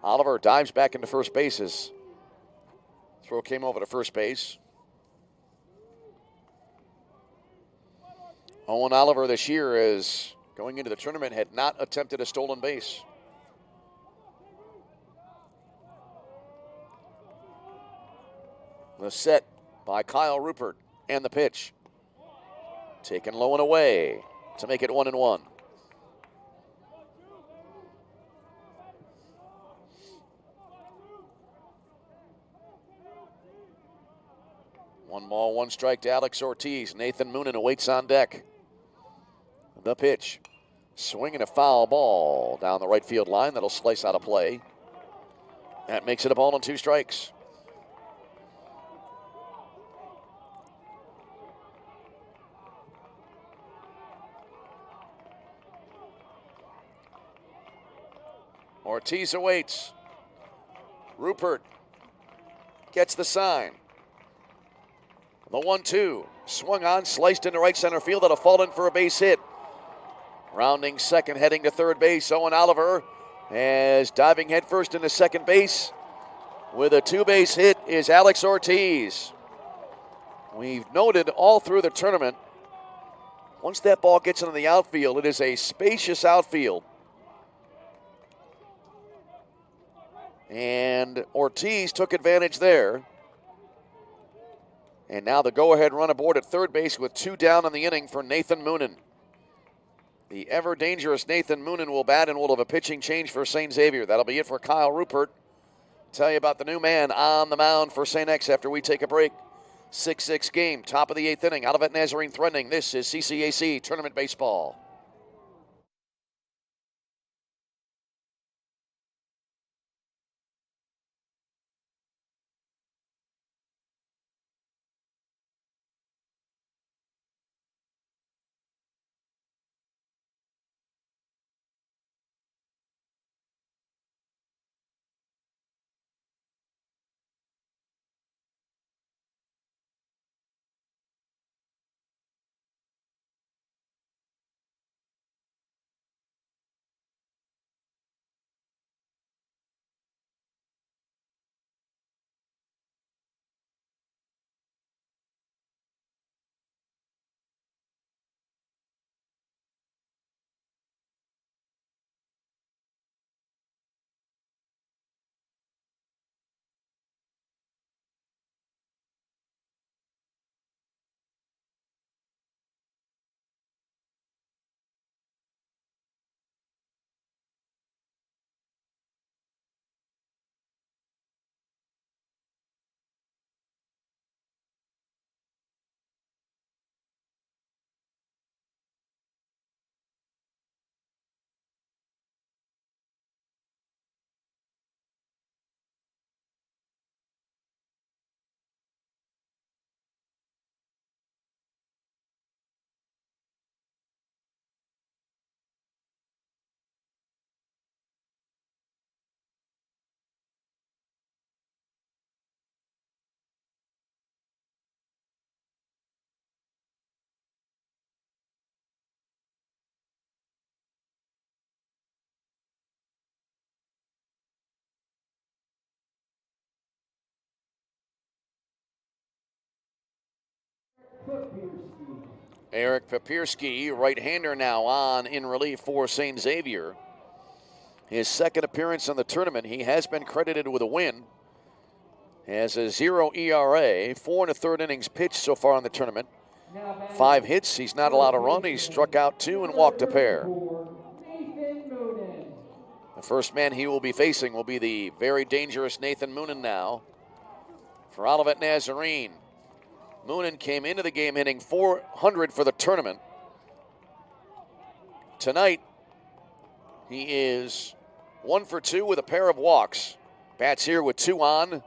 Oliver dives back into first base as throw came over to first base. Owen Oliver this year is going into the tournament had not attempted a stolen base. The set by Kyle Rupert and the pitch. Taken low and away to make it 1-1. One ball, one strike to Alex Ortiz. Nathan Moonen awaits on deck. The pitch. Swinging a foul ball down the right field line. That'll slice out of play. That makes it a ball and 2 strikes. Ortiz awaits. Rupert gets the sign. The 1-2. Swung on, sliced into right center field. That'll fall in for a base hit. Rounding second, heading to third base. Owen Oliver as diving headfirst into second base. With a 2-base hit is Alex Ortiz. We've noted all through the tournament, once that ball gets into the outfield, it is a spacious outfield. And Ortiz took advantage there. And now the go-ahead run aboard at third base with 2 down in the inning for Nathan Moonen. The ever-dangerous Nathan Moonen will bat and will have a pitching change for St. Xavier. That'll be it for Kyle Rupert. Tell you about the new man on the mound for St. X after we take a break. 6-6 game, top of the 8th inning. Olivet Nazarene threatening. This is CCAC Tournament Baseball. Eric Papierski, right-hander now on in relief for St. Xavier. His second appearance in the tournament. He has been credited with a win. Has a 0 ERA, 4 1/3 innings pitched so far in the tournament. 5 hits. He's not allowed a run. He's struck out 2 and walked a pair. The first man he will be facing will be the very dangerous Nathan Moonen now for Olivet Nazarene. Moonen came into the game hitting .400 for the tournament. Tonight, he is 1 for 2 with a pair of walks. Bats here with 2 on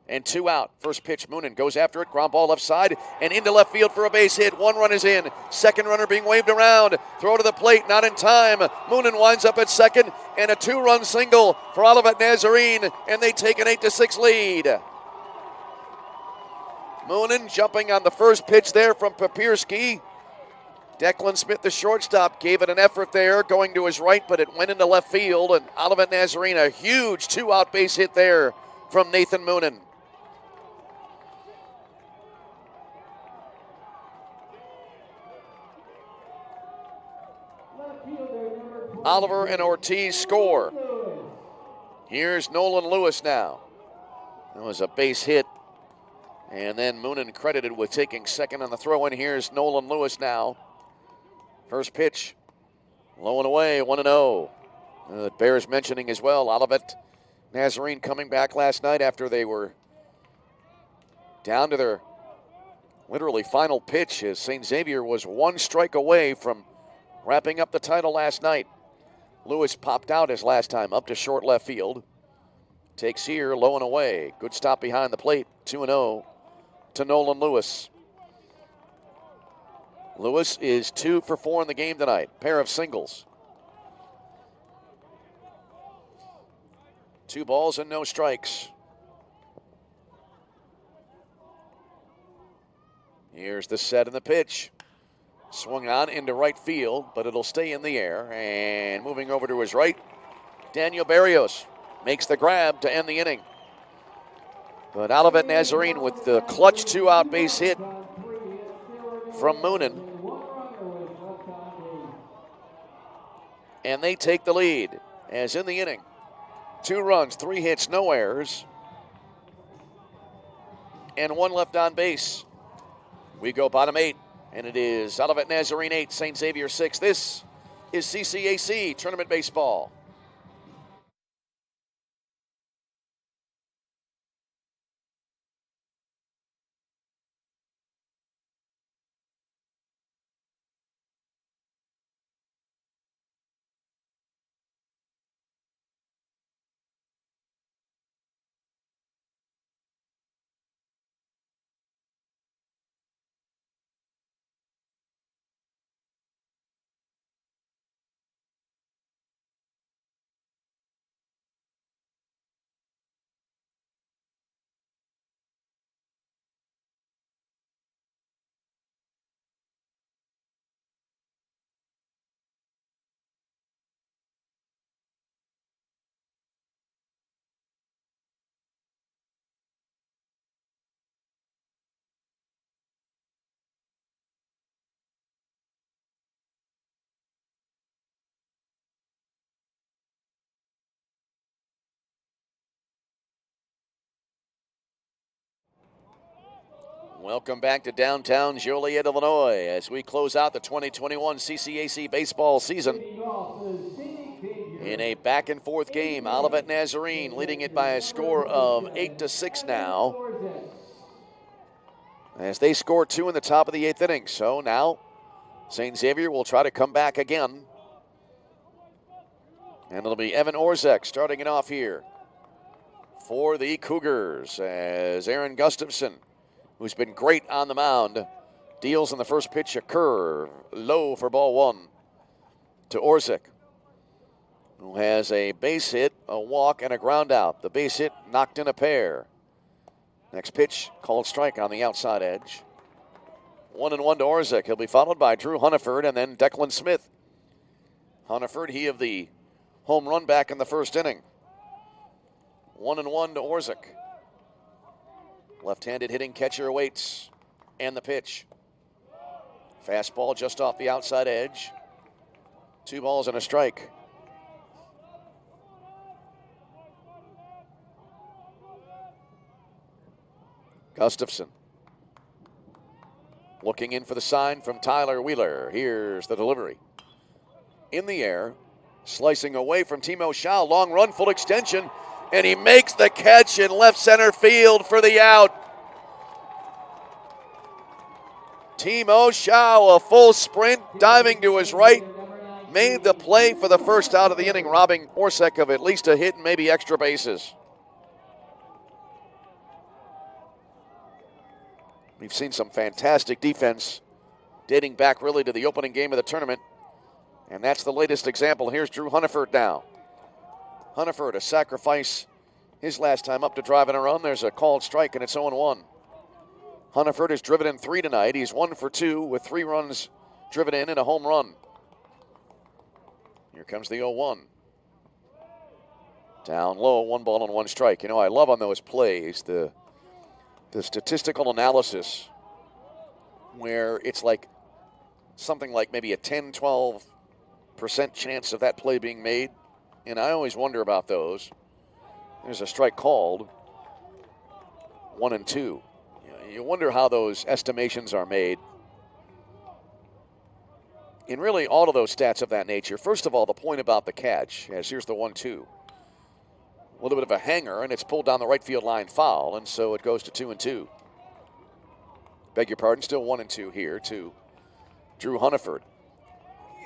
and 2 out. First pitch, Moonen goes after it. Ground ball left side and into left field for a base hit. 1 run is in. Second runner being waved around. Throw to the plate, not in time. Moonen winds up at second and a 2-run single for Olivet Nazarene, and they take an 8-6 lead. Moonen jumping on the first pitch there from Papierski. Declan Smith, the shortstop, gave it an effort there, going to his right, but it went into left field, and Olivet Nazarene, a huge 2-out base hit there from Nathan Moonen. Oliver and Ortiz score. Here's Nolan Lewis now. That was a base hit. And then Moonen credited with taking second on the throw in. Here's Nolan Lewis now. First pitch, low and away, 1-0. It bears mentioning as well, Olivet Nazarene coming back last night after they were down to their literally final pitch, as St. Xavier was 1 strike away from wrapping up the title last night. Lewis popped out his last time up to short left field. Takes here, low and away. Good stop behind the plate, 2-0 to Nolan Lewis. Lewis is 2 for 4 in the game tonight. Pair of singles. 2 balls and no strikes. Here's the set and the pitch. Swung on into right field, but it'll stay in the air. And moving over to his right, Daniel Barrios makes the grab to end the inning. But Olivet Nazarene with the clutch 2-out base hit from Moonen. And they take the lead, as in the inning, 2 runs, 3 hits, no errors, and 1 left on base. We go bottom 8, and it is Olivet Nazarene 8, St. Xavier 6. This is CCAC Tournament Baseball. Welcome back to downtown Joliet, Illinois, as we close out the 2021 CCAC baseball season in a back-and-forth game. Olivet Nazarene leading it by a score of 8-6 now, as they score 2 in the top of the 8th inning. So now St. Xavier will try to come back again, and it'll be Evan Orzek starting it off here for the Cougars, as Aaron Gustafson, who's been great on the mound, deals in the first pitch a curve, low for ball 1 to Orzek, who has a base hit, a walk, and a ground out. The base hit knocked in a pair. Next pitch, called strike on the outside edge. 1-1 to Orzek. He'll be followed by Drew Hunniford and then Declan Smith. Hunniford, he of the home run back in the first inning. 1-1 to Orzek. Left-handed hitting catcher awaits, and the pitch. Fastball just off the outside edge. 2 balls and a strike. Gustafson looking in for the sign from Tyler Wheeler. Here's the delivery. In the air, slicing away from Timo Schau. Long run, full extension, and he makes the catch in left center field for the out. Timo Schau, a full sprint, diving to his right, made the play for the first out of the inning, robbing Orsak of at least a hit and maybe extra bases. We've seen some fantastic defense dating back really to the opening game of the tournament, and that's the latest example. Here's Drew Hunneford now. Hunneford to sacrifice his last time up to drive in a run. There's a called strike, and it's 0-1. Hunneford has driven in 3 tonight. He's 1 for 2 with 3 runs driven in and a home run. Here comes the 0-1. Down low, 1 ball and 1 strike. You know, I love on those plays the statistical analysis where it's like something like maybe a 10-12% chance of that play being made. And I always wonder about those. There's a strike called, 1 and 2. You wonder how those estimations are made. And really all of those stats of that nature. First of all, the point about the catch, as here's the 1-2. A little bit of a hanger, and it's pulled down the right field line foul, and so it goes to 2 and 2. Beg your pardon, still 1 and 2 here to Drew Hunneford.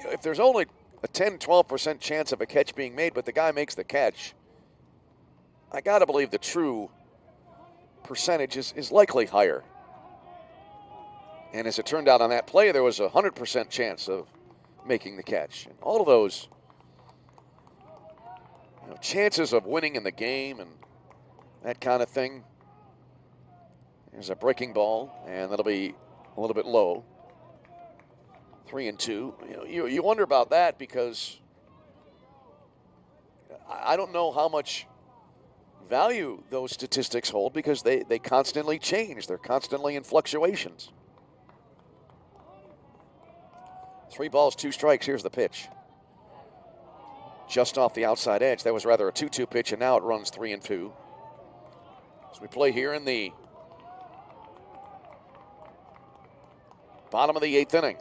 If there's only a 10-12% chance of a catch being made, but the guy makes the catch, I got to believe the true percentage is likely higher. And as it turned out on that play, there was a 100% chance of making the catch. And all of those chances of winning in the game and that kind of thing. There's a breaking ball, and that'll be a little bit low. 3 and 2. You wonder about that because I don't know how much value those statistics hold because they constantly change. They're constantly in fluctuations. 3 balls, 2 strikes. Here's the pitch. Just off the outside edge. That was rather a 2-2 pitch, and now it runs 3 and 2. So we play here in the bottom of the 8th inning.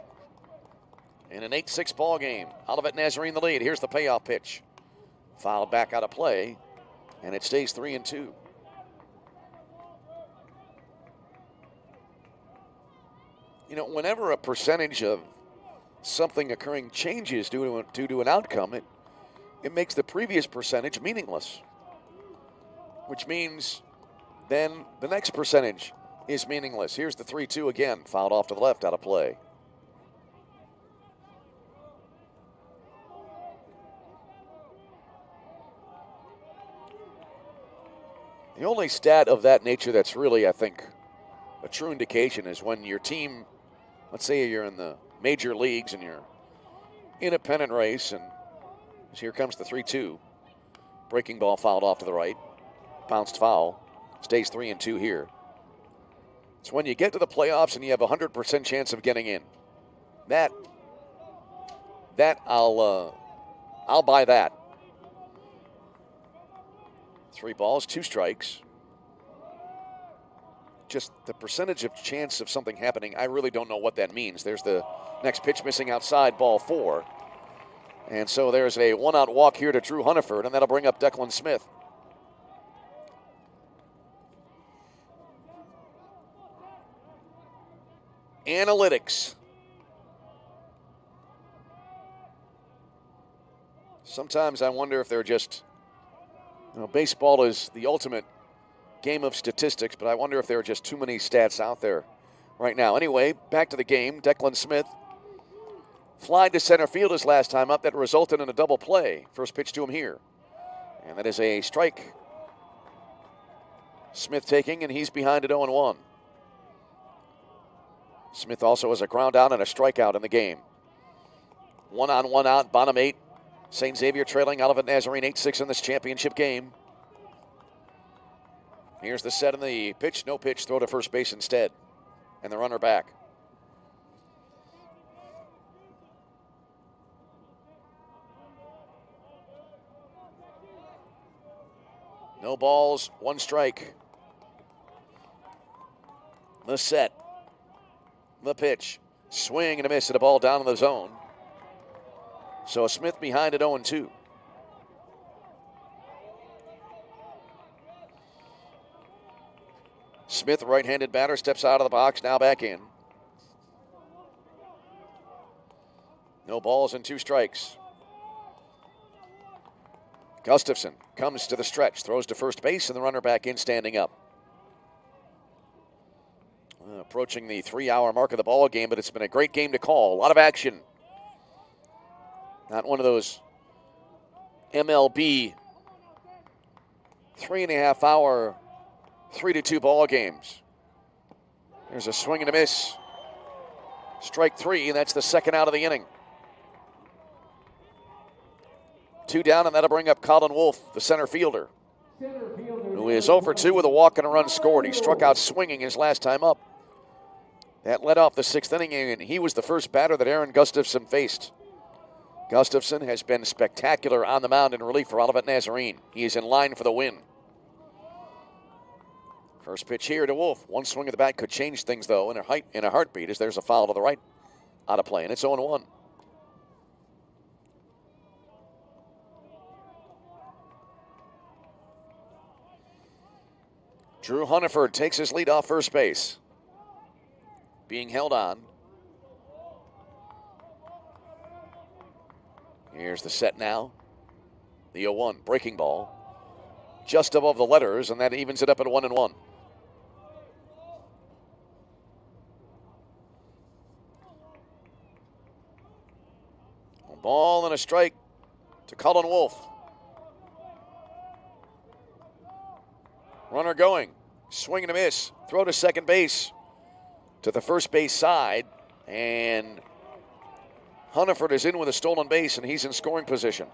In an 8-6 ball game. Olivet Nazarene the lead. Here's the payoff pitch. Fouled back out of play, and it stays 3 and 2. You know, whenever a percentage of something occurring changes due to an outcome, it makes the previous percentage meaningless, which means then the next percentage is meaningless. Here's the 3-2 again, fouled off to the left, out of play. The only stat of that nature that's really, I think, a true indication is when your team, let's say you're in the major leagues and you're in a pennant race, and here comes the 3-2. Breaking ball fouled off to the right. Bounced foul. Stays 3 and 2 here. It's when you get to the playoffs and you have a 100% chance of getting in. That I'll buy that. 3 balls, 2 strikes. Just the percentage of chance of something happening, I really don't know what that means. There's the next pitch missing outside, ball 4. And so there's a 1-out walk here to Drew Hunneford, and that'll bring up Declan Smith. Analytics. Sometimes I wonder if they're just, baseball is the ultimate game of statistics, but I wonder if there are just too many stats out there right now. Anyway, back to the game. Declan Smith flied to center field his last time up. That resulted in a double play. First pitch to him here. And that is a strike. Smith taking, and he's behind at 0-1. Smith also has a ground out and a strikeout in the game. 1 on, 1 out, bottom 8. St. Xavier trailing Olivet Nazarene 8-6 in this championship game. Here's the set and the pitch. No pitch. Throw to first base instead. And the runner back. No balls, 1 strike. The set. The pitch. Swing and a miss at a ball down in the zone. So Smith behind at 0-2. Smith, right-handed batter, steps out of the box, now back in. No balls and 2 strikes. Gustafson comes to the stretch, throws to first base, and the runner back in, standing up. Approaching the 3-hour mark of the ball game, but it's been a great game to call. A lot of action. Not one of those MLB 3.5-hour 3-2 ball games. There's a swing and a miss. Strike 3, and that's the second out of the inning. 2 down, and that'll bring up Colin Wolfe, the center fielder, who is 0 for 2 with a walk and a run scored. He struck out swinging his last time up. That led off the 6th inning, and he was the first batter that Aaron Gustafson faced. Gustafson has been spectacular on the mound in relief for Olivet Nazarene. He is in line for the win. First pitch here to Wolfe. 1 swing of the bat could change things, though, in a heartbeat, as there's a foul to the right out of play, and it's 0-1. Drew Hunniford takes his lead off first base. Being held on. Here's the set now. The 0-1 breaking ball. Just above the letters, and that evens it up at 1-1. A ball and a strike to Colin Wolfe. Runner going. Swing and a miss. Throw to second base. To the first base side. And Hunniford is in with a stolen base, and he's in scoring position.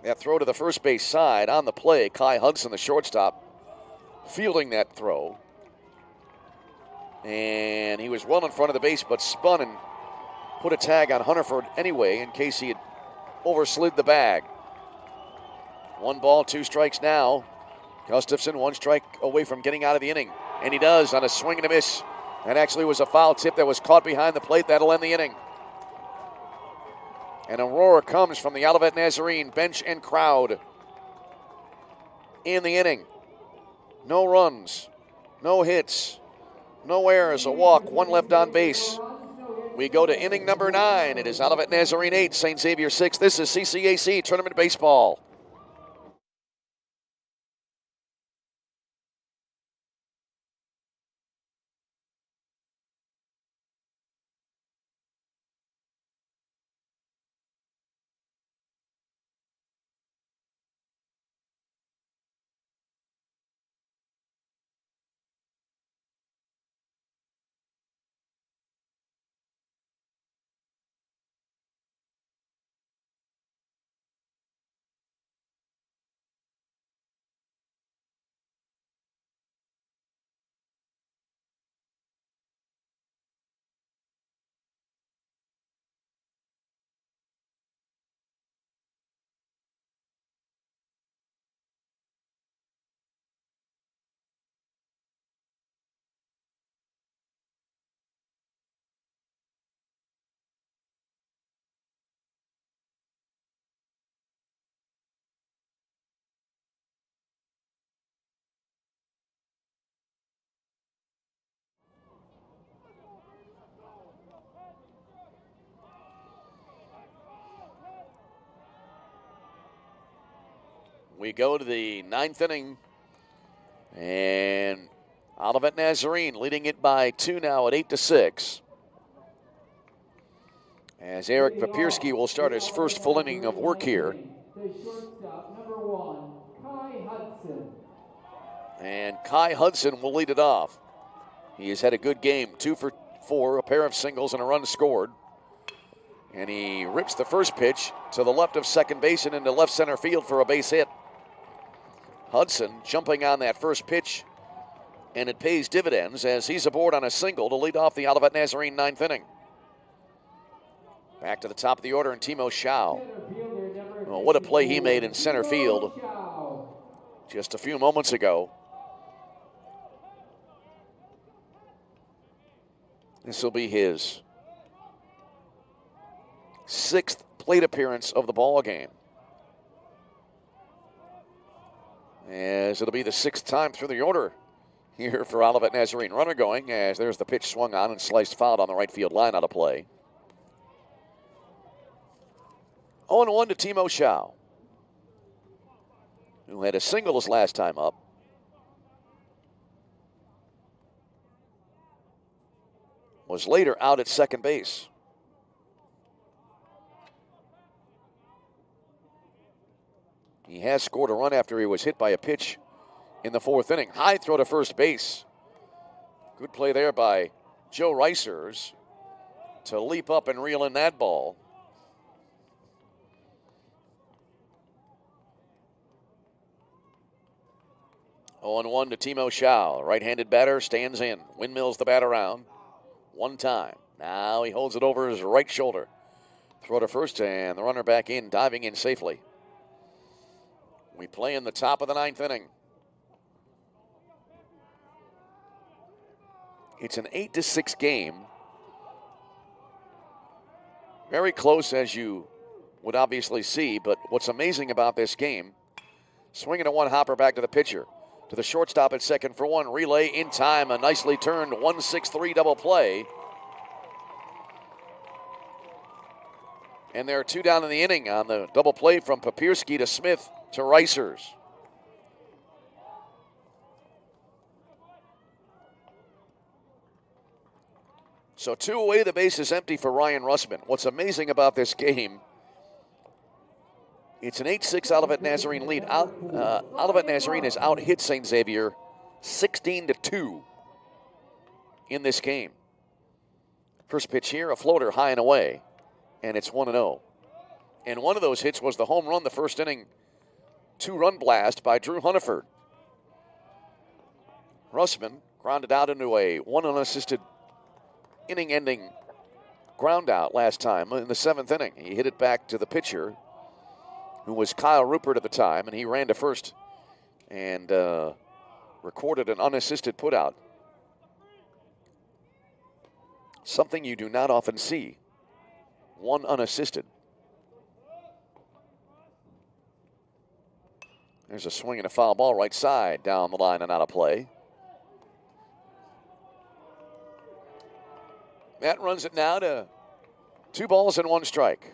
That throw to the first base side on the play. Kai Hudson, the shortstop, fielding that throw. And he was well in front of the base, but spun and put a tag on Hunniford anyway in case he had overslid the bag. 1 ball, 2 strikes now. Gustafson 1 strike away from getting out of the inning. And he does on a swing and a miss. That actually was a foul tip that was caught behind the plate. That'll end the inning. And a roar comes from the Olivet Nazarene bench and crowd in the inning. No runs, no hits, no errors, a walk, 1 left on base. We go to inning number 9. It is Olivet Nazarene 8, St. Xavier 6. This is CCAC Tournament Baseball. We go to the 9th inning, and Olivet Nazarene leading it by 2 now at 8-6. As Eric Papierski will start his first full inning of work here. The shortstop, number 1, Kai Hudson. And Kai Hudson will lead it off. He has had a good game, 2 for 4, a pair of singles and a run scored. And he rips the first pitch to the left of second base and into left center field for a base hit. Hudson jumping on that first pitch, and it pays dividends as he's aboard on a single to lead off the Olivet Nazarene 9th inning. Back to the top of the order, and Timo Schau. Well, what a play he made in center field. just a few moments ago. This will be his 6th plate appearance of the ball game, as it'll be the 6th time through the order here for Olivet Nazarene. Runner going, as there's the pitch swung on and sliced fouled on the right field line out of play. 0-1 to Timo Schau, who had a single his last time up. Was later out at second base. He has scored a run after he was hit by a pitch in the 4th inning. High throw to first base. Good play there by Joe Reisers to leap up and reel in that ball. Oh, 0-1 to Timo Schau. Right-handed batter stands in. Windmills the bat around. One time. Now he holds it over his right shoulder. Throw to first, and the runner back in, diving in safely. We play in the top of the 9th inning. It's an 8-6 game. Very close, as you would obviously see, but what's amazing about this game, swinging a one hopper back to the pitcher. To the shortstop at second for one. Relay in time. A nicely turned 1-6-3 double play. And there are 2 down in the inning on the double play from Papierski to Smith to Reisers. So 2 away, the base is empty for Ryan Russman. What's amazing about this game, it's an 8-6 Olivet Nazarene lead. Olivet Nazarene has out-hit St. Xavier 16-2 in this game. First pitch here, a floater high and away, and it's 1-0. And one of those hits was the home run the first inning, 2-run blast by Drew Hunniford. Russman grounded out into a 1 unassisted inning-ending ground out last time in the 7th inning. He hit it back to the pitcher, who was Kyle Rupert at the time, and he ran to first and recorded an unassisted putout. Something you do not often see. 1 unassisted. There's a swing and a foul ball right side down the line and out of play. That runs it now to 2 balls and 1 strike.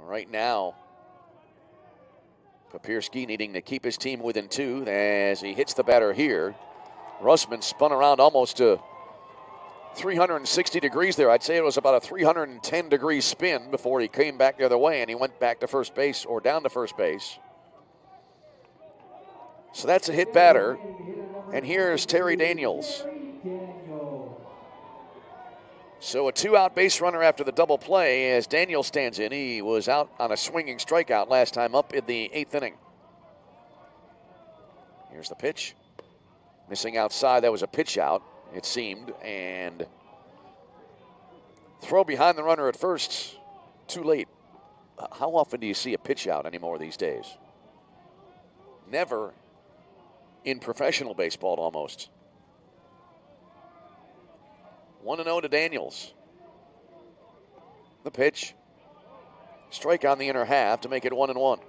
Right now, Papierski needing to keep his team within 2 as he hits the batter here. Russman spun around almost to 360 degrees there. I'd say it was about a 310-degree spin before he came back the other way, and he went back to first base, or down to first base. So that's a hit batter. And here's Terry Daniels. So a 2-out base runner after the double play as Daniel stands in. He was out on a swinging strikeout last time up in the 8th inning. Here's the pitch. Missing outside, that was a pitch out, it seemed. And throw behind the runner at first, too late. How often do you see a pitch out anymore these days? Never in professional baseball almost. 1-0 to Daniels. The pitch. Strike on the inner half to make it 1-1.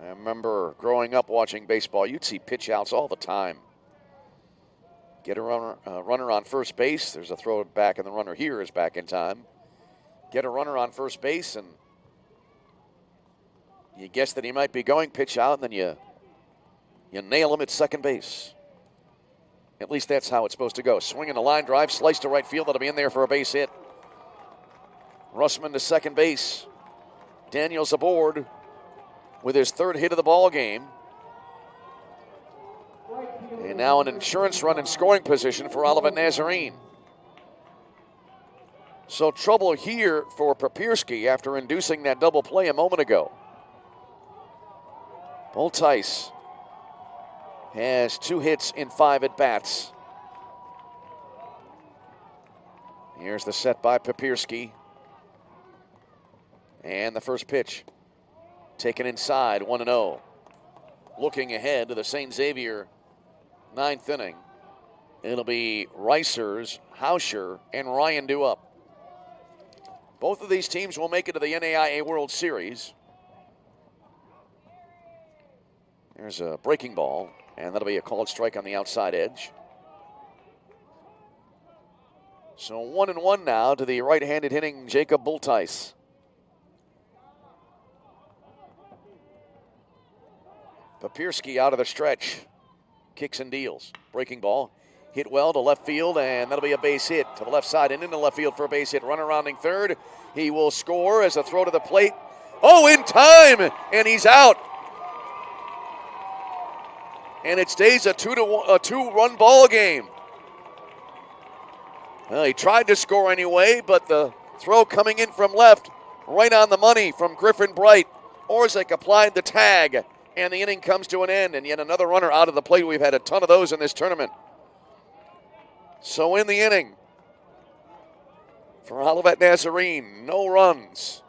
I remember growing up watching baseball, you'd see pitch outs all the time. Get a runner on first base. There's a throw back, and the runner here is back in time. Get a runner on first base, and you guess that he might be going pitch out, and then you nail him at second base. At least that's how it's supposed to go. Swinging a line drive, slice to right field. That'll be in there for a base hit. Russman to second base. Daniels aboard with his 3rd hit of the ball game. And now an insurance run in scoring position for Olivet Nazarene. So trouble here for Papierski after inducing that double play a moment ago. Bull Tice has 2 hits in 5 at-bats. Here's the set by Papierski. And the first pitch taken inside, 1-0. Looking ahead to the St. Xavier ninth inning. It'll be Reisers, Hauscher, and Ryan due up. Both of these teams will make it to the NAIA World Series. There's a breaking ball, and that'll be a called strike on the outside edge. So 1-1 now to the right-handed hitting Jacob Bultice. Papirski out of the stretch. Kicks and deals. Breaking ball. Hit well to left field, and that'll be a base hit. To the left side and into left field for a base hit. Runner rounding third. He will score as a throw to the plate. Oh, in time, and he's out. And it stays a two-run ball game. Well, he tried to score anyway, but the throw coming in from left, right on the money from Griffin Bright. Orzik applied the tag, and the inning comes to an end, and yet another runner out of the plate. We've had a ton of those in this tournament. So in the inning, for Olivet Nazarene, no runs.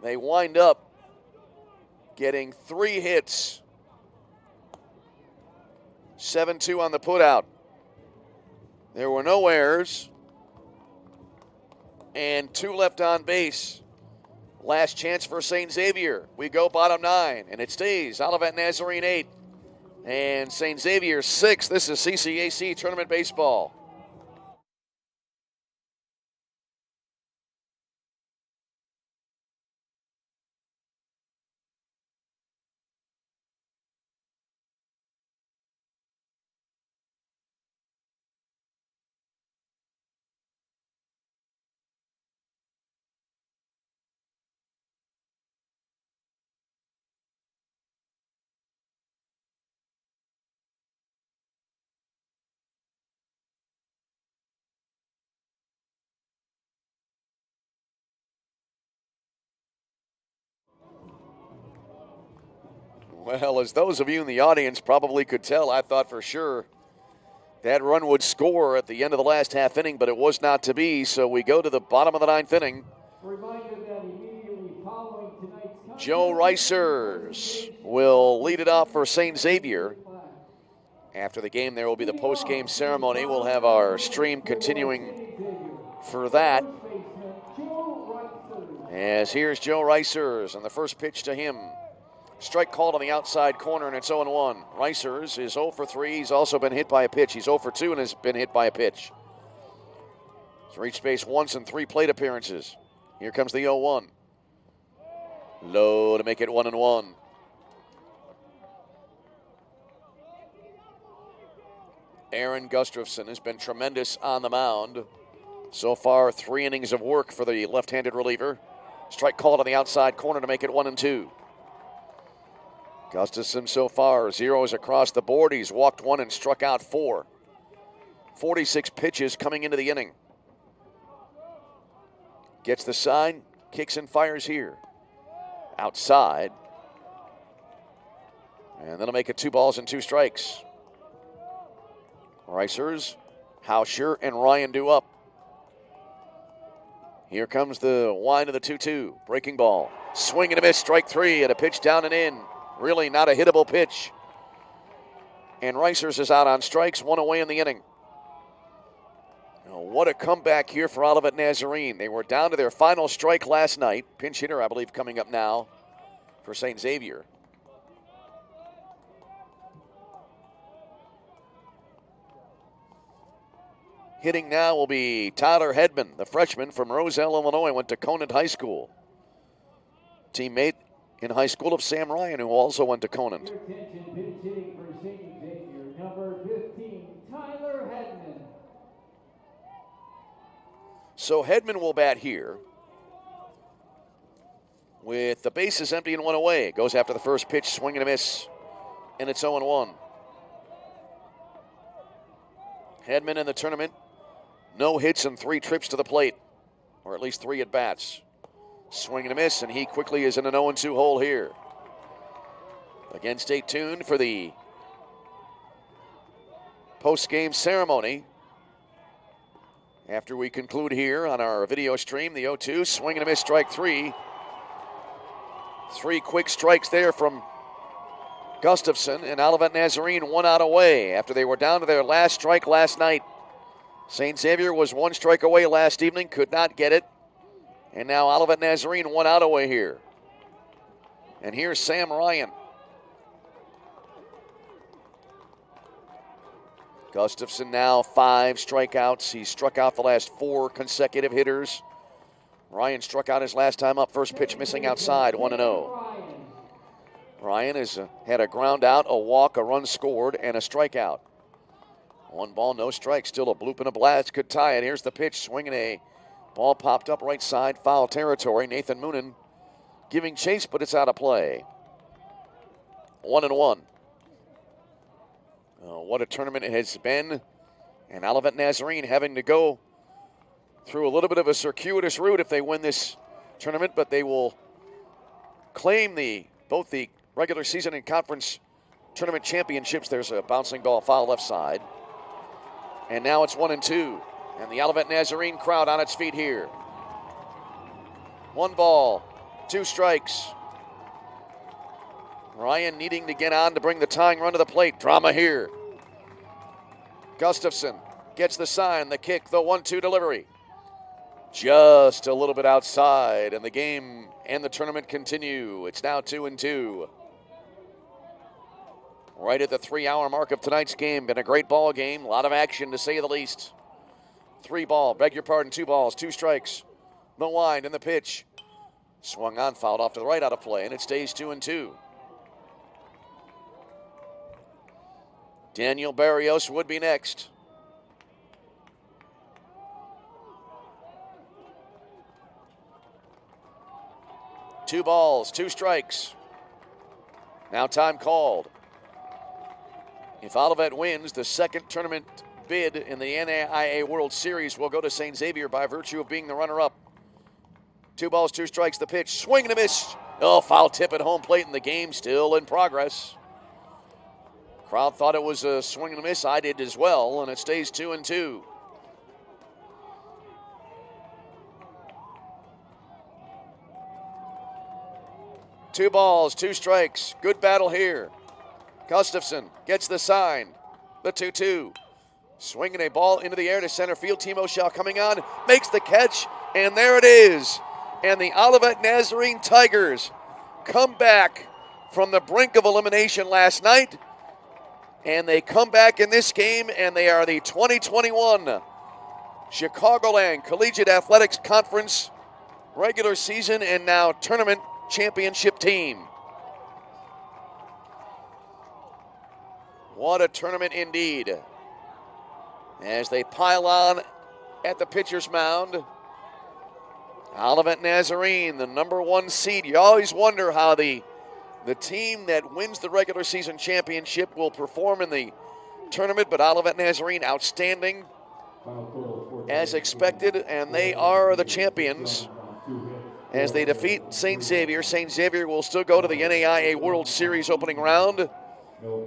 They wind up getting 3 hits. 7-2 on the putout. There were no errors. And 2 left on base. Last chance for St. Xavier. We go bottom 9, and it stays Olivet Nazarene 8 and St. Xavier 6. This is CCAC Tournament Baseball. Well, as those of you in the audience probably could tell, I thought for sure that run would score at the end of the last half inning, but it was not to be. So we go to the bottom of the 9th inning. Joe Reisers will lead it off for St. Xavier. After the game, there will be the post-game ceremony. We'll have our stream continuing for that. As here's Joe Reisers, and the first pitch to him. Strike called on the outside corner, and it's 0-1. Reisers is 0 for 3. He's also been hit by a pitch. He's 0 for 2 and has been hit by a pitch. He's reached base once in 3 plate appearances. Here comes the 0-1. Low to make it 1-1. Aaron Gustafson has been tremendous on the mound. So far, 3 innings of work for the left-handed reliever. Strike called on the outside corner to make it 1-2. Gustafson so far, 0s across the board. He's walked 1 and struck out 4. 46 pitches coming into the inning. Gets the sign, kicks and fires here. Outside. And that'll make it 2 balls and 2 strikes. Reisers, Hauscher, and Ryan due up. Here comes the wind of the 2-2. Breaking ball. Swing and a miss, strike 3, and a pitch down and in. Really not a hittable pitch. And Reisers is out on strikes, 1 away in the inning. Oh, what a comeback here for Olivet Nazarene. They were down to their final strike last night. Pinch hitter, I believe, coming up now for St. Xavier. Hitting now will be Tyler Hedman, the freshman from Roselle, Illinois, went to Conant High School. Teammate in high school of Sam Ryan, who also went to Conant. Your attention, pinch hitting for St. Xavier, number 15, Tyler Hedman. So Hedman will bat here with the bases empty and 1 away. Goes after the first pitch, swing and a miss, and it's 0-1. Hedman in the tournament, no hits and 3 trips to the plate, or at least 3 at bats. Swing and a miss, and he quickly is in an 0-2 hole here. Again, stay tuned for the post-game ceremony. After we conclude here on our video stream, the 0-2, swing and a miss, strike three. 3 quick strikes there from Gustafson, and Olivet Nazarene 1 out away after they were down to their last strike last night. St. Xavier was 1 strike away last evening, could not get it. And now Olivet Nazarene 1 out away here. And here's Sam Ryan. Gustafson now 5 strikeouts. He struck out the last 4 consecutive hitters. Ryan struck out his last time up. First pitch missing outside, 1-0. Ryan has had a ground out, a walk, a run scored, and a strikeout. 1 ball, no strike. Still a bloop and a blast. Could tie it. Here's the pitch. Swinging a ball popped up right side, foul territory. Nathan Moonen giving chase, but it's out of play. 1-1. What a tournament it has been. And Olivet Nazarene having to go through a little bit of a circuitous route if they win this tournament, but they will claim both the regular season and conference tournament championships. There's a bouncing ball foul left side. And now it's 1-2. And the Olivet Nazarene crowd on its feet here. 1 ball, 2 strikes. Ryan needing to get on to bring the tying run to the plate. Drama here. Gustafson gets the sign, the kick, the 1-2 delivery. Just a little bit outside, and the game and the tournament continue. It's now 2-2. Right at the 3-hour mark of tonight's game. Been a great ball game. A lot of action, to say the least. 2 balls, 2 strikes. The wind and the pitch. Swung on, fouled off to the right, out of play, and it stays 2-2. Daniel Barrios would be next. Two balls, 2 strikes. Now time called. If Olivet wins, the second tournament bid in the NAIA World Series will go to St. Xavier by virtue of being the runner-up. 2 balls, 2 strikes, the pitch, swing and a miss. Oh, foul tip at home plate, and the game still in progress. Crowd thought it was a swing and a miss. I did as well, and it stays 2-2. Two balls, 2 strikes. Good battle here. Gustafson gets the sign. The 2-2. Swinging a ball into the air to center field. Timo Schell coming on, makes the catch, and there it is. And the Olivet Nazarene Tigers come back from the brink of elimination last night. And they come back in this game, and they are the 2021 Chicagoland Collegiate Athletics Conference regular season and now tournament championship team. What a tournament indeed. As they pile on at the pitcher's mound, Olivet Nazarene, the number 1 seed. You always wonder how the team that wins the regular season championship will perform in the tournament, but Olivet Nazarene outstanding as expected, and they are the champions as they defeat St. Xavier. St. Xavier will still go to the NAIA World Series opening round,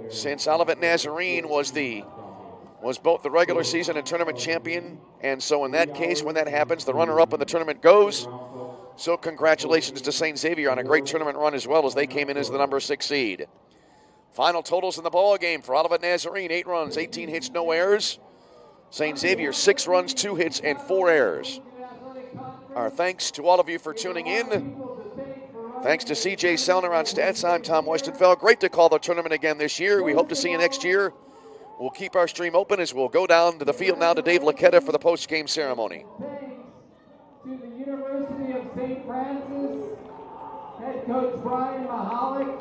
since Olivet Nazarene was both the regular season and tournament champion, and so in that case, when that happens, the runner-up in the tournament goes. So congratulations to St. Xavier on a great tournament run as well, as they came in as the number 6 seed. Final totals in the ball game for Olivet Nazarene: 8 runs, 18 hits, no errors. St. Xavier 6 runs, 2 hits, and 4 errors. Our thanks to all of you for tuning in. Thanks to CJ Sellner on stats. I'm Tom Westenfeld. Great to call the tournament again this year. We hope to see you next year. We'll keep our stream open as we'll go down to the field now to Dave Laquetta for the post-game ceremony. To the University of St. Francis, head coach Brian Mahalik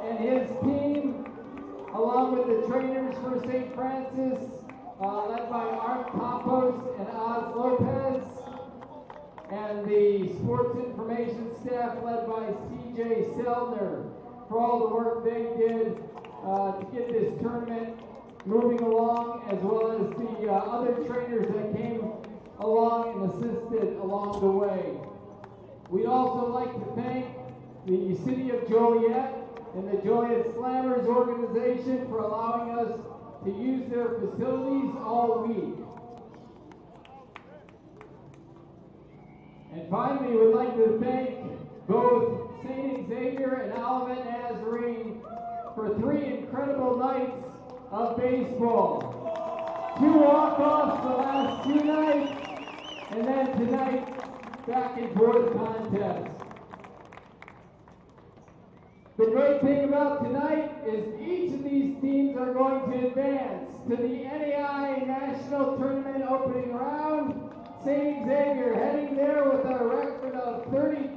and his team, along with the trainers for St. Francis, led by Art Campos and Oz Lopez, and the sports information staff led by CJ Sellner for all the work they did to get this tournament moving along, as well as the other trainers that came along and assisted along the way. We'd also like to thank the City of Joliet and the Joliet Slammers organization for allowing us to use their facilities all week. And finally, we'd like to thank both St. Xavier and Olivet Nazarene for 3 incredible nights of baseball. 2 walk-offs the last 2 nights, and then tonight, back and forth contest. The great thing about tonight is each of these teams are going to advance to the NAI National Tournament opening round. St. Xavier heading there with a record of 30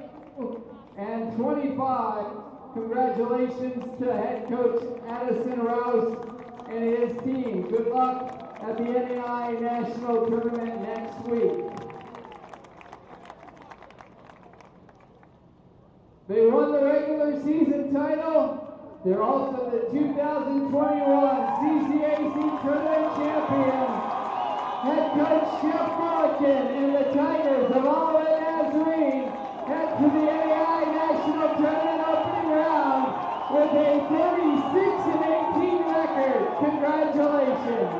and 25. Congratulations to head coach Addison Rouse and his team. Good luck at the NAI National Tournament next week. They won the regular season title. They're also the 2021 CCAC Tournament champions. Head coach Jeff Mulligan and the Tigers of Olivet Nazarene head to the NAI National Tournament opening round with a 36-18 record. Congratulations.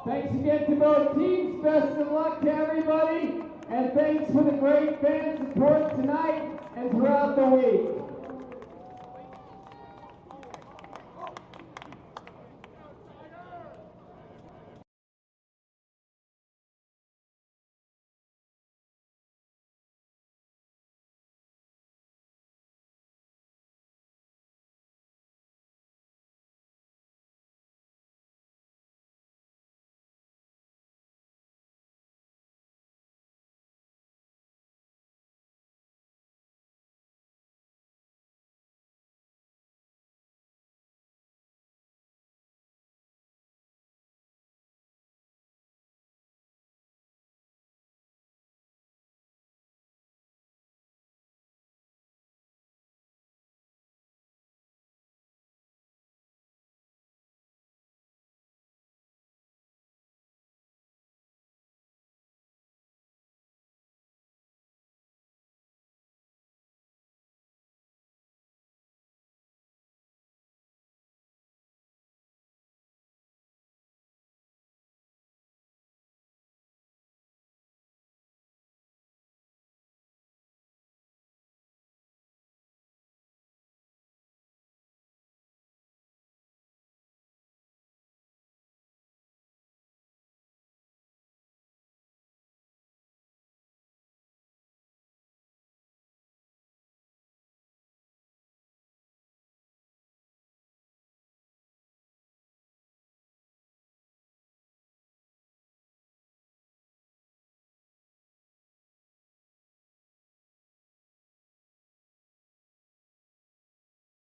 Thanks again to both teams. Best of luck to everybody. And thanks for the great fan support tonight and throughout the week.